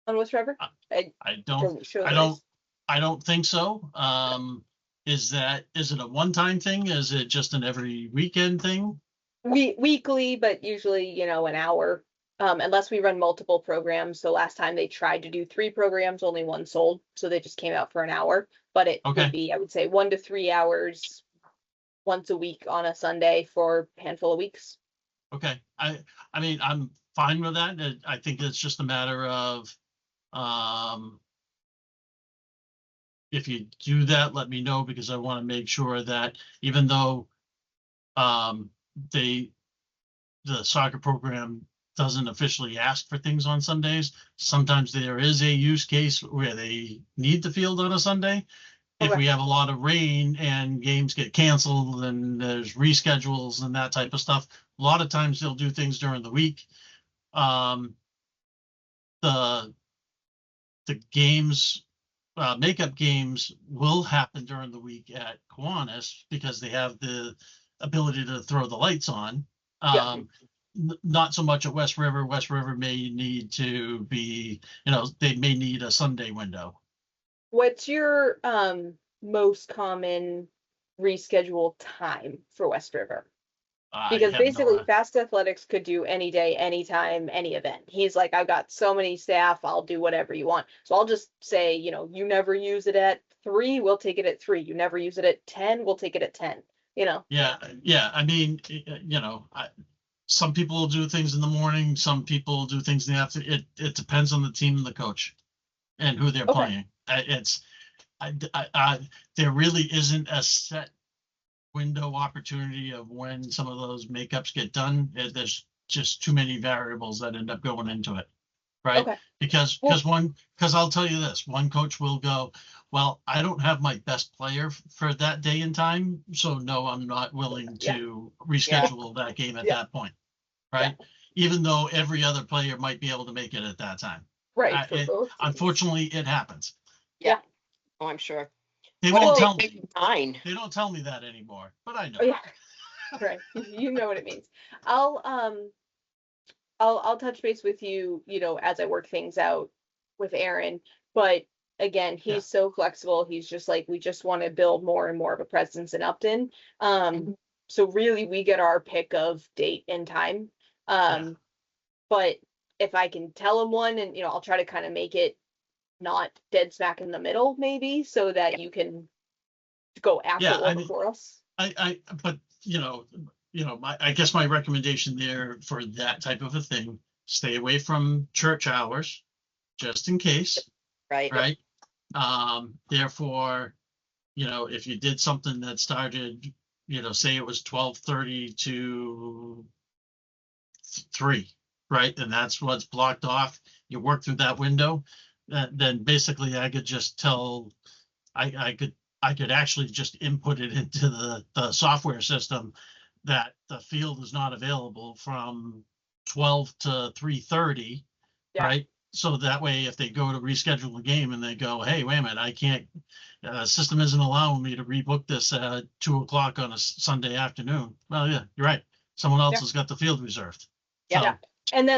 on West River? I don't think so. Is it a one-time thing? Is it just an every weekend thing? Weekly, but usually, an hour, unless we run multiple programs. So last time they tried to do 3 programs, only 1 sold. So they just came out for an hour, but it Okay. would be, I would say 1 to 3 hours once a week on a Sunday for a handful of weeks. Okay. I mean, I'm fine with that. I think it's just a matter of, if you do that, let me know, because I want to make sure that even though the soccer program doesn't officially ask for things on Sundays, sometimes there is a use case where they need the field on a Sunday. If Okay. we have a lot of rain and games get canceled and there's reschedules and that type of stuff, a lot of times they'll do things during the week. The games, makeup games will happen during the week at Kiwanis because they have the ability to throw the lights on. Yeah. Not so much at West River. West River may need to be, they may need a Sunday window. What's your most common reschedule time for West River? Because basically Fast Athletics could do any day, anytime, any event. He's like, I've got so many staff, I'll do whatever you want. So I'll just say, you never use it at 3, we'll take it at 3. You never use it at 10, we'll take it at 10, Yeah. I mean, some people will do things in the morning, some people do things in the afternoon. It depends on the team and the coach and who they're playing. There really isn't a set window opportunity of when some of those makeups get done. There's just too many variables that end up going into it, right? Okay. Because I'll tell you this, one coach will go, well, I don't have my best player for that day and time, so no, I'm not willing to reschedule that game at that point, right? Even though every other player might be able to make it at that time. Right. Unfortunately, it happens. Yeah. Oh, I'm sure. They What won't if tell they me. make 9? They don't tell me that anymore, but I know. Oh, yeah. Right. You know what it means. I'll touch base with you, as I work things out with Aaron. But again, he's Yeah. so flexible. He's just like, we just want to build more and more of a presence in Upton. So really we get our pick of date and time. But if I can tell him one and, I'll try to kind of make it not dead smack in the middle, maybe, so that you can go after Yeah, or I mean, before us. but I guess my recommendation there for that type of a thing, stay away from church hours, just in case, Right. right? Therefore, if you did something that started, say it was 12:30 to 3, right? And that's what's blocked off. You work through that window, then basically I could just tell, I could actually just input it into the software system that the field is not available from 12 to 3:30, Yeah. right? So that way, if they go to reschedule a game and they go, hey, wait a minute, I can't, system isn't allowing me to rebook this at 2 o'clock on a Sunday afternoon. Well, yeah, you're right. Someone else Yeah. has got the field reserved. Yeah. So, Yeah. And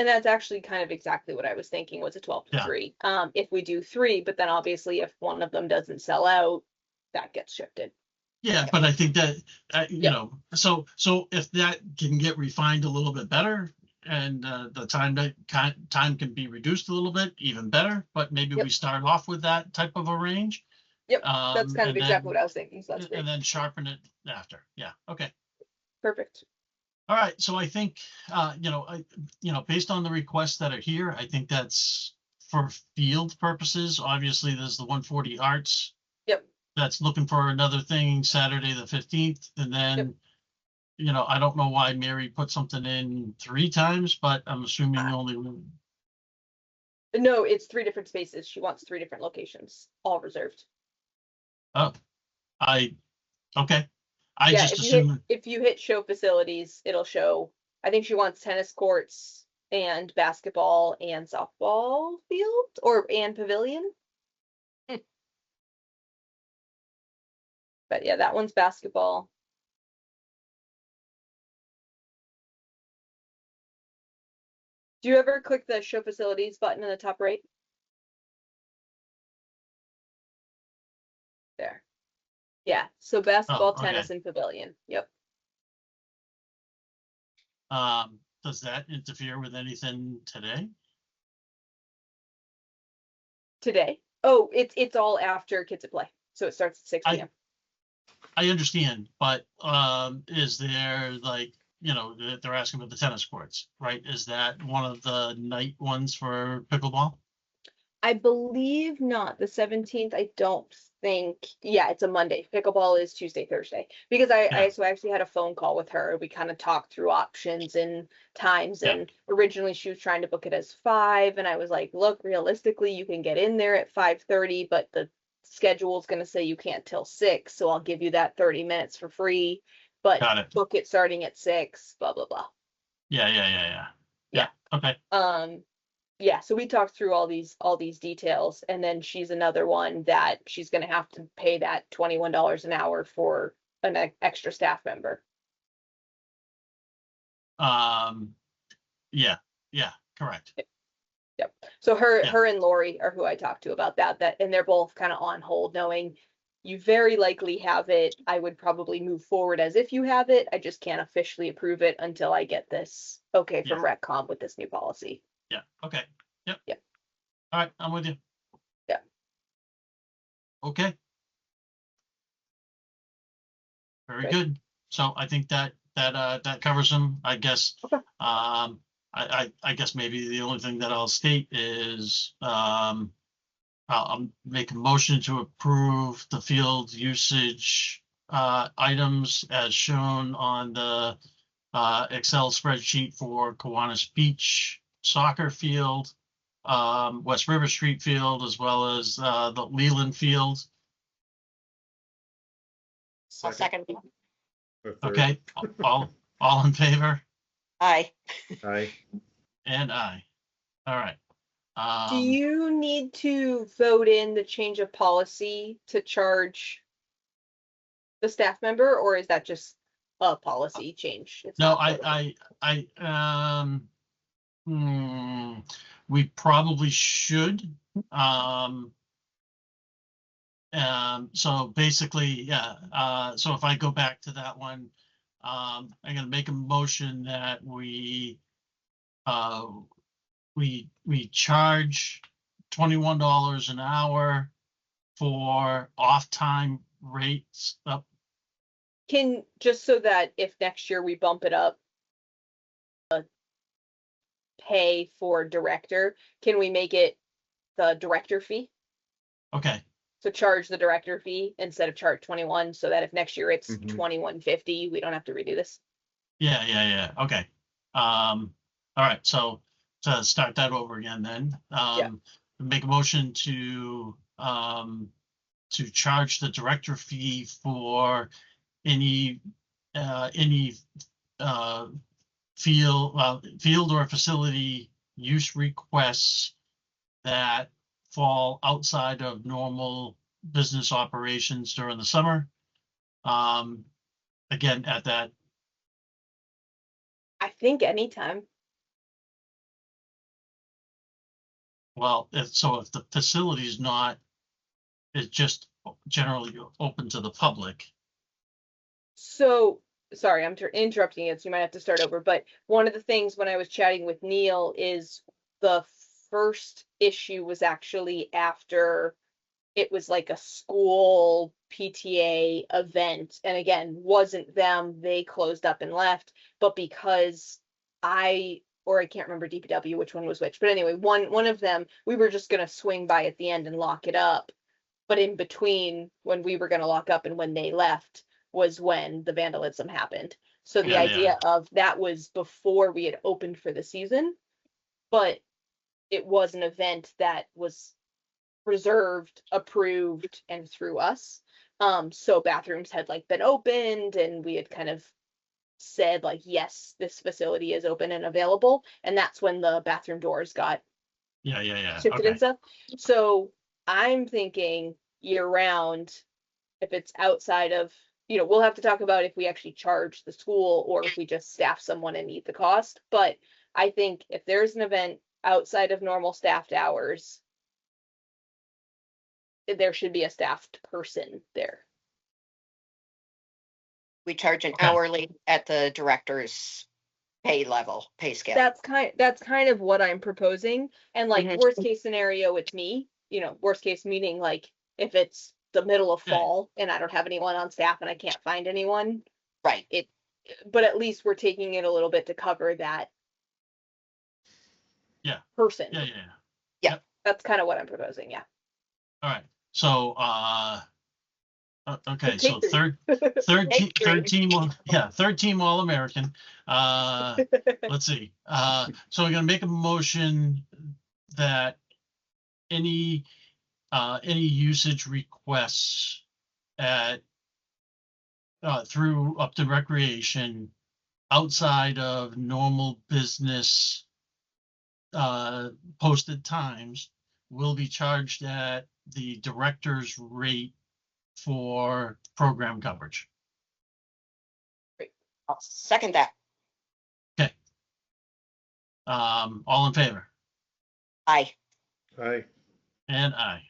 that's actually kind of exactly what I was thinking, was a 12 to Yeah. 3. If we do 3, but then obviously if one of them doesn't sell out, that gets shifted. yeah, but I think that, Yeah. so if that can get refined a little bit better, and the time can be reduced a little bit, even better, but maybe Yep. we start off with that type of a range. Yep, that's kind of and exactly then- what I was thinking, so that's great. And then sharpen it after. Yeah, okay. Perfect. All right, so I think, based on the requests that are here, I think that's for field purposes. Obviously, there's the 140 Arts. Yep. That's looking for another thing Saturday, the 15th, and then, I don't know why Mary put something in 3 times, but I'm assuming only. No, it's 3 different spaces. She wants 3 different locations, all reserved. Oh, okay. I Yeah, just assumed, if you hit show facilities, it'll show, I think she wants tennis courts and basketball and softball field and pavilion. But yeah, that one's basketball. Do you ever click the show facilities button in the top right? There. Yeah, so basketball, okay. tennis, and pavilion. Yep. does that interfere with anything today? Today. Oh, it's all after Kids at Play. So it starts at 6 p.m. I understand, but is there they're asking about the tennis courts, right? Is that one of the night ones for pickleball? I believe not. The 17th, I don't think. Yeah, it's a Monday. Pickleball is Tuesday, Thursday. Because I actually had a phone call with her. We kind of talked through options and times. Yeah. And originally she was trying to book it as 5. And I was like, look, realistically, you can get in there at 5:30, but the schedule is going to say you can't till 6. So I'll give you that 30 minutes for free. But Got it. book it starting at 6, blah, blah, blah. Yeah. Okay. Yeah, so we talked through all these details, and then she's another one that she's gonna have to pay that $21 an hour for an extra staff member. Yeah, correct. Yep. So her Yeah. her and Lori are who I talked to about that, and they're both kind of on hold, knowing you very likely have it. I would probably move forward as if you have it. I just can't officially approve it until I get this okay from RecCom with this new policy. Yeah, okay. Yep. Yep. All right, I'm with you. Yeah. Okay. Very Great. good. So I think that covers them, I guess. Okay. I guess maybe the only thing that I'll state is I'll make a motion to approve the field usage items as shown on the Excel spreadsheet for Kiwanis Beach soccer field, West River Street field, as well as the Leland field. I'll second. Or third. Okay, all in favor? Aye. Aye. And aye. All right. Do you need to vote in the change of policy to charge the staff member, or is that just a policy change? It's No, not voted in? we probably should. So basically, yeah, so if I go back to that one, I'm gonna make a motion that we charge $21 an hour for off-time rates up. Can, just so that if next year we bump it up, pay for director, can we make it the director fee? Okay, So charge the director fee instead of charge 21, so that if next year it's Mhm. 21.50, we don't have to redo this. yeah, okay. All right, so to start that over again then, make a motion to charge the director fee for any field or facility use requests that fall outside of normal business operations during the summer. Again, at that, I think anytime. well, if the facility is not, it's just generally open to the public. So, sorry, I'm interrupting you, so you might have to start over. But one of the things when I was chatting with Neil is the first issue was actually after it was like a school PTA event. And again, wasn't them, they closed up and left. But because I can't remember DPW, which one was which. But anyway, one of them, we were just gonna swing by at the end and lock it up. But in between when we were gonna lock up and when they left was when the vandalism happened. So the Yeah, idea of that was before we had opened for the season, but it was an event that was reserved, approved, and through us. So bathrooms had like been opened and we had kind of said like, yes, this facility is open and available. And that's when the bathroom doors got Yeah, shifted okay. and stuff. So I'm thinking year round, if it's outside of, we'll have to talk about if we actually charge the school or if we just staff someone and eat the cost. But I think if there's an event outside of normal staffed hours, there should be a staffed person there. We charge an Okay. hourly at the director's pay scale. That's kind of what I'm proposing. And like Mhm. worst case scenario, it's me, worst case meaning like if it's the middle of Yeah. fall and I don't have anyone on staff and I can't find anyone, Right. but at least we're taking it a little bit to cover that. Yeah. Person. Yeah. That's kind of what I'm proposing. Yeah. All right. So, okay, so Take three. third team All-American. Let's see. So we're gonna make a motion that any usage requests at through Upton Recreation outside of normal business posted times will be charged at the director's rate for program coverage. I'll second that. Okay. All in favor? Aye. Aye. And aye.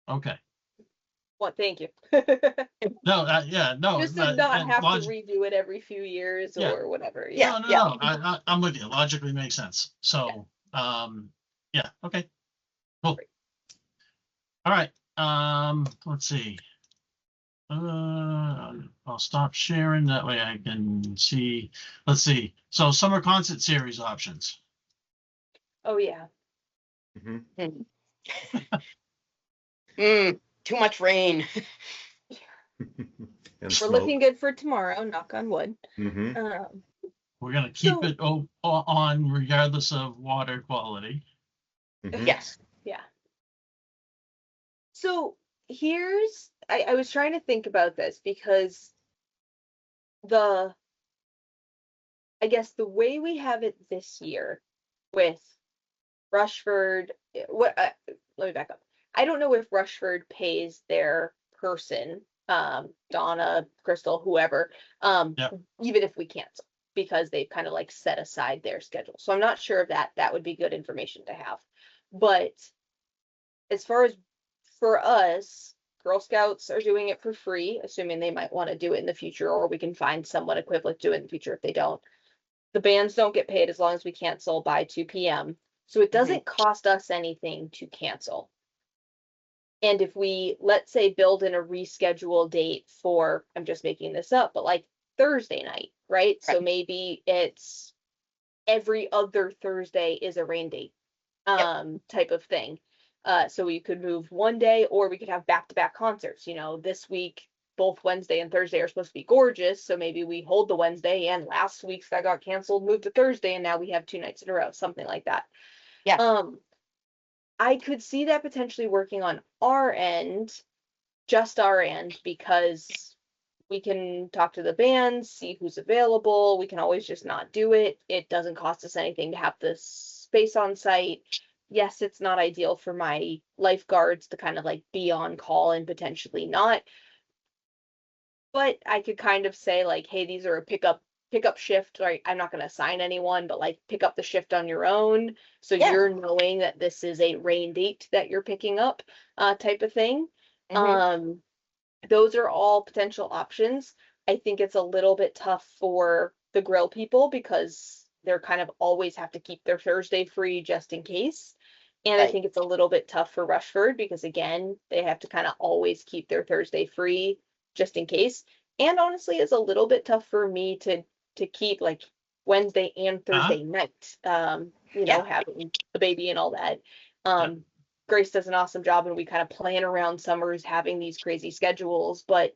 Okay. Well, thank you. No, yeah, no. Just to not and have to log- redo it every few years Yeah. or whatever. Yeah. No, I'm with you. Logically makes sense. So, yeah, okay. Cool. All right, let's see. I'll stop sharing, that way I can see. Let's see. So summer concert series options. Oh yeah. Mhm. Too much rain. And We're smoke. looking good for tomorrow, knock on wood. Mhm. We're gonna keep So- it on regardless of water quality. Mhm. Yes. Yeah. So here's, I was trying to think about this because I guess the way we have it this year with Rushford, let me back up. I don't know if Rushford pays their person, Donna, Crystal, whoever, Yeah. even if we cancel, because they've kind of like set aside their schedule. So I'm not sure of that. That would be good information to have. But as far as for us, Girl Scouts are doing it for free, assuming they might want to do it in the future, or we can find someone equivalent to do it in the future if they don't. The bands don't get paid as long as we cancel by 2 p.m. So it doesn't cost us anything to cancel. And if we, let's say, build in a reschedule date for, I'm just making this up, but like Thursday night, right? So maybe it's every other Thursday is a rain date, type of thing. So we could move one day, or we could have back-to-back concerts. You know, this week, both Wednesday and Thursday are supposed to be gorgeous. So maybe we hold the Wednesday, and last week's that got canceled, moved to Thursday, and now we have 2 nights in a row, something like that. Yeah. I could see that potentially working on our end, just our end, because we can talk to the bands, see who's available. We can always just not do it. It doesn't cost us anything to have this space on site. Yes, it's not ideal for my lifeguards to kind of like be on call and potentially not. But I could kind of say like, hey, these are a pickup shift, right? I'm not going to assign anyone, but like pick up the shift on your own. So Yeah. you're knowing that this is a rain date that you're picking up, type of thing. Those are all potential options. I think it's a little bit tough for the grill people because they're kind of always have to keep their Thursday free just in case. And I Right. think it's a little bit tough for Rushford because again, they have to kind of always keep their Thursday free just in case. And honestly, it's a little bit tough for me to keep like Wednesday and Thursday night, you know, having the baby and all that. Grace does an awesome job and we kind of plan around summers having these crazy schedules, but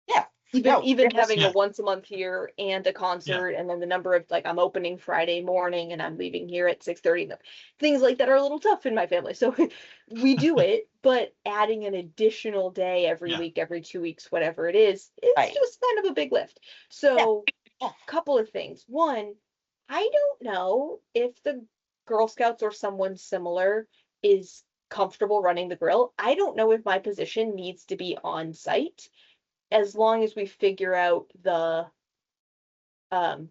Yeah. even No, having Yeah. a once a month here and a concert and then the number of like I'm opening Friday morning and I'm leaving here at 6:30, things like that are a little tough in my family. So we do it, but adding an additional day every Yeah. week, every 2 weeks, whatever it is Right. just kind of a big lift. So Yeah. couple of things. One, I don't know if the Girl Scouts or someone similar is comfortable running the grill. I don't know if my position needs to be on site as long as we figure out the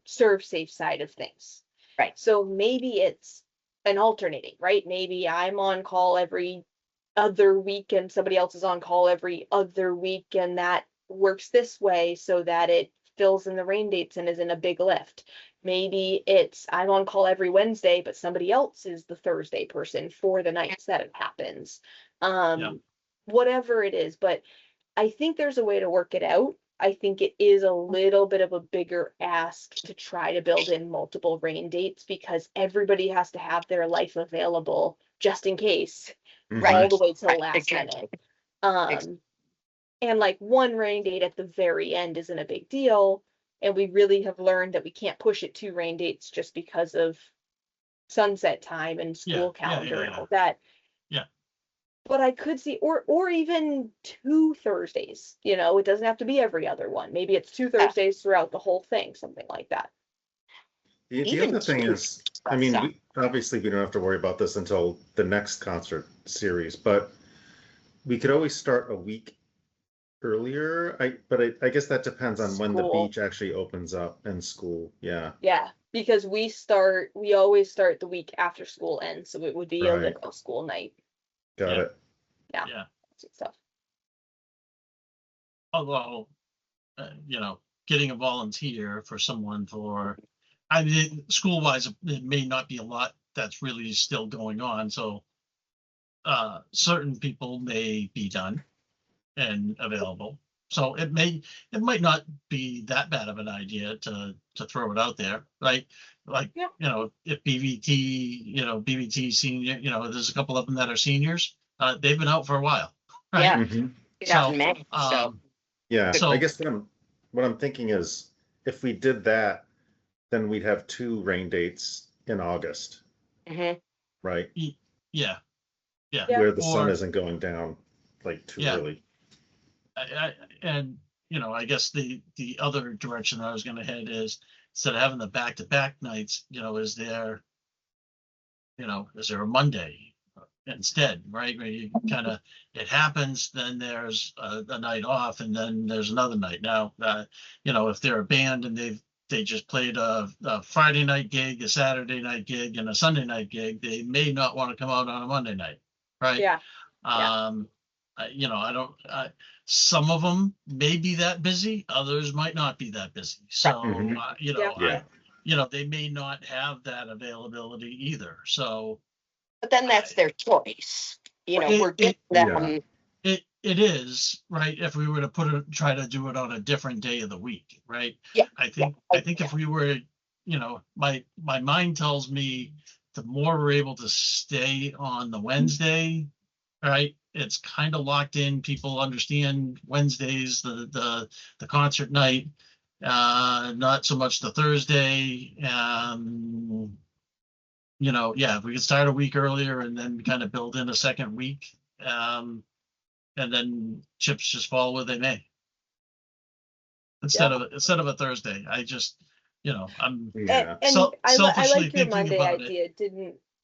serve safe side of things. Right. So maybe it's an alternating, right? Maybe I'm on call every other week and somebody else is on call every other week, and that works this way so that it fills in the rain dates and isn't a big lift. Maybe it's I'm on call every Wednesday, but somebody else is the Thursday person for the nights that it happens. Whatever it is, but I think there's a way to work it out. I think it is a little bit of a bigger ask to try to build in multiple rain dates because everybody has to have their life available just in case, all the way till Right, last exactly. minute. And like one rain date at the very end isn't a big deal. And we really have learned that we can't push it 2 rain dates just because of sunset time and school calendar and all that. Yeah. But I could see, or even 2 Thursdays, you know, it doesn't have to be every other one. Maybe it's 2 Thursdays throughout the whole thing, something like that. The Even other thing two is, I mean, stuff. obviously we don't have to worry about this until the next concert series, but we could always start a week earlier. I guess that depends on when the School. beach actually opens up and school. Yeah. Yeah, because we always start the week after school ends, so it would be a Right. literal school night. Got Yeah. it. Yeah. Yeah. Stuff. Although, you know, getting a volunteer for someone for, I mean, school wise, it may not be a lot that's really still going on. So certain people may be done and available. So it might not be that bad of an idea to throw it out there, right? Like, Yeah. you know, if BVT senior, you know, there's a couple of them that are seniors. They've been out for a while, right? Yeah. Mhm. Yeah, So, May, so, Yeah, So- I guess what I'm thinking is if we did that, then we'd have 2 rain dates in August, mhm. right? yeah, yeah. Yeah. Where the sun Or- isn't going down like too Yeah. early. And you know, I guess the other direction I was going to head is instead of having the back-to-back nights, you know, is there is there a Monday instead, right? Where you kind of, it happens, then there's a night off and then there's another night. Now, if they're a band and they just played a Friday night gig, a Saturday night gig and a Sunday night gig, they may not want to come out on a Monday night, right? Yeah. I don't, some of them may be that busy, others might not be that busy. So, Mhm. Yeah. they may not have that availability either. So But then that's their choice. We're giving Yeah. them, it is, right? If we were to try to do it on a different day of the week, right? Yeah, I think if we were, my mind tells me the more we're able to stay on the Wednesday, right? It's kind of locked in. People understand Wednesdays, the concert night, not so much the Thursday. If we could start a week earlier and then kind of build in a second week, and then chips just fall where they may. Instead of a Thursday, I just, I'm Yeah. And I selfishly like your thinking Monday about it. idea.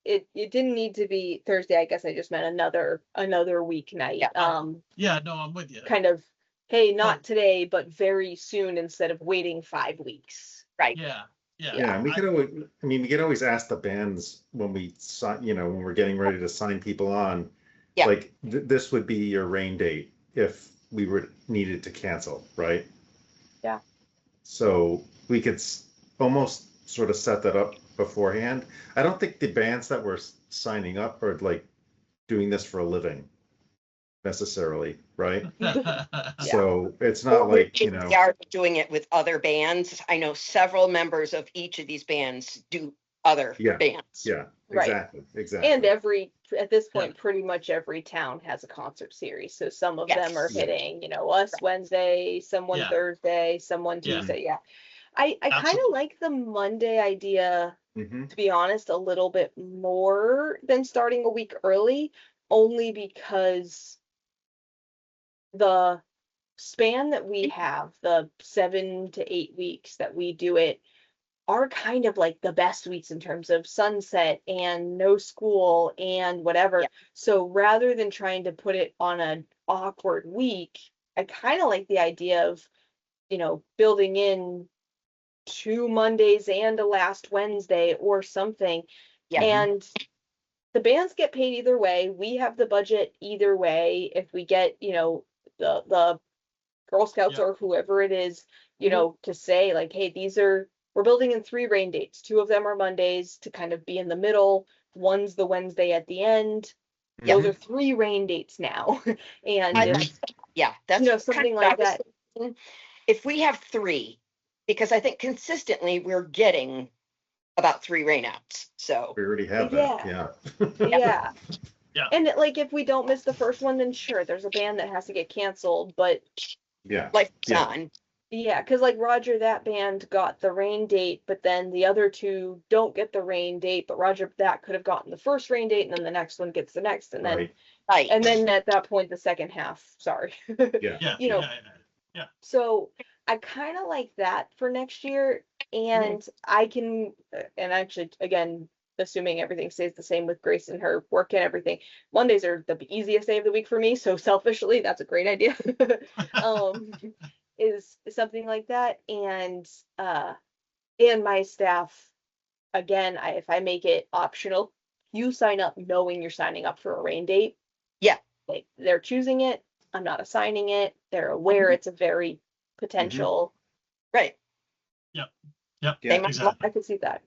It didn't need to be Thursday. I guess I just meant another weeknight. Yeah. Yeah, no, I'm with you. Kind of, hey, not today, but very soon instead of waiting 5 weeks. right. Yeah. Yeah, and we could always ask the bands when we sign, when we're getting ready to sign people on. Yeah. Like this would be your rain date if we were needed to cancel, right? Yeah. So we could almost sort of set that up beforehand. I don't think the bands that were signing up are like doing this for a living necessarily, right? So it's not like, We are doing it with other bands. I know several members of each of these bands do other bands. Yeah, Right. exactly. And at this point, pretty much every town has a concert series. So some of them are Yes. hitting, us Wednesday, someone Yeah. Thursday, someone Yeah. Tuesday. Yeah. I kind of Absolutely. like the Monday idea, Hmm. to be honest, a little bit more than starting a week early, only because the span that we have, the 7 to 8 weeks that we do it, are kind of like the best weeks in terms of sunset and no school and whatever. Yeah. So rather than trying to put it on an awkward week, I kind of like the idea of, building in 2 Mondays and a last Wednesday or something. Yeah. And the bands get paid either way. We have the budget either way. If we get, the Girl Scouts or whoever it is, to say like, hey, we're building in 3 rain dates. 2 of them are Mondays to kind of be in the middle. One's the Wednesday at the end. Those are 3 rain dates now. And that's something kind of like that. If we have 3, because I think consistently we're getting about 3 rainouts. So We already have that. Yeah. Yeah. And like if we don't miss the first one, then sure, there's a band that has to get canceled, but Yeah. life's on. yeah, because like Roger, that band got the rain date, but then the other 2 don't get the rain date, but Roger, that could have gotten the first rain date, and then the next one gets the next, and then Right. and then at that point the second half, sorry. Yeah. So I kind of like that for next year, and I can, and actually, again, assuming everything stays the same with Grace and her work and everything, Mondays are the easiest day of the week for me. So selfishly, that's a great idea. Is something like that, and my staff, again, if I make it optional, you sign up knowing you're signing up for a rain date. Yeah. They're choosing it. I'm not assigning it. They're aware it's a very potential. Right. Yep. They might, Exactly. I could see that.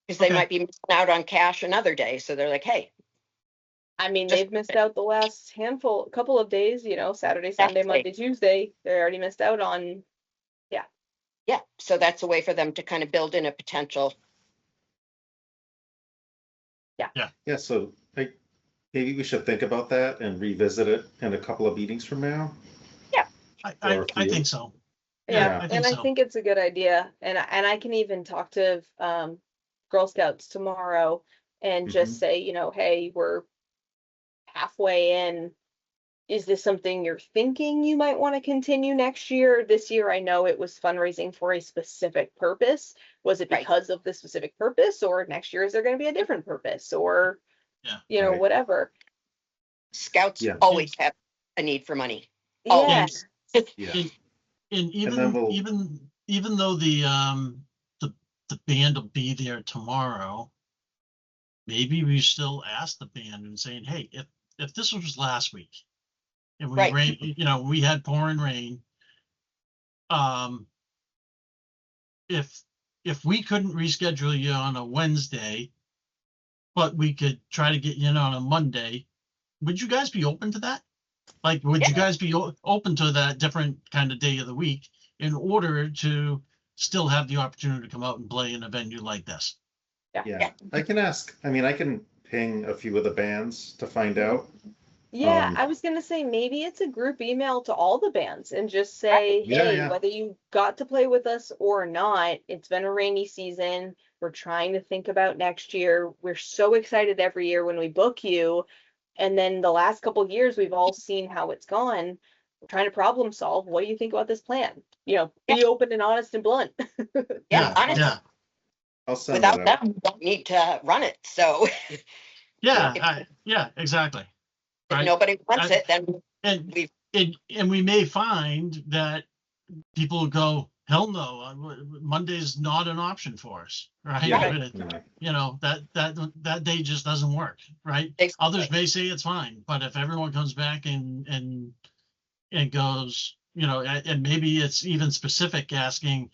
because they might be missing out on cash another day. So they're like, hey, I mean, Just- they've missed out the last couple of days, Saturday, Sunday, Exactly. Monday, Tuesday. They already missed out on. yeah. So that's a way for them to kind of build in a potential. Yeah. So maybe we should think about that and revisit it in a couple of meetings from now. I think so. Yeah, I think and I so. think it's a good idea, and I can even talk to Girl Scouts tomorrow and just say, hey, we're halfway in. is this something you're thinking you might want to continue next year? This year, I know it was fundraising for a specific purpose. Was it Right. because of the specific purpose, or next year is there going to be a different purpose, or Yeah. Right. whatever? Scouts Yeah. always have a need for money. Yeah, Always. Yeah. And then we'll- even though the band will be there tomorrow, maybe we still ask the band and saying, hey, if this was last week and we Right. rain, we had pouring rain, if we couldn't reschedule you on a Wednesday, but we could try to get you in on a Monday, would you guys be open to that? Like, would you guys be open to that different kind of day of the week in order to still have the opportunity to come out and play in a venue like this? Yeah, I can ask, I mean, I can ping a few of the bands to find out. yeah. I was gonna say maybe it's a group email to all the bands and just say, Yeah, hey, yeah. whether you got to play with us or not, it's been a rainy season. We're trying to think about next year. We're so excited every year when we book you. And then the last couple of years, we've all seen how it's gone. We're trying to problem solve. What do you think about this plan? Be open and honest and blunt. Yeah, honestly, Yeah, I'll send without it them, out. we don't need to run it. So yeah, exactly. if Right. nobody wants it, then And we and we may find that people go, hell no, Monday's not an option for us, right? Yeah. That day just doesn't work, right? Exactly. Others may say it's fine, but if everyone comes back and goes, and maybe it's even specific asking,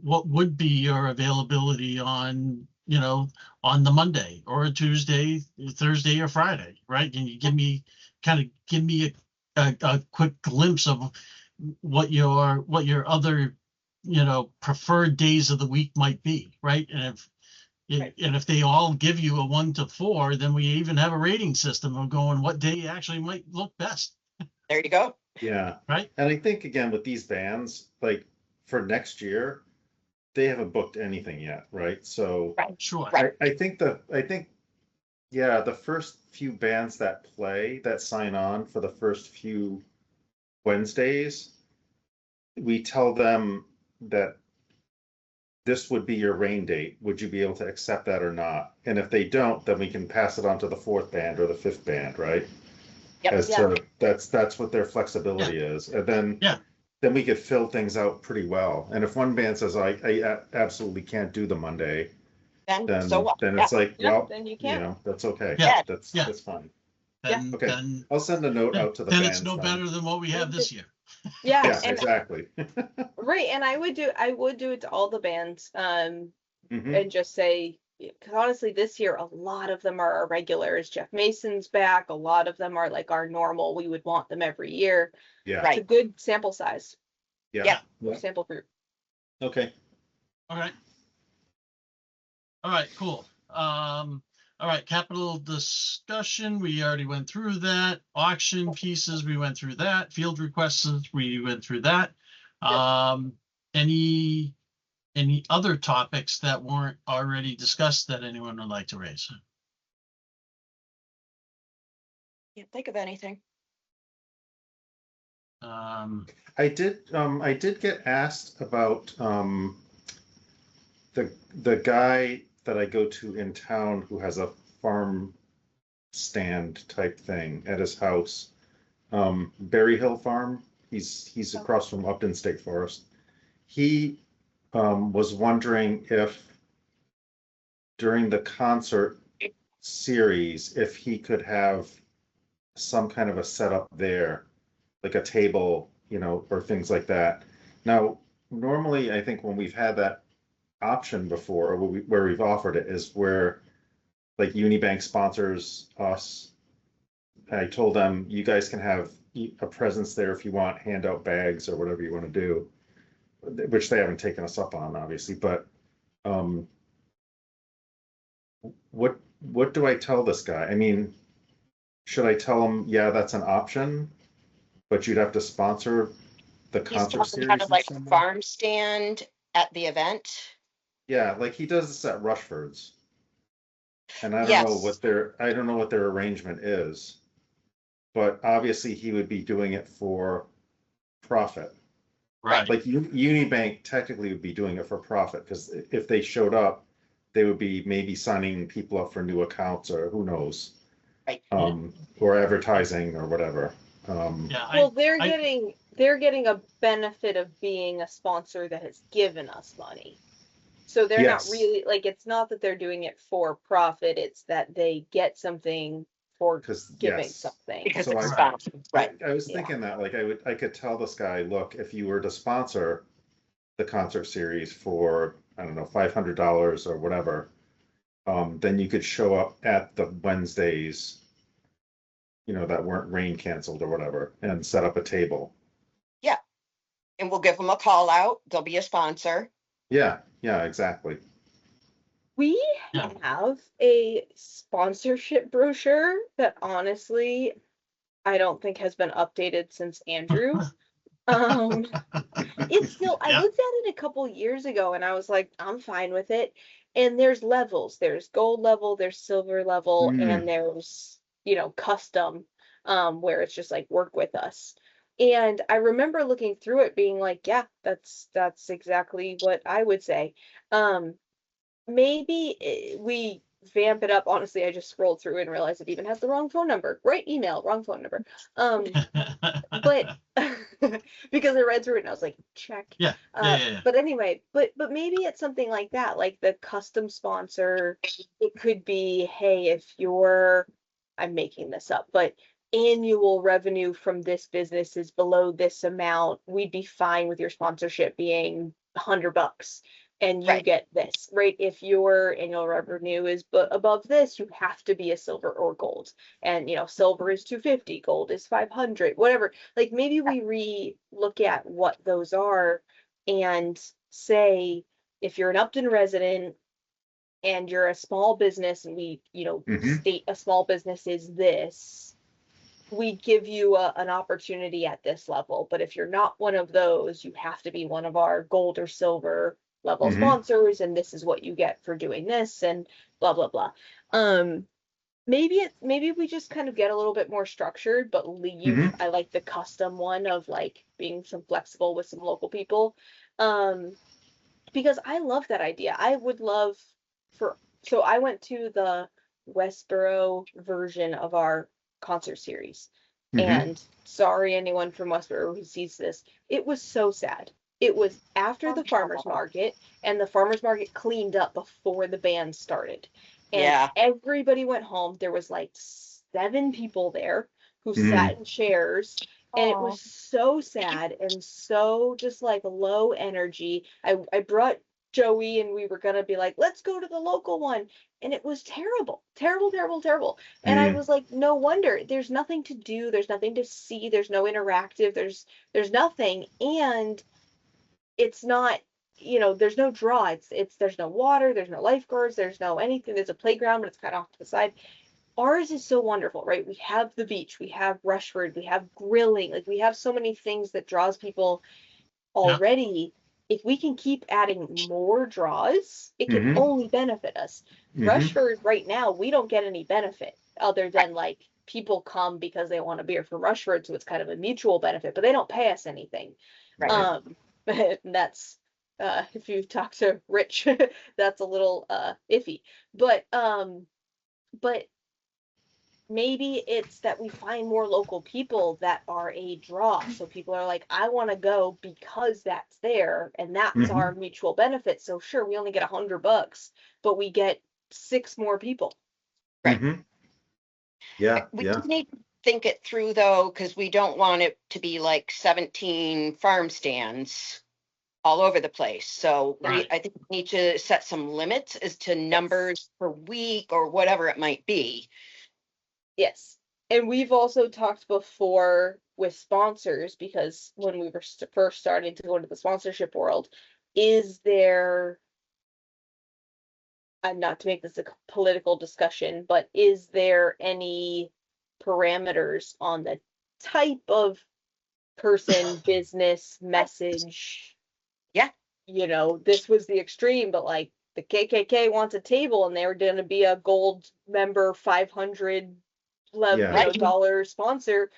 what would be your availability on the Monday or a Tuesday, Thursday or Friday, right? Can you give me a quick glimpse of what your other preferred days of the week might be, right? And if they all give you a 1 to 4, then we even have a rating system of going what day actually might look best, there you go. Yeah, right? and I think again with these bands, like for next year, they haven't booked anything yet, right? So Right. Sure. Right. I think yeah, the first few bands that sign on for the first few Wednesdays, we tell them that this would be your rain date. Would you be able to accept that or not? And if they don't, then we can pass it on to the 4th band or the 5th band, right? Yep. As Yeah. to, that's what their flexibility is. And then we could fill things out pretty well. And if one band says, I absolutely can't do the Monday, Then so what? then Yeah. it's like, Yeah, well, then you can't. that's okay. Yeah. That's Yeah. fine. Then, Okay. then, I'll send a note out to the then bands. it's no then. better than what we have this year. Yeah, Yeah, and exactly. right, and I would do it to all the bands, Mhm. and just say, because honestly, this year a lot of them are our regulars. Jeff Mason's back. A lot of them are like our normal. We would want them every year. Yeah. It's a Right. good sample size, Yeah. sample group. Okay. All right. All right, cool. All right, capital discussion, we already went through that. Auction pieces, we went through that. Field requests, we went through that. Any other topics that weren't already discussed that anyone would like to raise? Can't think of anything. I did get asked about the guy that I go to in town who has a farm stand type thing at his house. Berry Hill Farm. He's across from Upton State Forest. He was wondering if during the concert series, if he could have some kind of a setup there, like a table, or things like that. Now, normally, I think when we've had that option before, or where we've offered it, is where like Unibank sponsors us. I told them, you guys can have a presence there if you want, hand out bags or whatever you want to do, which they haven't taken us up on, obviously. But what do I tell this guy? I mean, should I tell him, yeah, that's an option, but you'd have to sponsor the He's concert talking series? kind of like a in some way? farm stand at the event. Yeah, like he does this at Rushford's. And I don't know Yes. what their arrangement is. but obviously he would be doing it for profit. Right. Like Unibank technically would be doing it for profit, because if they showed up, they would be maybe signing people up for new accounts, or who knows. Right. Or advertising or whatever. Yeah. Well, they're I- getting a benefit of being a sponsor that has given us money. So they're not Yes. really like, it's not that they're doing it for profit, it's that they get something for Because giving yes. something. Because So it's I- sponsored, right? I was Yeah. thinking that, like, I could tell this guy, look, if you were to sponsor the concert series for, I don't know, $500 or whatever, then you could show up at the Wednesdays, that weren't rain canceled or whatever, and set up a table. And we'll give them a call out. There'll be a sponsor. Yeah, exactly. We Yeah. have a sponsorship brochure that honestly I don't think has been updated since Andrew. It's still, I Yeah. looked at it a couple years ago and I was like, I'm fine with it. And there's levels. There's gold level, there's silver level, and there's, custom, where it's just like work with us. And I remember looking through it being like, yeah, that's exactly what I would say. Maybe we vamp it up. Honestly, I just scrolled through and realized it even has the wrong phone number. Right email, wrong phone number. But because I read through it and I was like, check. Yeah. Yeah. But anyway, but maybe it's something like that, like the custom sponsor. It could be, hey, if I'm making this up, but annual revenue from this business is below this amount, we'd be fine with your sponsorship being $100 and you Right. get this, right? If your annual revenue is above this, you have to be a silver or gold. And silver is 250, gold is 500, whatever. Like maybe we look at what those are and say, if you're an Upton resident and you're a small business and we, Mhm. state a small business is this, we give you an opportunity at this level. But if you're not one of those, you have to be one of our gold or silver level Mhm. sponsors, and this is what you get for doing this, and blah blah blah. Maybe we just kind of get a little bit more structured, but leave. Mhm. I like the custom one of like being some flexible with some local people, because I love that idea. I would love so I went to the Westboro version of our concert series. Mhm. And sorry, anyone from Westboro who sees this, it was so sad. It was after the farmer's market, and the farmer's market cleaned up before the band started. And Yeah. everybody went home. There was like 7 people there who sat in chairs, and it was so sad and so just like low energy. I brought Joey and we were gonna be like, let's go to the local one. And it was terrible, terrible, terrible, terrible. And I was like, no wonder. There's nothing to do, there's nothing to see, there's no interactive, there's nothing. And it's not, there's no draw. There's no water, there's no lifeguards, there's no anything. There's a playground, but it's kind of off to the side. Ours is so wonderful, right? We have the beach, we have Rushford, we have grilling, like we have so many things that draws people already. If we can keep adding more draws, it can Mhm. only benefit us. Mhm. Rushford right now, we don't get any benefit other than like people come because they want a beer from Rushford, so it's kind of a mutual benefit, but they don't pay us anything. Right. And that's if you talk to Rich, that's a little iffy. But maybe it's that we find more local people that are a draw. So people are like, I want to go because that's there and that's our mutual benefit. So sure, we only get $100, but we get 6 more people. Right. Mhm. Yeah, We yeah. do need to think it through though, because we don't want it to be like 17 farm stands all over the place. So Right. I think we need to set some limits as to numbers per week or whatever it might be. Yes. And we've also talked before with sponsors, because when we were first starting to go into the sponsorship world, is there, and not to make this a political discussion, but is there any parameters on the type of person, business, message? Yeah. This was the extreme, but like the KKK wants a table and they were going to be a gold member, 500 Yeah. dollar sponsor,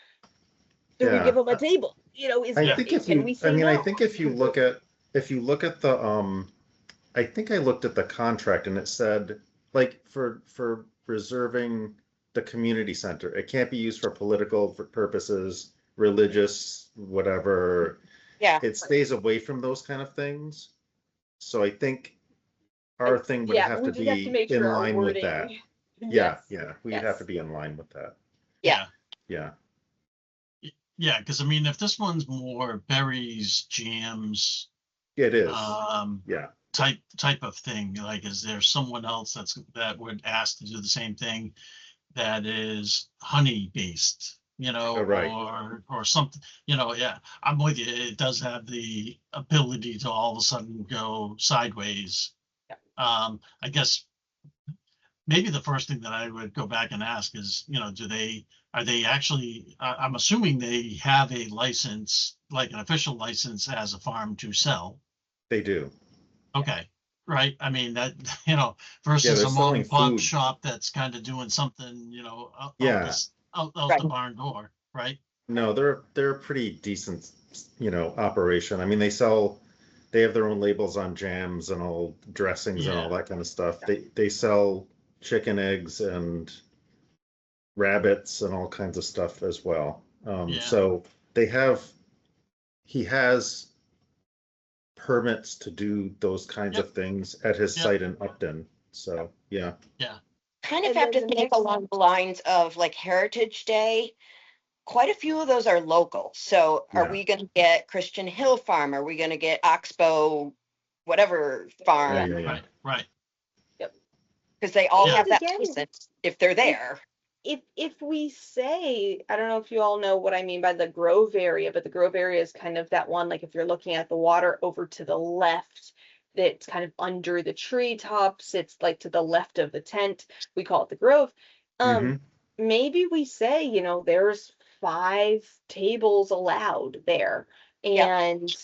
do we Yeah. give them a table? Is I think if can you, we I say mean, I no? think if you look at, the, I think I looked at the contract and it said, like, for reserving the community center, it can't be used for political purposes, religious, whatever. Yeah, It stays away from those kind of things. So I think our thing would have we to just have to be make in sure our line with that. wording. Yeah, Yes. yeah, we'd have to be in line with that. Yeah. Yeah, Yeah, because I mean, if this one's more berries, jams, it is. Yeah, type of thing, like, is there someone else that would ask to do the same thing that is honey based, Oh, right. or something, yeah, I'm with you. It does have the ability to all of a sudden go sideways. Yeah. I guess maybe the first thing that I would go back and ask is, are they actually, I'm assuming they have a license, like an official license as a farm to sell. They do. Okay, right. I mean, that, they're versus a mom selling and pop food. shop that's kind of doing something, Yeah. out Right. the barn door, right? No, they're a pretty decent, operation. I mean, they have their own labels on jams and all dressings and all Yeah. that kind of stuff. They sell chicken eggs and rabbits and all kinds of stuff as well. Yeah. So he has permits to do those kinds of things at his Yep. site in Upton. So, yeah. kind of And have to then the think next- along the lines of like Heritage Day. Quite a few of those are local. So are Yeah. we going to get Christian Hill Farm? Are we going to get Oxbow, whatever farm? Yeah. Right. Because they all Yeah. have that Again, license if they're there. If we say, I don't know if you all know what I mean by the Grove area, but the Grove area is kind of that one, like if you're looking at the water over to the left, that's kind of under the treetops, it's like to the left of the tent, we call it the Grove. Mhm. Maybe we say, there's 5 tables allowed there, Yep. and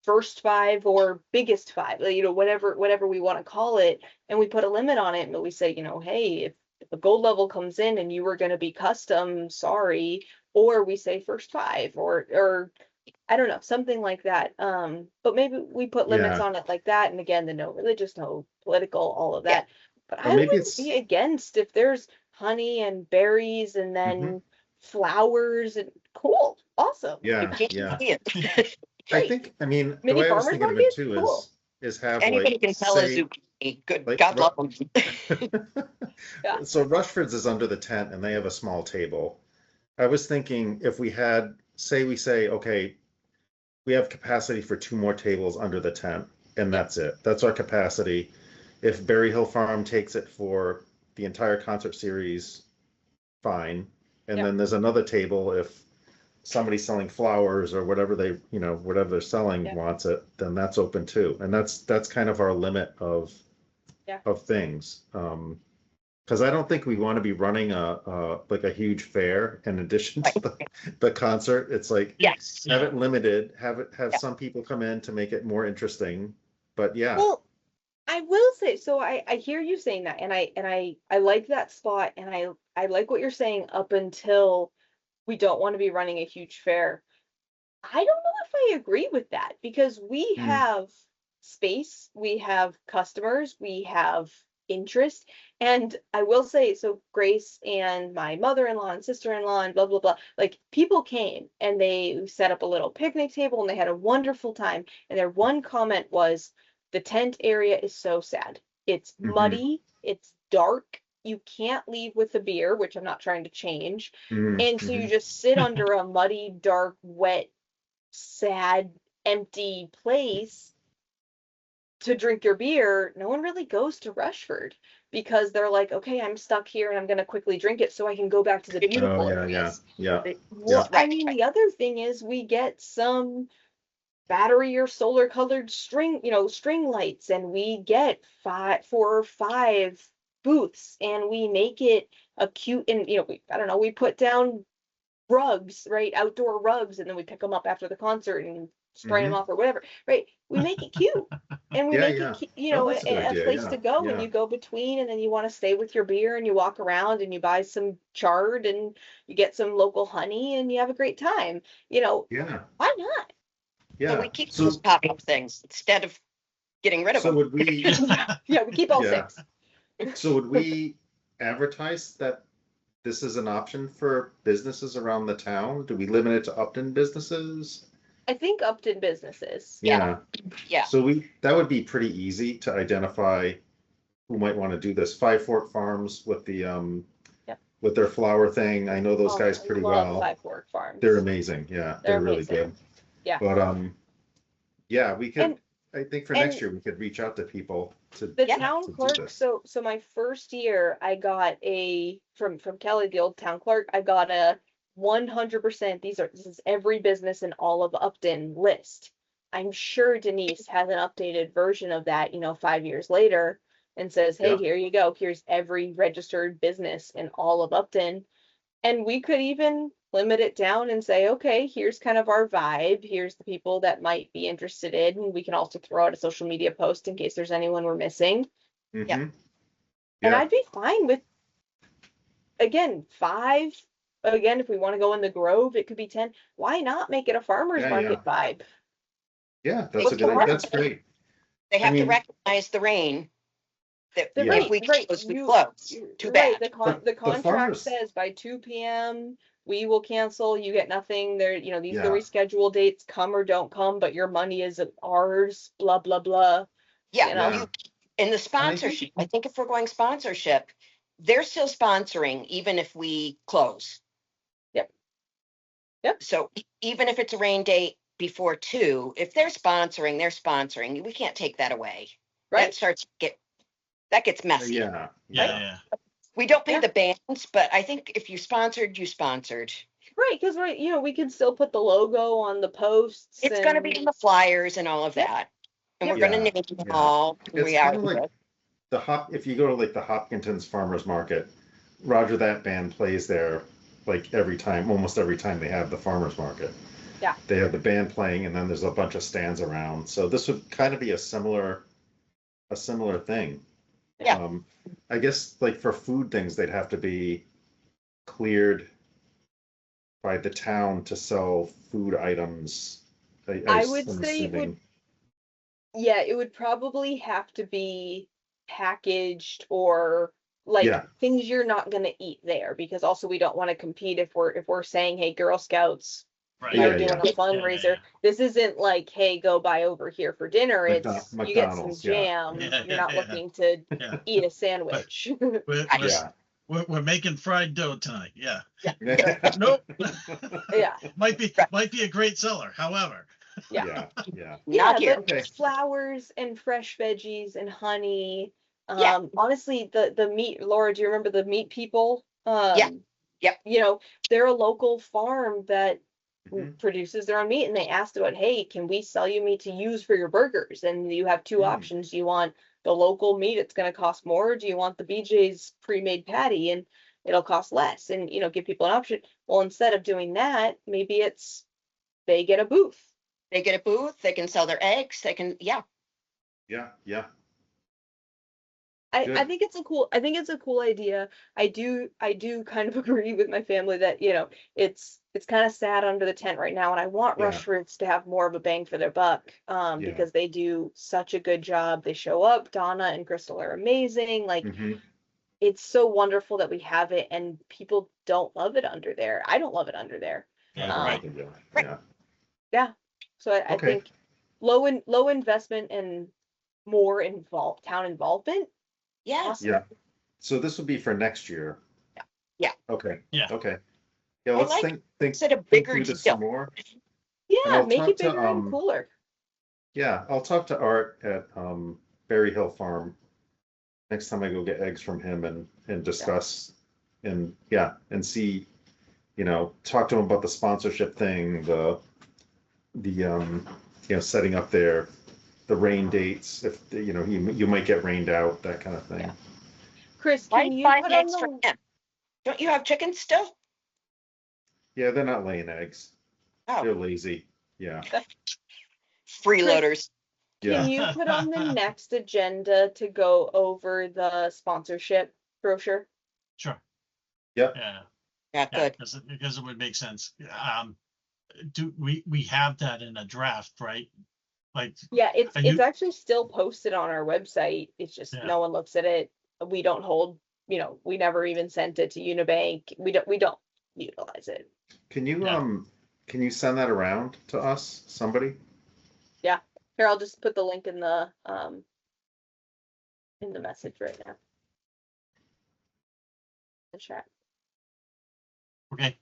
first 5 or biggest 5, whatever we want to call it, and we put a limit on it, but we say, hey, if a gold level comes in and you were going to be custom, sorry, or we say first 5, or I don't know, something like that. But maybe we put limits Yeah. on it like that, and again, the no religious, no political, all of Yeah. that. But Or I maybe wouldn't it's- be against if there's honey and berries and then flowers and cool, awesome. Yeah, You can't yeah. see it. I Great. think, I mean, the Mini way I was farmer's thinking of it market? too Cool. is have Anybody like, can sell a say, zucchini. Good, like, God love them. Yeah. So Rushford's is under the tent and they have a small table. I was thinking if we had, we say, okay, we have capacity for 2 more tables under the tent and that's it. That's our capacity. If Berry Hill Farm takes it for the entire concert series, fine. And Yep. then there's another table if somebody's selling flowers or whatever whatever they're selling Yeah. wants it, then that's open too. And that's kind of our limit of Yeah. things. Because I don't think we want to be running like a huge fair in addition to the concert. It's like, Yes. have it limited, have Yeah. some people come in to make it more interesting. But yeah, Well, I will say, so I hear you saying that, and I like that spot, and I like what you're saying up until we don't want to be running a huge fair. I don't know if I agree with that, because we Mm. have space, we have customers, we have interest, and I will say, so Grace and my mother-in-law and sister-in-law and blah blah blah, like people came and they set up a little picnic table and they had a wonderful time, and their one comment was, the tent area is so sad. It's Mhm. muddy, it's dark, you can't leave with a beer, which I'm not trying to change. And so you just sit under a muddy, dark, wet, sad, empty place to drink your beer. No one really goes to Rushford because they're like, okay, I'm stuck here and I'm going to quickly drink it so I can go back to the beautiful Oh, yeah, areas. yeah. Well, I Right, mean, right. the other thing is we get some battery or solar colored string lights, and we get 4 or 5 booths, and we make it a cute, and I don't know, we put down rugs, right? Outdoor rugs, and then we pick them up after the concert and spray them Mhm. off or whatever, right? We make it cute. And we Yeah, make yeah. it, you Oh, know, that's a good a idea, place yeah, to go when yeah. you go between, and then you want to stay with your beer and you walk around and you buy some chard and you get some local honey and you have a great time. You know, Yeah, why not? So we yeah. keep those pop-up things instead of getting rid of So them. would we, Yeah, we keep all yeah, 6. so would we advertise that this is an option for businesses around the town? Do we limit it to Upton businesses? I think Upton businesses. Yeah. Yeah. So that would be pretty easy to identify who might want to do this. Five Fork Farms with the, Yep. with their flower thing. I know those Oh, guys I pretty love well. Five Fork Farms. They're amazing, yeah, They're they're really amazing. good. Yeah. But, yeah, we could, And- I think for and- next year, we could reach out to people to. The Yeah. town to do clerk, this. so my first year, I got from Kelly, the old town clerk, I got a 100%, this is every business in all of Upton list. I'm sure Denise has an updated version of that, 5 years later, and says, hey, Yeah. here you go, here's every registered business in all of Upton. And we could even limit it down and say, okay, here's kind of our vibe. Here's the people that might be interested in. And we can also throw out a social media post in case there's anyone we're missing. Yeah. Mhm. And Yeah, I'd be fine with, again, 5. Again, if we want to go in the Grove, it could be 10. Why not make it a farmer's Yeah, market vibe? yeah, that's a What's good, the that's great. They have to mean- recognize the rain. That The- Yeah. if we right, close, we you- close. Too Right, bad. the contract farmers- says by 2 p.m. we will cancel, you get nothing there, these are the Yeah. rescheduled dates, come or don't come, but your money is ours, blah, blah, blah. Yeah, you know? Yeah. in the think- sponsorship, I think if we're going sponsorship, they're still sponsoring even if we close. Yep. Yep. So even if it's a rain date before 2, if they're sponsoring, they're sponsoring. We can't take that away. Right? That gets messy. Yeah, Yeah, We don't pay Yeah. the bands, but I think if you sponsored, you sponsored. Right, because we could still put the logo on the posts. It's gonna be in the flyers and all of Yep. that. And Yep. we're gonna Yeah, name them yeah. all. It's We are. kind of like if you go to like the Hopkinton's Farmers Market, Roger that band plays there like almost every time they have the farmers market. Yeah. They have the band playing and then there's a bunch of stands around. So this would kind of be a similar thing. Yeah. I guess like for food things, they'd have to be cleared by the town to sell food items. I would I'm say it would- assuming. Yeah, it would probably have to be packaged or like Yeah. things you're not gonna eat there, because also we don't want to compete if we're saying, hey, Girl Scouts, right. you're Yeah, doing yeah. a fundraiser. This isn't like, hey, go buy over here for dinner. It's you get some McDonald's, yeah. jam. Yeah, You're not yeah. looking to Yeah. eat a sandwich. We're, Yeah. we're making fried dough tonight. Yeah. Yeah. Nope. Yeah. might be a great seller. However. Yeah. Yeah, yeah. Yeah, Not here. but Okay. flowers and fresh veggies and honey. Yeah. Honestly, the meat, Laura, do you remember the meat people? Yep. They're a local farm that Mhm. produces their own meat, and they asked about, hey, can we sell you meat to use for your burgers? And you have 2 Mm. options. Do you want the local meat? It's going to cost more. Or do you want the BJ's pre-made patty and it'll cost less? And, give people an option. Well, instead of doing that, maybe it's they get a booth. They get a booth, they can sell their eggs, they can, yeah. Yeah, yeah. I Good. think it's a cool idea. I do kind of agree with my family that, it's kind of sad under the tent right now, and I want Yeah. Rush Roots to have more of a bang for their buck, Yeah. because they do such a good job. They show up. Donna and Crystal are amazing. Like, Mhm. it's so wonderful that we have it, and people don't love it under there. I don't love it under there. Yeah, Um, right. Yeah, Right. yeah. Yeah. So I Okay. think low investment and more town involvement. Yeah, Awesome. Yeah. So this would be for next year. Yeah. Yeah. Okay. Yeah. Okay. Yeah, I let's like think instead of think bigger through this deal. some more. Yeah, I'll make talk it to, bigger and cooler. Yeah, I'll talk to Art at Berry Hill Farm next time I go get eggs from him and discuss and see, talk to him about the sponsorship thing, the setting up the rain dates, if you might get rained out, that kind of thing. Yeah. Chris, Why can you buy put on eggs from the him? Don't you have chickens still? Yeah, they're not laying eggs. They're Oh, lazy. Yeah, freeloaders. Can yeah. you put on the next agenda to go over the sponsorship brochure? Sure, Yep. yeah, Yeah, yeah, good. because it would make sense. Do we have that in a draft, right? Like, Yeah, it's Are you- actually still posted on our website. It's just Yeah. no one looks at it. We don't hold, we never even sent it to Unibank. We don't utilize it. Can you Yeah. can you send that around to us, somebody? Here, I'll just put the link in the message right now. The chat. okay,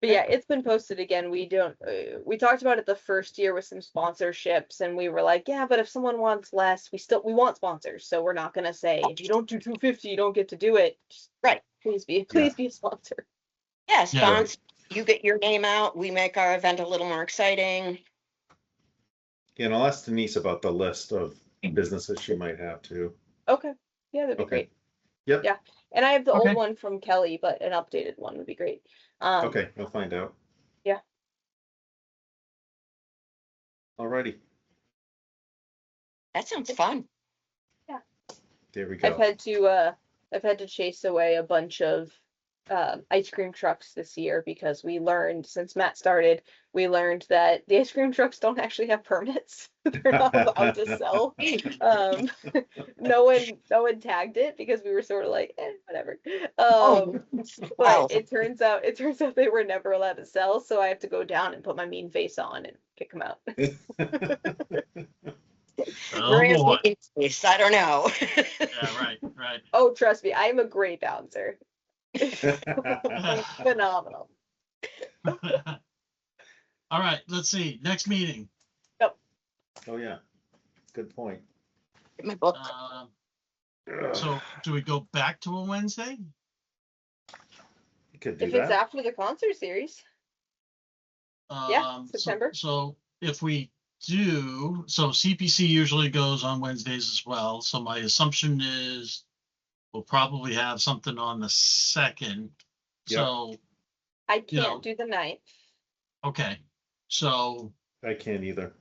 But yeah, it's been posted again. We don't, we talked about it the first year with some sponsorships and we were like, yeah, but if someone wants less, we want sponsors. So we're not gonna say, if you don't do 250, you don't get to do it. Just Right. Please be a sponsor. Yeah, Yeah. sponsor, you get your name out, we make our event a little more exciting. Yeah, and I'll ask Denise about the list of businesses she might have too. Okay. Yeah, that'd be Okay. great. Yep. Yeah. And I have the Okay. old one from Kelly, but an updated one would be great. Okay, I'll find out. Yeah. Alrighty, That sounds fun. there we I've go. had to chase away a bunch of ice cream trucks this year because we learned, since Matt started, we learned that the ice cream trucks don't actually have permits. They're not allowed to sell. No one tagged it because we were sort of like, whatever. Oh, But wow. it turns out they were never allowed to sell, so I have to go down and put my mean face on and kick them out. oh Maria's boy, making face, I don't know. yeah, right. Oh, trust me, I am a great bouncer. Phenomenal. All right, let's see, next meeting. Oh, yeah, good point. My book. So do we go back to a Wednesday? You could do If it's that. after the concert series, Yeah, So- September. So if we do, so CPC usually goes on Wednesdays as well, so my assumption is we'll probably have something on the 2nd. Yep. So, I You know- can't do the 9th. okay, so, I can't either.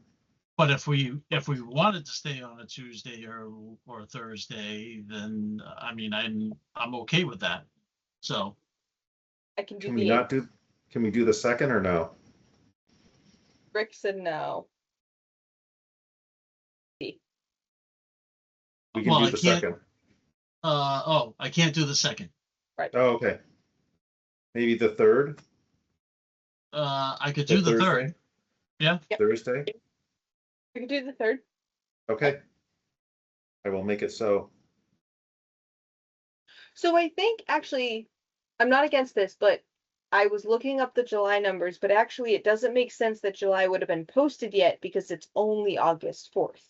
but if we wanted to stay on a Tuesday or a Thursday, then, I mean, I'm okay with that. So, I can do Can the we not do, can we do the second or no? Rick said no. We can Well, do I the can't- second. I can't do the 2nd. Oh, okay. Maybe the third? I could do the 3rd. Yeah. Thursday? I can do the 3rd. Okay. I will make it so. So I think actually, I'm not against this, but I was looking up the July numbers, but actually it doesn't make sense that July would have been posted yet because it's only August 4th.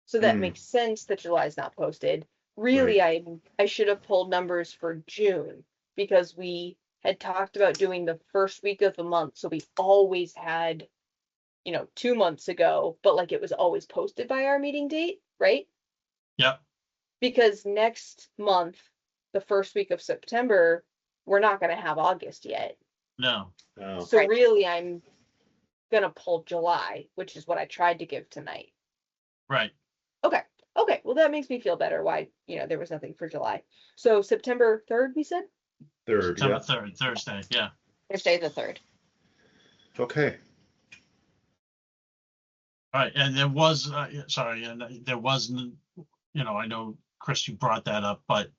So that Hmm. makes sense that July's not posted. Really, I should have pulled numbers for June because we had talked about doing the first week of the month. So we always had, 2 months ago, but like it was always posted by our meeting date, right? Yep. Because next month, the first week of September, we're not going to have August yet. No. Oh, So Right. really, I'm going to pull July, which is what I tried to give tonight. Right. Okay, well, that makes me feel better why, there was nothing for July. So September 3rd, we said? third, September yeah. 3rd, Thursday. Yeah. Thursday the 3rd. Okay. All right. And there was, sorry, and there wasn't, I know, Chris, you brought that up, but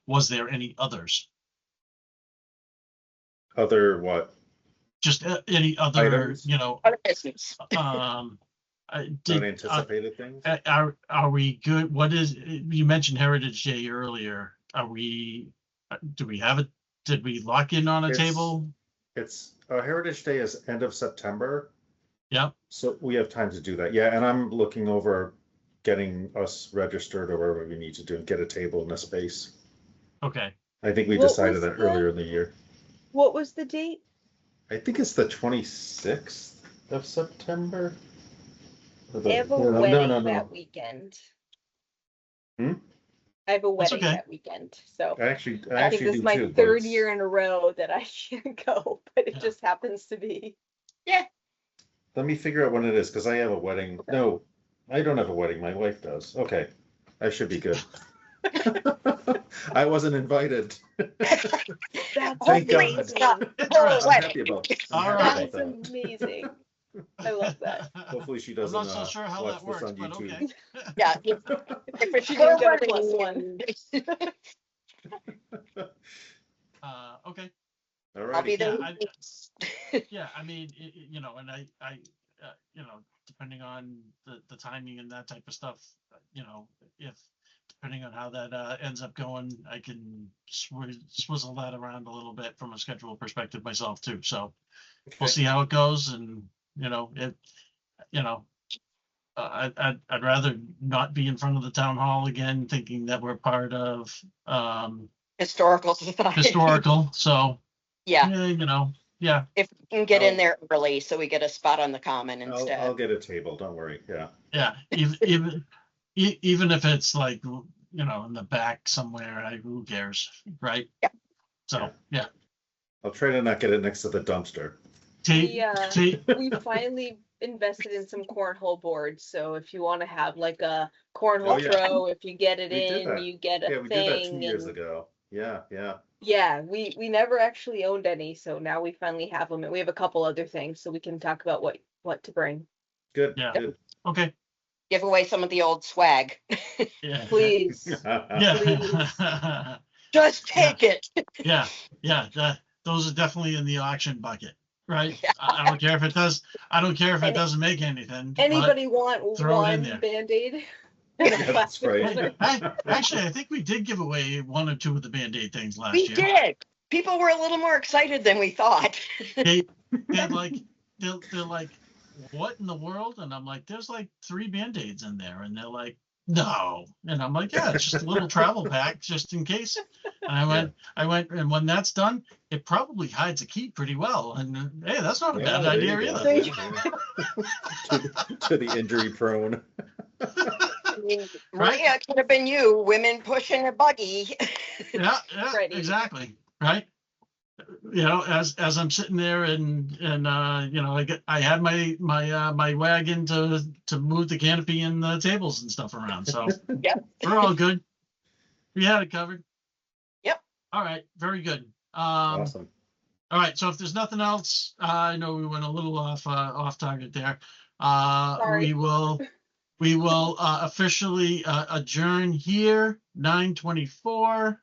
was there any others? Other what? Just any other, Items? Other business. did, Unanticipated things? are we good? What is, you mentioned Heritage Day earlier. Do we have it? Did we lock in on a It's- table? It's, Heritage Day is end of September, Yep. so we have time to do that. Yeah, and I'm looking over getting us registered or whatever we need to do and get a table and a space. Okay. I think we What decided was that the- earlier in the year. What was the date? I think it's the 26th of September. Or They have a no, wedding no, no. that weekend. Hmm? I have a That's wedding okay. that weekend, so I I think actually this do is my too. but third it's- year in a row that I can't go, but it Yeah. just happens to be. Let me figure out when it is, because I have a wedding. No, I don't have a wedding. My wife does. Okay, I should be good. I wasn't invited. That's Thank God. amazing. Interesting. I'm happy about. I'm All happy right. about That's that. amazing. I love that. Hopefully she I'm doesn't not so sure how watch that this works, on but YouTube. okay. Yeah. If it's She didn't get a co-wedding, Okay. I'll be Alrighty. there. Yeah, I mean, you know, and you know, depending on the timing and that type of stuff, you know, if depending on how that ends up going, I can swizzle that around a little bit from a schedule perspective myself too. So we'll Okay. see how it goes, and you know, you know, I'd rather not be in front of the town hall again, thinking that we're part of Historical society. historical. So Yeah, yeah, you know, yeah. if we can get in Oh. there early, so we get a spot on the common I'll instead. get a table. Don't worry. Yeah. Yeah, even if it's like, you know, in the back somewhere, who cares, right? Yeah. So, yeah. I'll try to not get it next to the dumpster. We finally invested in some cornhole boards, so if you want to have like a cornhole Oh, yeah. throw, if you get it We did in, that. you get Yeah, a we did that 2 thing. years And ago. Yeah, yeah. yeah, we never actually owned any, so now we finally have them, and we have a couple other things, so we can talk about what to bring. Good. Yeah. Good. Okay. Give away some of the old swag. Yeah. Please. Yeah. Just take it. Yeah. Those are definitely in the auction bucket, right? I don't care if it does. I don't care if it doesn't make anything. but Anybody want throw it in one there. Band-Aid? Yeah, that's right. Actually, I think we did give away 1 or 2 of the Band-Aid things last We year. did. People were a little more excited than we thought. They're like, they're like, what in the world? And I'm like, there's like 3 Band-Aids in there. And they're like, no. And I'm like, yeah, it's just a little travel pack just in case. And I went, and when that's done, it probably hides a key pretty well. And hey, that's not a Yeah, bad there idea you go. either. To the injury prone. I mean, Right. Maria could have been you, women pushing a buggy. Yeah, Ready. exactly. Right. You know, as I'm sitting there and you know, I had my wagon to move the canopy and the tables and stuff around. So Yep. we're all good. We had it covered. Yep. All right. Very good. Awesome. All right. So if there's nothing else, I know we went a little off target there. Sorry. We will officially adjourn here, 9:24.